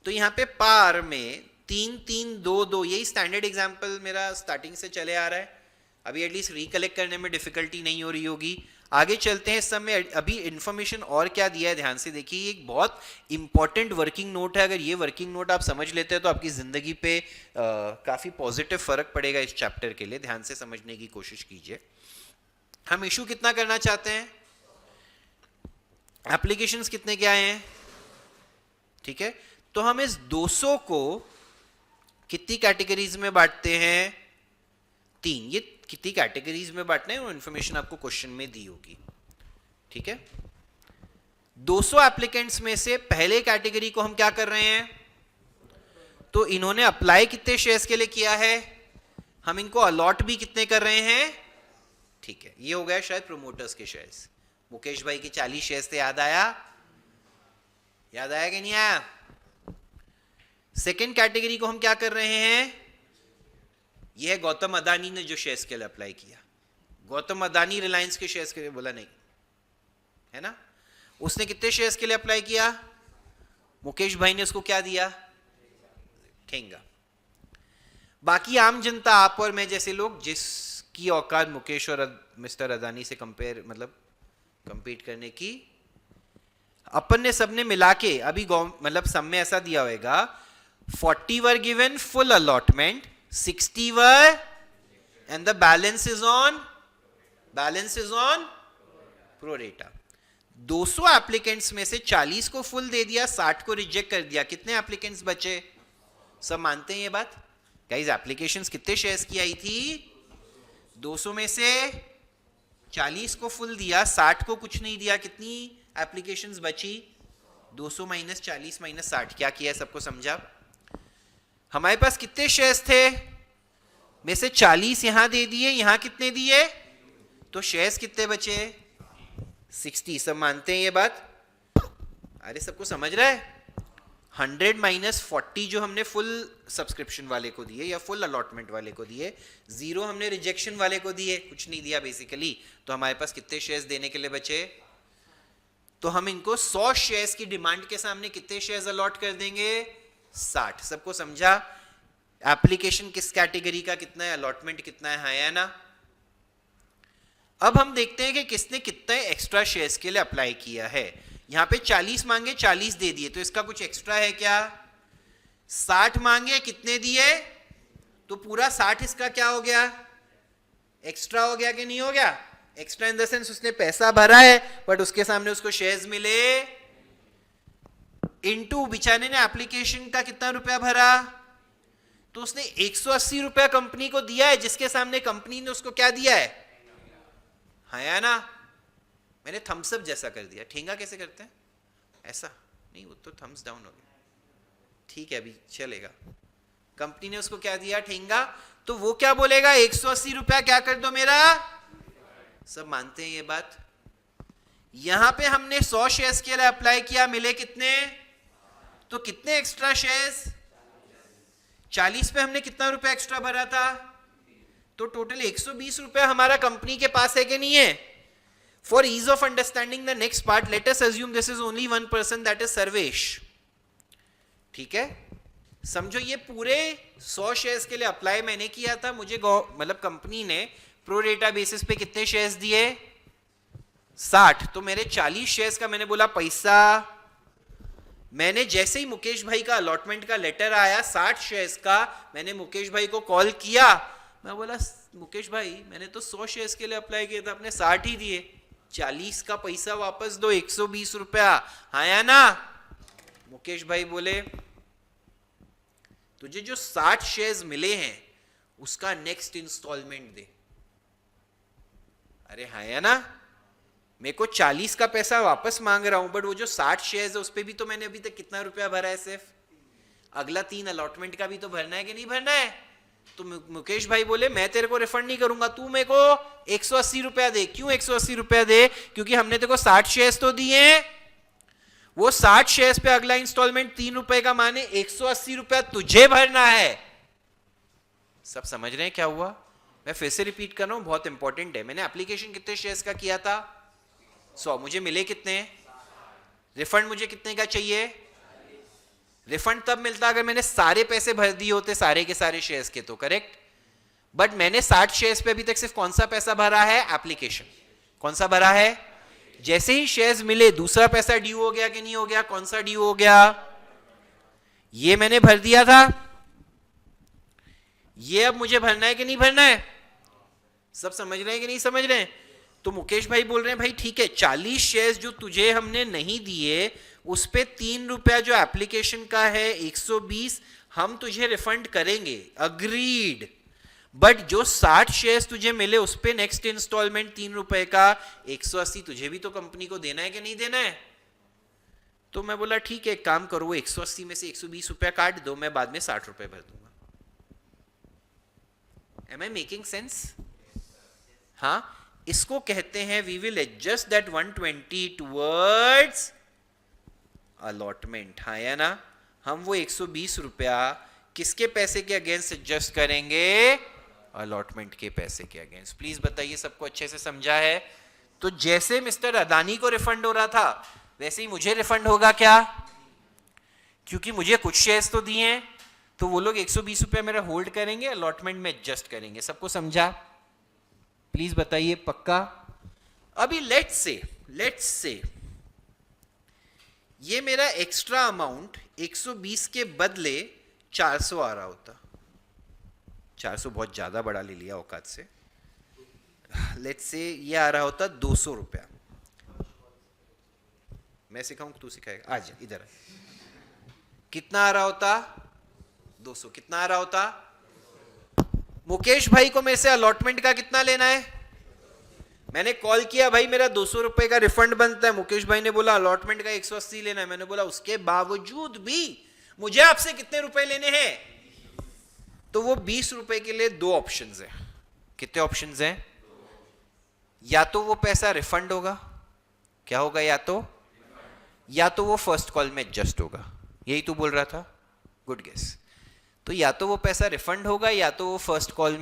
तो यहां पे पार में 3 3 2 2, यही स्टैंडर्ड एग्जांपल मेरा स्टार्टिंग से चले आ रहा है. अभी एटलीस्ट रिकलेक्ट करने में डिफिकल्टी नहीं हो रही होगी. आगे चलते हैं. इस समय अभी इंफॉर्मेशन और क्या दिया है, ध्यान से देखिए. एक बहुत इंपॉर्टेंट वर्किंग नोट है. अगर ये वर्किंग नोट आप समझ लेते हैं तो आपकी जिंदगी पे काफी पॉजिटिव फर्क पड़ेगा. इस चैप्टर के लिए ध्यान से समझने की कोशिश कीजिए. हम इशू कितना करना चाहते हैं? एप्लीकेशंस कितने क्या हैं? ठीक है, तो हम इस 200 को कितनी कैटेगरीज में बांटते हैं? 3. ये कितनी कैटेगरीज में बांटना है वो इंफॉर्मेशन आपको क्वेश्चन में दी होगी. ठीक है, 200 एप्लीकेंट्स में से पहले कैटेगरी को हम क्या कर रहे हैं? तो इन्होंने अप्लाई कितने शेयर्स के लिए किया है? हम इनको अलॉट भी कितने कर रहे हैं? ठीक है, ये हो गया शायद प्रोमोटर्स के शेयर्स. मुकेश भाई के 40 शेयर्स थे. याद आया? याद आया कि नहीं आया? सेकेंड कैटेगरी को हम क्या कर रहे हैं? यह है गौतम अदानी ने जो शेयर्स के लिए अप्लाई किया. गौतम अदानी रिलायंस के शेयर्स के लिए बोला नहीं है ना? उसने कितने शेयर्स के लिए अप्लाई किया? मुकेश भाई ने उसको क्या दिया? ठेंगा. बाकी आम जनता, आप और मैं जैसे लोग, जिसकी औकात मुकेश और मिस्टर अदानी से कंपीट करने की, अपन ने सबने मिला के अभी मतलब सब में ऐसा दिया होगा 40 were given full allotment, 60 were and the balance is on pro rata. 200 applicants में से 40 को फुल दे दिया, 60 को रिजेक्ट कर दिया. कितने एप्लीकेंट्स बचे? सब मानते हैं ये बात? गाइस, एप्लीकेशंस कितने शेयर्स की आई थी? 200 में से 40 को फुल दिया, 60 को कुछ नहीं दिया. कितनी एप्लीकेशंस बची? 200 माइनस 40 माइनस 60. क्या किया? सबको समझा? हमारे पास कितने शेयर्स थे? में से 40 यहां दे दिए, यहां कितने दिए? तो शेयर्स कितने बचे? 60. सब मानते हैं ये बात? अरे सबको समझ रहा है? 100 माइनस 40 जो हमने फुल सब्सक्रिप्शन वाले को दिए या फुल अलॉटमेंट वाले को दिए, 0 हमने रिजेक्शन वाले को दिए, कुछ नहीं दिया बेसिकली. तो हमारे पास कितने शेयर्स देने के लिए बचे? तो हम इनको 100 शेयर्स की डिमांड के सामने कितने शेयर्स अलॉट कर देंगे? 60. सबको समझा? एप्लीकेशन किस कैटेगरी का कितना है, अलॉटमेंट कितना है, हाँ या ना? अब हम देखते हैं कि किसने कितने एक्स्ट्रा शेयर्स के लिए अप्लाई किया है. यहां पे 40 मांगे, 40 दे दिए, तो इसका कुछ एक्स्ट्रा है क्या? 60 मांगे, कितने दिए? तो पूरा 60 इसका क्या हो गया? एक्स्ट्रा हो गया कि नहीं हो गया? एक्स्ट्रा इन द सेंस उसने पैसा भरा है बट उसके सामने उसको शेयर्स मिले इनटू बेचारे ने एप्लीकेशन का कितना रुपया भरा, तो उसने 180 रुपया कंपनी को दिया है, जिसके सामने कंपनी ने उसको क्या दिया है, हाँ या ना। मैंने थम्स अप जैसा कर दिया। ठेंगा कैसे करते हैं, ऐसा नहीं, वो तो थम्स डाउन हो गया, ठीक है अभी चलेगा। कंपनी ने उसको क्या दिया, ठेंगा, तो वो क्या बोलेगा, 180 रुपया क्या कर दो मेरा। सब मानते हैं ये बात। यहां पे हमने 100 शेयर्स के लिए अप्लाई किया, मिले कितने, तो कितने एक्स्ट्रा शेयर्स, 40 पे हमने कितना रुपया एक्स्ट्रा भरा था, तो टोटल 120 रुपया हमारा कंपनी के पास है कि नहीं है। For ease of understanding the next part, let us assume this is only one person, that is Sarvesh, ठीक है। समझो ये पूरे 100 शेयर्स के लिए अप्लाई मैंने किया था, मुझे मतलब कंपनी ने प्रो रेटा बेसिस पे कितने शेयर्स दिए, 60, तो मेरे 40 शेयर्स का मैंने बोला पैसा। मैंने जैसे ही मुकेश भाई का अलॉटमेंट का लेटर आया 60 शेयर्स का, मैंने मुकेश भाई को कॉल किया, मैं बोला मुकेश भाई मैंने तो 100 शेयर्स के लिए अप्लाई किया था, आपने 60 ही दिए, 40 का पैसा वापस दो, 120 रुपया, हाँ या ना। मुकेश भाई बोले तुझे जो 60 शेयर्स मिले हैं उसका नेक्स्ट इंस्टॉलमेंट दे। अरे हाँ या ना, मेरे को 40 का पैसा वापस मांग रहा हूं, बट वो जो 60 शेयर्स है उस पे भी तो मैंने अभी तक कितना रुपया भरा है, सिर्फ अगला 3 अलॉटमेंट का भी तो भरना है कि नहीं भरना है। तो मुकेश भाई बोले मैं तेरे को रिफंड नहीं करूंगा, तू मेरे को 180 रुपया दे। क्यों 180 रुपया दे, क्योंकि हमने तेरे को 60 शेयर्स तो दिए हैं, वो 60 शेयर्स पे अगला इंस्टॉलमेंट 3 रुपए का, माने 180 रुपया तुझे भरना है। सब समझ रहे हैं क्या हुआ। मैं फिर से रिपीट कर रहा हूं, बहुत इंपॉर्टेंट है। मैंने एप्लीकेशन कितने शेयर्स का किया था, 100, मुझे मिले कितने, रिफंड मुझे कितने का चाहिए, रिफंड तब मिलता अगर मैंने सारे पैसे भर दिए होते सारे के सारे शेयर्स के, तो करेक्ट। बट मैंने 60 शेयर्स पे अभी तक सिर्फ कौन सा पैसा भरा है, एप्लीकेशन, कौन सा भरा है। जैसे ही शेयर्स मिले दूसरा पैसा ड्यू हो गया कि नहीं हो गया, कौन सा ड्यू हो गया, ये मैंने भर दिया था, ये अब मुझे भरना है कि नहीं भरना है। सब समझ रहे हैं कि नहीं समझ रहे हैं। तो मुकेश भाई बोल रहे हैं भाई ठीक है, 40 शेयर्स जो तुझे हमने नहीं दिए उस पे 3 रुपया जो एप्लीकेशन का है 120 हम तुझे रिफंड करेंगे, अग्रीड। बट जो 60 शेयर्स तुझे मिले उस पे नेक्स्ट इंस्टॉलमेंट 3 रुपए का 180 तुझे भी तो कंपनी को देना है कि नहीं देना है। तो मैं बोला ठीक है, एक काम करो, वो 180 में से 120 रुपया काट दो, मैं बाद में 60 रुपए भर दूंगा। Am I making sense. हाँ, इसको कहते हैं we will adjust that 120 towards allotment, हाँ या ना। हम वो 120 रुपया किसके पैसे के अगेंस्ट एडजस्ट करेंगे, अलॉटमेंट के पैसे के अगेंस्ट। प्लीज बताइए सबको अच्छे से समझा है। तो जैसे मिस्टर अदानी को रिफंड हो रहा था वैसे ही मुझे रिफंड होगा क्या, क्योंकि मुझे कुछ शेयर्स तो दिए हैं, तो वो लोग 120 रुपया मेरा होल्ड करेंगे, अलॉटमेंट में एडजस्ट करेंगे। सबको समझा, प्लीज बताइए पक्का। अभी लेट्स से ये मेरा एक्स्ट्रा अमाउंट 120 के बदले 400 आ रहा होता, 400 बहुत ज्यादा बड़ा ले लिया औकात से, लेट्स से ये आ रहा होता 200 रुपया। मैं सिखाऊं तू सिखाएगा, आज इधर कितना आ रहा होता, 200। कितना आ रहा होता, मुकेश भाई को मेरे से अलॉटमेंट का कितना लेना है, मैंने कॉल किया भाई मेरा 200 रुपए का रिफंड बनता है, मुकेश भाई ने बोला अलॉटमेंट का 180 लेना है। मैंने बोला उसके बावजूद भी मुझे आपसे कितने रुपए लेने हैं, तो वो 20 रुपए के लिए 2 ऑप्शंस है। कितने ऑप्शंस हैं, या तो वो पैसा रिफंड होगा, क्या होगा, या तो वो फर्स्ट कॉल में एडजस्ट होगा, यही तू बोल रहा था, गुड गेस। तो या तो वो पैसा रिफंड होगा या तो वो फर्स्ट कॉल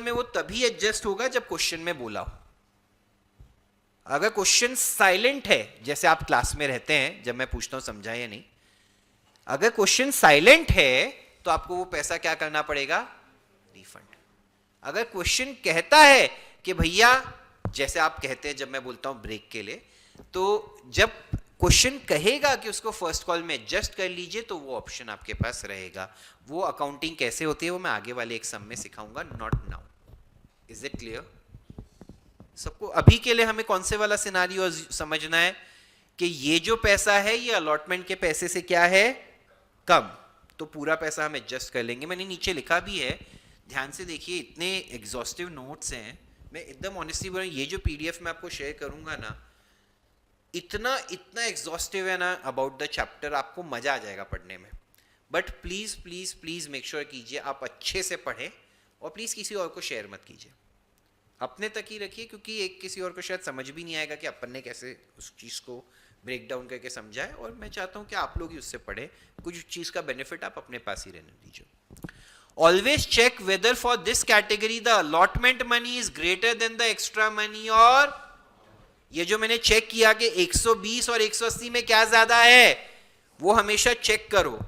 में वो तभी एडजस्ट होगा जब क्वेश्चन में बोला हो। अगर क्वेश्चन साइलेंट है, जैसे आप क्लास में रहते हैं जब मैं पूछता हूं समझा या नहीं, अगर क्वेश्चन साइलेंट है तो आपको वो पैसा क्या करना पड़ेगा, रिफंड। अगर क्वेश्चन कहता है कि भैया, जैसे आप कहते हैं जब मैं बोलता हूं ब्रेक के लिए, तो जब क्वेश्चन कहेगा कि उसको फर्स्ट कॉल में एडजस्ट कर लीजिए तो वो ऑप्शन आपके पास रहेगा। वो अकाउंटिंग कैसे होती है वो मैं आगे वाले एक सम में सिखाऊंगा, not now. Is it clear सबको। अभी के लिए हमें कौन से वाला सिनारियो समझना है कि ये जो पैसा है ये अलॉटमेंट के पैसे से क्या है, कम, तो पूरा पैसा हम एडजस्ट कर लेंगे। मैंने नीचे लिखा भी है, ध्यान से देखिए, इतने एग्जॉस्टिव नोट्स हैं। मैं एकदम ऑनेस्टली बोल रहा हूँ, ये जो पीडीएफ मैं आपको शेयर करूंगा ना, इतना इतना एग्जॉस्टिव है ना अबाउट द चैप्टर, आपको मजा आ जाएगा पढ़ने में। But please please please make sure कीजिए आप अच्छे से पढ़ें, और प्लीज किसी और को शेयर मत कीजिए, अपने तक ही रखिए, क्योंकि एक किसी और को शायद समझ भी नहीं आएगा कि अपन ने कैसे उस चीज़ को ब्रेक डाउन करके समझा है। और मैं चाहता हूँ कि आप लोग ही उससे पढ़े, कुछ चीज़ का बेनिफिट आप अपने पास ही रहने दीजिए। Always check whether for this category the allotment money is greater than the extra money, और ये जो मैंने चेक किया कि 120 और 180 में क्या ज्यादा है, वो हमेशा चेक करो।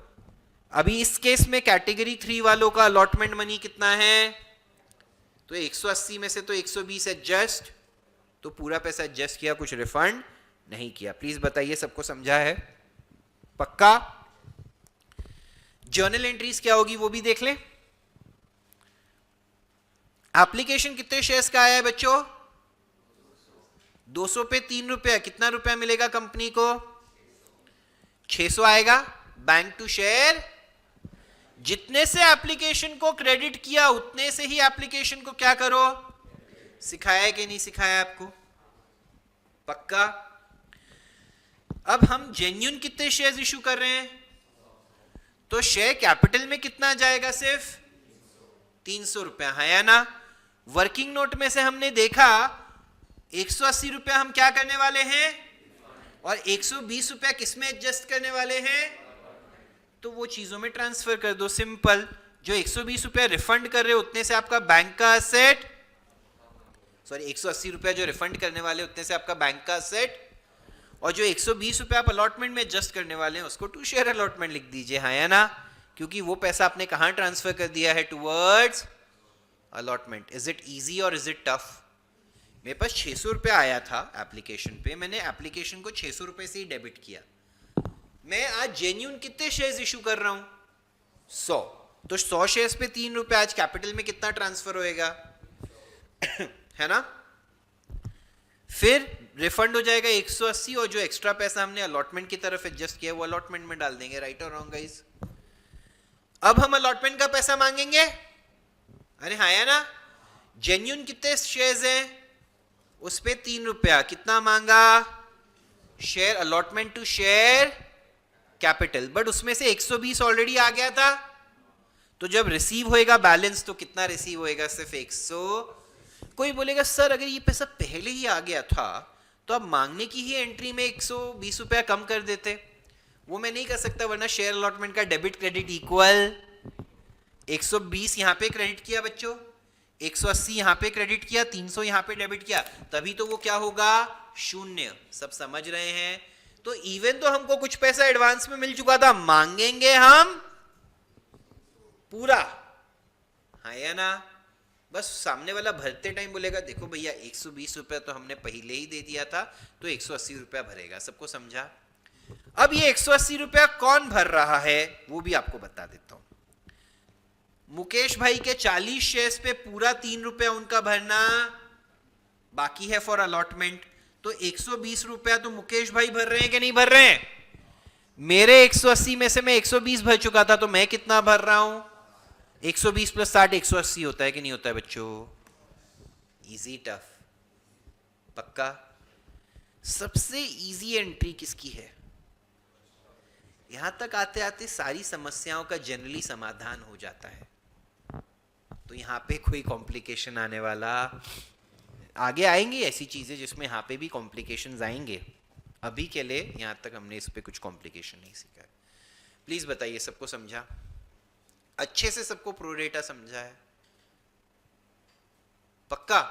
अभी इस केस में कैटेगरी 3 वालों का अलॉटमेंट मनी कितना है, तो 180 में से तो 120 एडजस्ट, तो पूरा पैसा एडजस्ट किया, कुछ रिफंड नहीं किया। प्लीज बताइए सबको समझा है, पक्का? जर्नल एंट्रीज क्या होगी वो भी देख लें। एप्लीकेशन कितने शेयर्स का आया है बच्चों, 200 पे 3 रुपया, कितना रुपया मिलेगा कंपनी को, 600 आएगा। बैंक टू शेयर, जितने से एप्लीकेशन को क्रेडिट किया उतने से ही एप्लीकेशन को क्या करो, सिखाया है कि नहीं सिखाया आपको, पक्का? अब हम जेन्युइन कितने शेयर्स इशू कर रहे हैं, तो शेयर कैपिटल में कितना जाएगा, सिर्फ 300 रुपया, है या ना? वर्किंग नोट में से हमने देखा 180 रुपया हम क्या करने वाले हैं, और 120 रुपया किसमें एडजस्ट करने वाले हैं, तो वो चीजों में ट्रांसफर कर दो, सिंपल। जो 120 रुपया रिफंड कर रहे हो उतने से आपका बैंक का असेट, सॉरी 180 रुपया जो रिफंड करने वाले उतने से आपका बैंक का असेट, और जो 120 रुपया आप अलॉटमेंट में एडजस्ट करने वाले हैं उसको टू शेयर अलॉटमेंट लिख दीजिए, हाँ या ना? क्योंकि वो पैसा आपने कहां ट्रांसफर कर दिया है, towards allotment. Is it easy और इज इट टफ? मेरे पास 600 रुपया आया था एप्लीकेशन पे, मैंने एप्लीकेशन को 600 रुपए से ही डेबिट किया। मैं आज जेन्यून कितने शेयर्स इशू कर रहा हूं, 100, तो 100 शेयर्स पे 3 रुपए, आज कैपिटल में कितना ट्रांसफर होएगा है ना? फिर रिफंड हो जाएगा 180, और जो एक्स्ट्रा पैसा हमने अलॉटमेंट की तरफ एडजस्ट किया वो अलॉटमेंट में डाल देंगे, राइट और रॉन्ग गाइस? अब हम अलॉटमेंट का पैसा मांगेंगे, अरे हाँ या ना? जेन्यून कितने शेयर्स हैं, उस पे 3 रुपया, कितना मांगा, share allotment to share capital, but उसमें से 120 ऑलरेडी आ गया था, तो जब रिसीव होएगा बैलेंस तो कितना रिसीव होएगा, सिर्फ 100। कोई बोलेगा सर अगर ये पैसा पहले ही आ गया था तो आप मांगने की ही एंट्री में 120 रुपया कम कर देते, वो मैं नहीं कर सकता, वरना शेयर अलॉटमेंट का डेबिट क्रेडिट इक्वल 120 यहां पे क्रेडिट किया बच्चों, 180 यहां पे क्रेडिट किया, 300 यहां पे डेबिट किया, तभी तो वो क्या होगा, शून्य। सब समझ रहे हैं? तो इवन तो हमको कुछ पैसा एडवांस में मिल चुका था, मांगेंगे हम पूरा, हाँ या ना? बस सामने वाला भरते टाइम बोलेगा देखो भैया 120 रुपया तो हमने पहले ही दे दिया था, तो 180 रुपया भरेगा। सबको समझा? अब ये 180 रुपया कौन भर रहा है वो भी आपको बता देता हूं। मुकेश भाई के 40 शेयर्स पे पूरा 3 रुपया उनका भरना बाकी है फॉर अलॉटमेंट, तो 120 रुपया तो मुकेश भाई भर रहे हैं कि नहीं भर रहे हैं? मेरे 180 में से मैं 120 भर चुका था, तो मैं कितना भर रहा हूं, 120 प्लस 60 180 होता है कि नहीं होता है बच्चों? इजी टफ, पक्का? सबसे इजी एंट्री किसकी है? यहां तक आते आते सारी समस्याओं का जनरली समाधान हो जाता है, तो यहां पे कोई कॉम्प्लिकेशन आने वाला, आगे आएंगे ऐसी चीजें जिसमें यहां पे भी कॉम्प्लिकेशंस आएंगे, अभी के लिए यहां तक हमने इस पे कुछ कॉम्प्लिकेशन नहीं सीखा है। प्लीज बताइए सबको समझा, अच्छे से सबको प्रोरेटा समझा है, पक्का?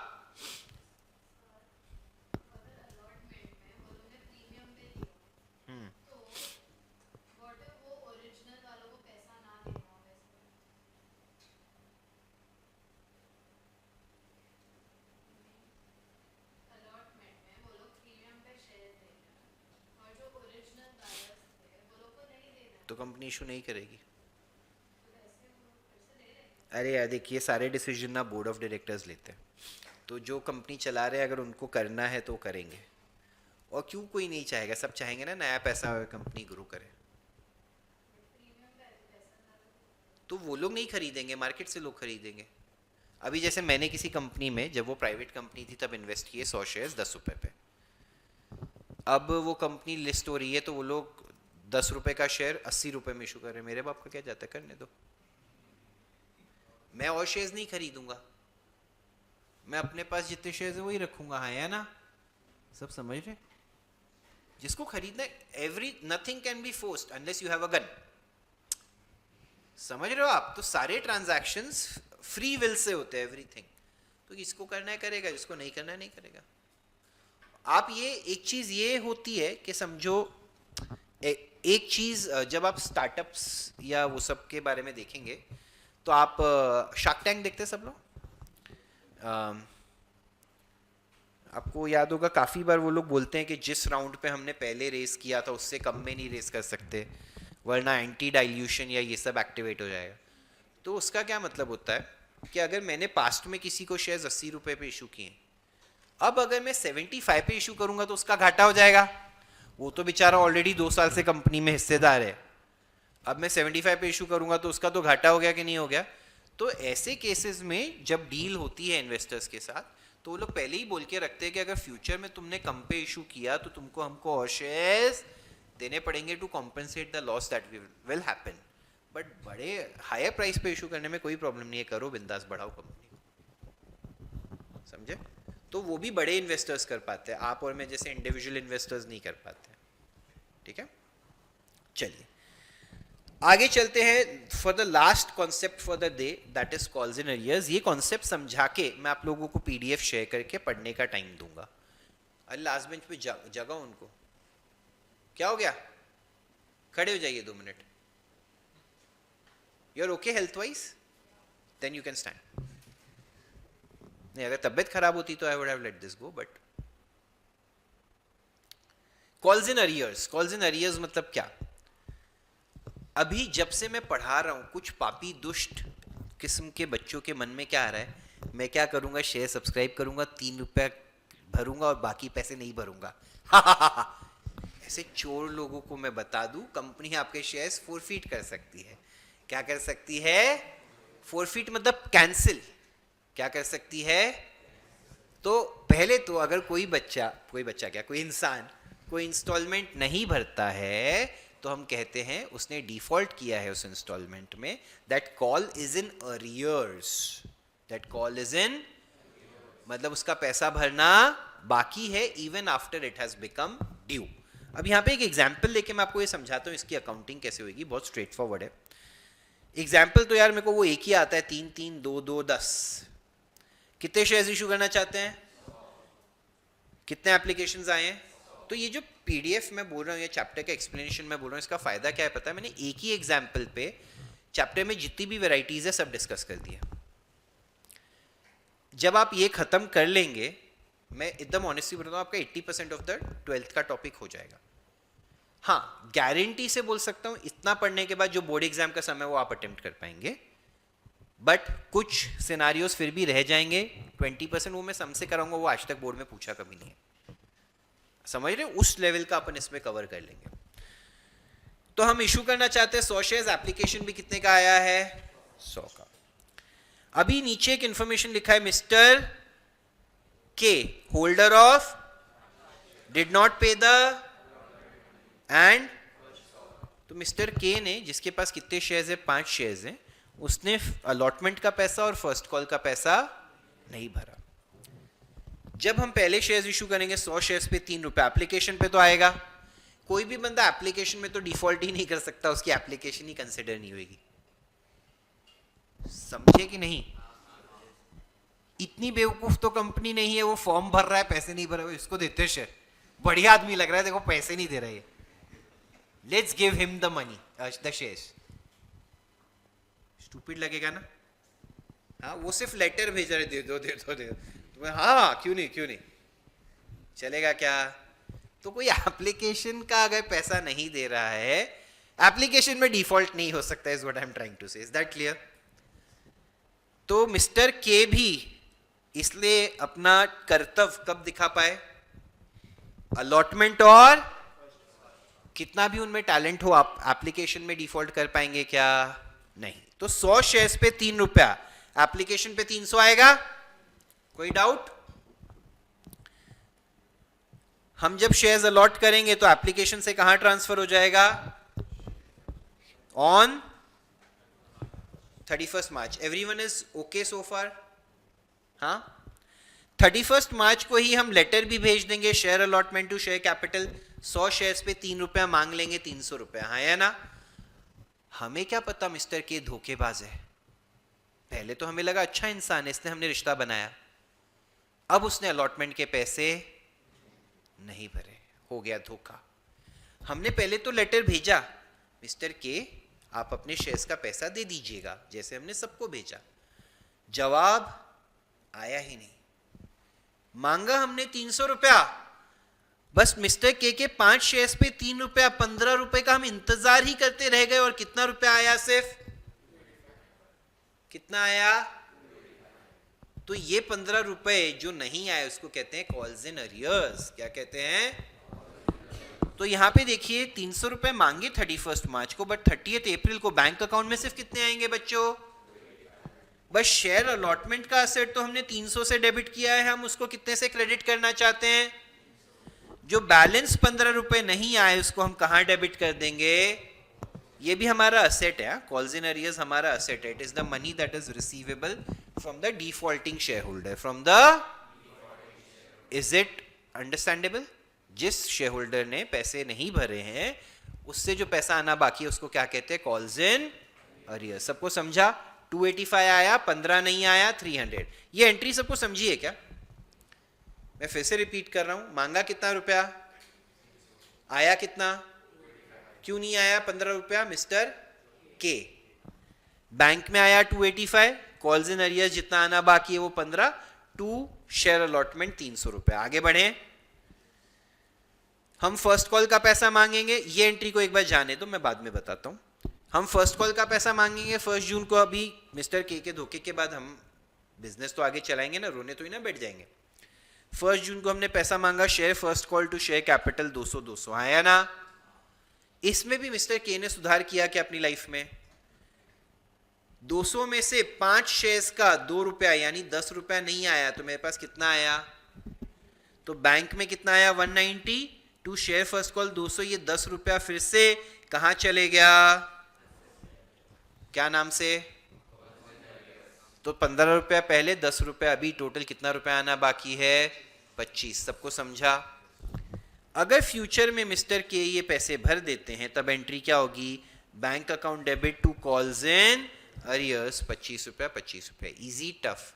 तो कंपनी इशू नहीं करेगी। अरे यार देखिए, सारे डिसीजन ना बोर्ड ऑफ डायरेक्टर्स लेते हैं, तो जो कंपनी चला रहे हैं अगर उनको करना है तो करेंगे, और क्यों कोई नहीं चाहेगा, सब चाहेंगे ना नया पैसा हो, कंपनी ग्रो करे। तो वो लोग नहीं खरीदेंगे, मार्केट से लोग खरीदेंगे। अभी जैसे मैंने किसी कंपनी में, जब वो प्राइवेट कंपनी थी तब इन्वेस्ट किए 100 शेयर्स 10 रुपए पे। अब वो कंपनी लिस्ट हो रही है तो वो लोग 10 रुपए का शेयर 80 रुपए में इशू कर रहे हैं। मेरे बाप का क्या जाता है, करने दो। मैं और शेयर्स नहीं खरीदूंगा, मैं अपने पास जितने शेयर्स है वही रखूंगा। हाँ या ना, सब समझ रहे? जिसको खरीदना है, every nothing can be forced unless you have a gun. समझ रहे हो आप? तो सारे ट्रांजैक्शंस फ्री विल से होते हैं, एवरीथिंग। तो जिसको करना है करेगा, जिसको नहीं करना है नहीं करेगा। आप ये एक चीज ये होती है कि समझो, एक चीज जब आप स्टार्टअप्स या वो सब के बारे में देखेंगे तो आप शार्क टैंक देखते हैं सब लोग। आपको याद होगा काफ़ी बार वो लोग बोलते हैं कि जिस राउंड पे हमने पहले रेस किया था उससे कम में नहीं रेस कर सकते, वरना एंटी डाइल्यूशन या ये सब एक्टिवेट हो जाएगा। तो उसका क्या मतलब होता है कि अगर मैंने पास्ट में किसी को शेयर्स 80 रुपए पे इशू किए, अब अगर मैं 75 पे इशू करूंगा तो उसका घाटा हो जाएगा। वो तो बेचारा ऑलरेडी 2 साल से कंपनी में हिस्सेदार है। अब मैं 75 पे इशू करूंगा तो उसका तो घाटा हो गया कि नहीं हो गया। तो ऐसे केसेस में जब डील होती है इन्वेस्टर्स के साथ, तो वो लोग पहले ही बोल के रखते हैं कि अगर फ्यूचर में तुमने कम पे इशू किया तो तुमको हमको और शेयर्स देने पड़ेंगे to compensate the loss that will happen. But बड़े हायर प्राइस पे इशू करने में कोई प्रॉब्लम नहीं है, करो बिंदास, बढ़ाओ कंपनी को। समझे? तो वो भी बड़े इन्वेस्टर्स कर पाते हैं, आप और मैं जैसे इंडिविजुअल इन्वेस्टर्स नहीं कर पाते। ठीक है, चलिए आगे चलते हैं। For the last concept for the day, that is calls in arrears. ये कॉन्सेप्ट समझा के मैं आप लोगों को पीडीएफ शेयर करके पढ़ने का टाइम दूंगा। अरे लास्ट बेंच पे जगह उनको, क्या हो गया? खड़े हो जाइए 2 मिनट। You are okay health wise? Then you can stand. नहीं, अगर तबियत खराब होती तो I would have let this go, but calls in arrears. Calls in arrears मतलब क्या? अभी जब से मैं पढ़ा रहा हूं, कुछ पापी दुष्ट किस्म के बच्चों के मन में क्या आ रहा है, मैं क्या करूंगा, शेयर सब्सक्राइब करूंगा, 3 रुपया भरूंगा और बाकी पैसे नहीं भरूंगा। ऐसे चोर लोगों को मैं बता दूं, कंपनी आपके शेयर्स फोरफीट कर सकती है। क्या कर सकती है? फोरफीट मतलब कैंसिल। क्या कर सकती है? तो पहले तो अगर कोई बच्चा क्या, कोई इंसान कोई इंस्टॉलमेंट नहीं भरता है तो हम कहते हैं उसने डिफॉल्ट किया है उस इंस्टॉलमेंट में। That call is in arrears. That call is in, मतलब उसका पैसा भरना बाकी है even after it has become due. अब यहाँ पे एक एग्जाम्पल लेके मैं आपको ये समझाता हूँ इसकी अकाउंटिंग कैसे होगी। बहुत स्ट्रेट फॉरवर्ड है एग्जाम्पल। तो यार मेरे को वो एक ही आता है, 3 3 2 2 10। कितने शेयर्स इशू करना चाहते हैं? कितने एप्लीकेशंस आए हैं? तो ये जो पीडीएफ मैं बोल रहा हूँ, ये चैप्टर का एक्सप्लेनेशन मैं बोल रहा हूँ, इसका फायदा क्या है पता है? मैंने एक ही एग्जाम्पल पे चैप्टर में जितनी भी वेराइटीज है सब डिस्कस कर दिया। जब आप ये खत्म कर लेंगे, मैं एकदम ऑनेस्टली बोल रहा हूँ, आपका 80% ऑफ द 12th का टॉपिक हो जाएगा। हाँ, गारंटी से बोल सकता हूँ इतना पढ़ने के बाद जो बोर्ड एग्जाम का समय वो आप अटेम्प्ट कर पाएंगे। बट कुछ सिनारियोस फिर भी रह जाएंगे। 20% वो मैं सम से कराऊंगा, वो आज तक बोर्ड में पूछा कभी नहीं है। समझ रहे? उस लेवल का अपन इसमें कवर कर लेंगे। तो हम इशू करना चाहते हैं 100 शेयर्स। एप्लीकेशन भी कितने का आया है? 100 का। अभी नीचे एक इंफॉर्मेशन लिखा है, मिस्टर के होल्डर ऑफ डिड नॉट पे द एंड। तो मिस्टर के ने, जिसके पास कितने शेयर्स है? 5 शेयर्स हैं, उसने अलॉटमेंट का पैसा और फर्स्ट कॉल का पैसा नहीं भरा। जब हम पहले शेयर्स इशू करेंगे 100 शेयर्स पे 3 रुपए, एप्लीकेशन पे तो आएगा। कोई भी बंदा एप्लीकेशन में तो डिफॉल्ट ही नहीं कर सकता, उसकी एप्लीकेशन ही कंसिडर नहीं होगी। समझे कि नहीं? इतनी बेवकूफ तो कंपनी नहीं है, वो फॉर्म भर रहा है, पैसे नहीं भर रहा है, इसको देते शेयर। बढ़िया आदमी लग रहा है, देखो पैसे नहीं दे रहा है, let's give him the money, the shares. Stupid लगेगा ना? हाँ, वो सिर्फ लेटर भेज रहे, दे दो दे दो दे दो। तो हाँ, क्यों नहीं चलेगा क्या? तो कोई एप्लीकेशन का अगर पैसा नहीं दे रहा है, एप्लीकेशन में डिफॉल्ट नहीं हो सकता, is what I am trying to say. Is that clear? तो मिस्टर के भी इसलिए अपना कर्तव्य कब दिखा पाए? अलॉटमेंट और कितना भी उनमें टैलेंट हो, आप एप्लीकेशन में डिफॉल्ट कर पाएंगे क्या? नहीं। तो 100 शेयर्स पे 3 रुपया, एप्लीकेशन पे 300 आएगा? कोई डाउट? हम जब शेयर्स अलॉट करेंगे तो एप्लीकेशन से कहां ट्रांसफर हो जाएगा? On 31st March. Everyone is okay so far? हाँ, 31st मार्च को ही हम लेटर भी भेज देंगे, share allotment to share capital. 100 shares पे 3 रुपया मांग लेंगे, 300 रुपया, हाँ या ना? हमें क्या पता मिस्टर के धोखेबाज है। पहले तो हमें लगा अच्छा इंसान है, इसने हमने रिश्ता बनाया। अब उसने अलॉटमेंट के पैसे नहीं भरे, हो गया धोखा। हमने पहले तो लेटर भेजा, मिस्टर के आप अपने शेयर्स का पैसा दे दीजिएगा, जैसे हमने सबको भेजा। जवाब आया ही नहीं। मांगा हमने 300 रुपया, बस मिस्टर के 5 शेयर्स पे 3 रुपया, 15 रुपए का हम इंतजार ही करते रह गए। और कितना रुपया आया? सिर्फ कितना आया? तो ये 15 रुपए जो नहीं आए उसको कहते हैं कॉल्स इन अरियर्स। क्या कहते हैं? तो यहां पे देखिए 300 रुपए मांगे 31st मार्च को, बट 30th अप्रैल को बैंक अकाउंट में सिर्फ कितने आएंगे बच्चों? बस शेयर अलॉटमेंट का असेट तो हमने 300 से डेबिट किया है, हम उसको कितने से क्रेडिट करना चाहते हैं? जो बैलेंस 15 रुपए नहीं आए उसको हम कहां डेबिट कर देंगे? ये भी हमारा असेट है, कॉल्स इन अरियर्स हमारा असेट है। It is the money that is receivable from the defaulting share holder, from the, is it understandable? जिस शेयर होल्डर ने पैसे नहीं भरे हैं उससे जो पैसा आना बाकी है उसको क्या कहते हैं? Calls in arrears. सबको समझा? 285 आया, 15 नहीं आया, 300। ये एंट्री सबको समझी है क्या? मैं फिर से रिपीट कर रहा हूं। मांगा कितना रुपया, आया कितना? क्यों नहीं आया 15 रुपया? मिस्टर के। बैंक में आया 285, कॉल्स इन अरियर्स जितना आना बाकी है वो 15, टू शेयर अलॉटमेंट 300 रुपया। आगे बढ़े, हम फर्स्ट कॉल का पैसा मांगेंगे। ये एंट्री को एक बार जाने दो, मैं बाद में बताता हूं। हम फर्स्ट कॉल का पैसा मांगेंगे 1 जून को। अभी मिस्टर के धोखे के बाद हम बिजनेस तो आगे चलाएंगे ना, रोने तो ही ना बैठ जाएंगे। 1 जून को हमने पैसा मांगा, share first call to share capital 200 आया ना? इसमें भी मिस्टर के ने सुधार किया कि अपनी लाइफ में 200 में से 5 शेयर्स का 2 रुपया यानी 10 रुपया नहीं आया, तो मेरे पास कितना आया? तो बैंक में कितना आया? 190, टू शेयर फर्स्ट कॉल 200, ये 10 रुपया फिर से कहां चले गया? क्या नाम से? तो 15 रुपया पहले, 10 रुपया अभी, टोटल कितना रुपया आना बाकी है? 25। सबको समझा? अगर फ्यूचर में मिस्टर के ये पैसे भर देते हैं तब एंट्री क्या होगी? Bank account debit to calls in arrears 25 रुपया, 25 रुपया। Easy tough?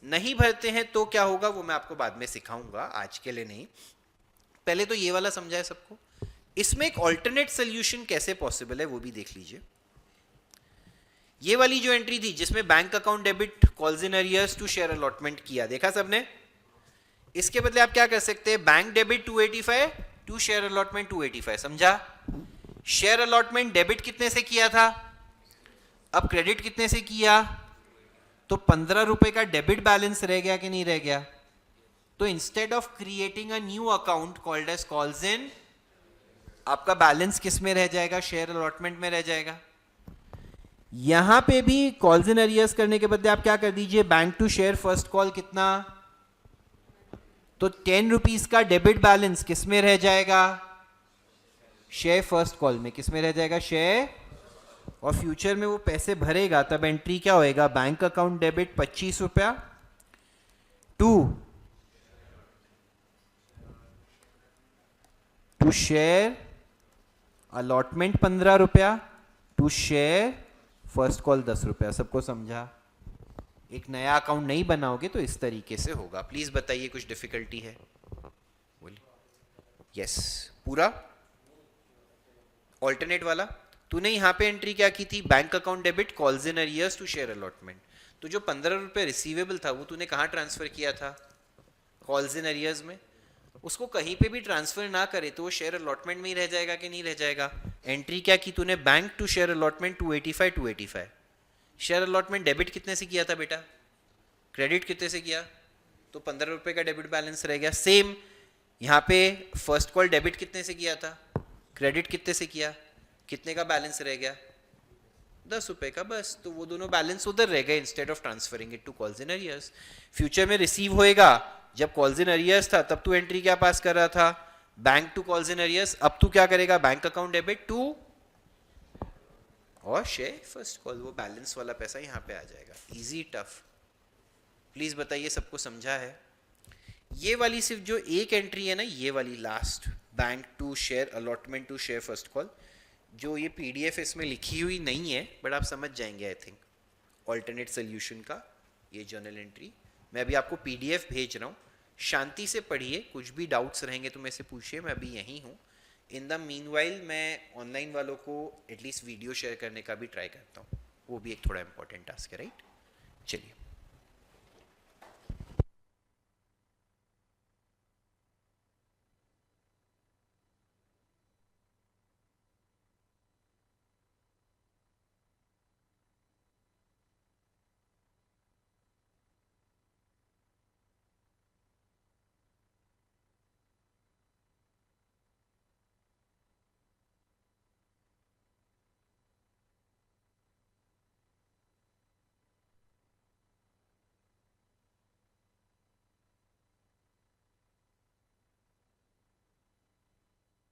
नहीं भरते हैं तो क्या होगा वो मैं आपको बाद में सिखाऊंगा, आज के लिए नहीं। पहले तो ये वाला समझा है सबको। इसमें एक ऑल्टरनेट सोल्यूशन कैसे पॉसिबल है वो भी देख लीजिए। ये वाली जो एंट्री थी जिसमें bank account debit calls in arrears to share allotment किया, देखा सबने? इसके बदले आप क्या कर सकते हैं? Bank debit 285 to share allotment 285। समझा? शेयर अलॉटमेंट डेबिट कितने से किया था, अब क्रेडिट कितने से किया? तो 15 रुपए का डेबिट बैलेंस रह गया कि नहीं रह गया? तो instead of creating a new account called as calls in, आपका बैलेंस किस में रह जाएगा? शेयर अलॉटमेंट में रह जाएगा। यहां पे भी कॉल्स इन अरियर्स करने के बदले आप क्या कर दीजिए? Bank to share first call कितना? तो 10 रुपीज का डेबिट बैलेंस किस में रह जाएगा? शेयर फर्स्ट कॉल में। किस में रह जाएगा? शेयर। और फ्यूचर में वो पैसे भरेगा तब एंट्री क्या होएगा? बैंक अकाउंट डेबिट 25 रुपया टू शेयर अलॉटमेंट 15 रुपया टू शेयर फर्स्ट कॉल 10 रुपया। सबको समझा? एक नया अकाउंट नहीं बनाओगे तो इस तरीके से होगा। प्लीज बताइए कुछ डिफिकल्टी है? बोलिए। यस, पूरा ऑल्टरनेट वाला। तूने यहां पे एंट्री क्या की थी? Bank account debit calls in arrears to share allotment. तो जो 15 रुपए रिसीवेबल था वो तूने कहां ट्रांसफर किया था? कॉल्स इन अरियर्स में। उसको कहीं पे भी ट्रांसफर ना करे तो वो शेयर अलॉटमेंट में ही रह जाएगा कि नहीं रह जाएगा? एंट्री क्या की तूने? Bank to share allotment 285। Share allotment debit कितने से किया था बेटा? क्रेडिट कितने से किया? तो 15 रुपए का डेबिट बैलेंस रह गया। सेम यहाँ पे फर्स्ट कॉल डेबिट कितने से किया था, क्रेडिट कितने से किया, कितने का बैलेंस रह गया, 10 रुपए का, बस। तो वो दोनों बैलेंस उधर रह गए instead of transferring it to calls in arrears. Future में रिसीव होएगा, जब कॉल्स इन अरियर्स था तब तू एंट्री क्या पास कर रहा था, bank to calls in arrears. अब तू क्या करेगा, बैंक अकाउंट डेबिट टू और शेयर फर्स्ट कॉल, वो बैलेंस वाला पैसा यहाँ पे आ जाएगा। इजी टफ, प्लीज बताइए सबको समझा है। ये वाली सिर्फ जो एक एंट्री है ना, ये वाली last, bank to share allotment to share first call, जो ये पीडीएफ इसमें लिखी हुई नहीं है बट आप समझ जाएंगे आई थिंक, ऑल्टरनेट सोल्यूशन का ये जर्नल एंट्री मैं अभी आपको पीडीएफ भेज रहा हूँ, शांति से पढ़िए, कुछ भी डाउट्स रहेंगे तो मेरे से पूछिए, मैं अभी यहीं हूँ। इन द मीनवाइल मैं ऑनलाइन वालों को एटलीस्ट वीडियो शेयर करने का भी ट्राई करता हूँ, वो भी एक थोड़ा इंपॉर्टेंट टास्क है, राइट। चलिए।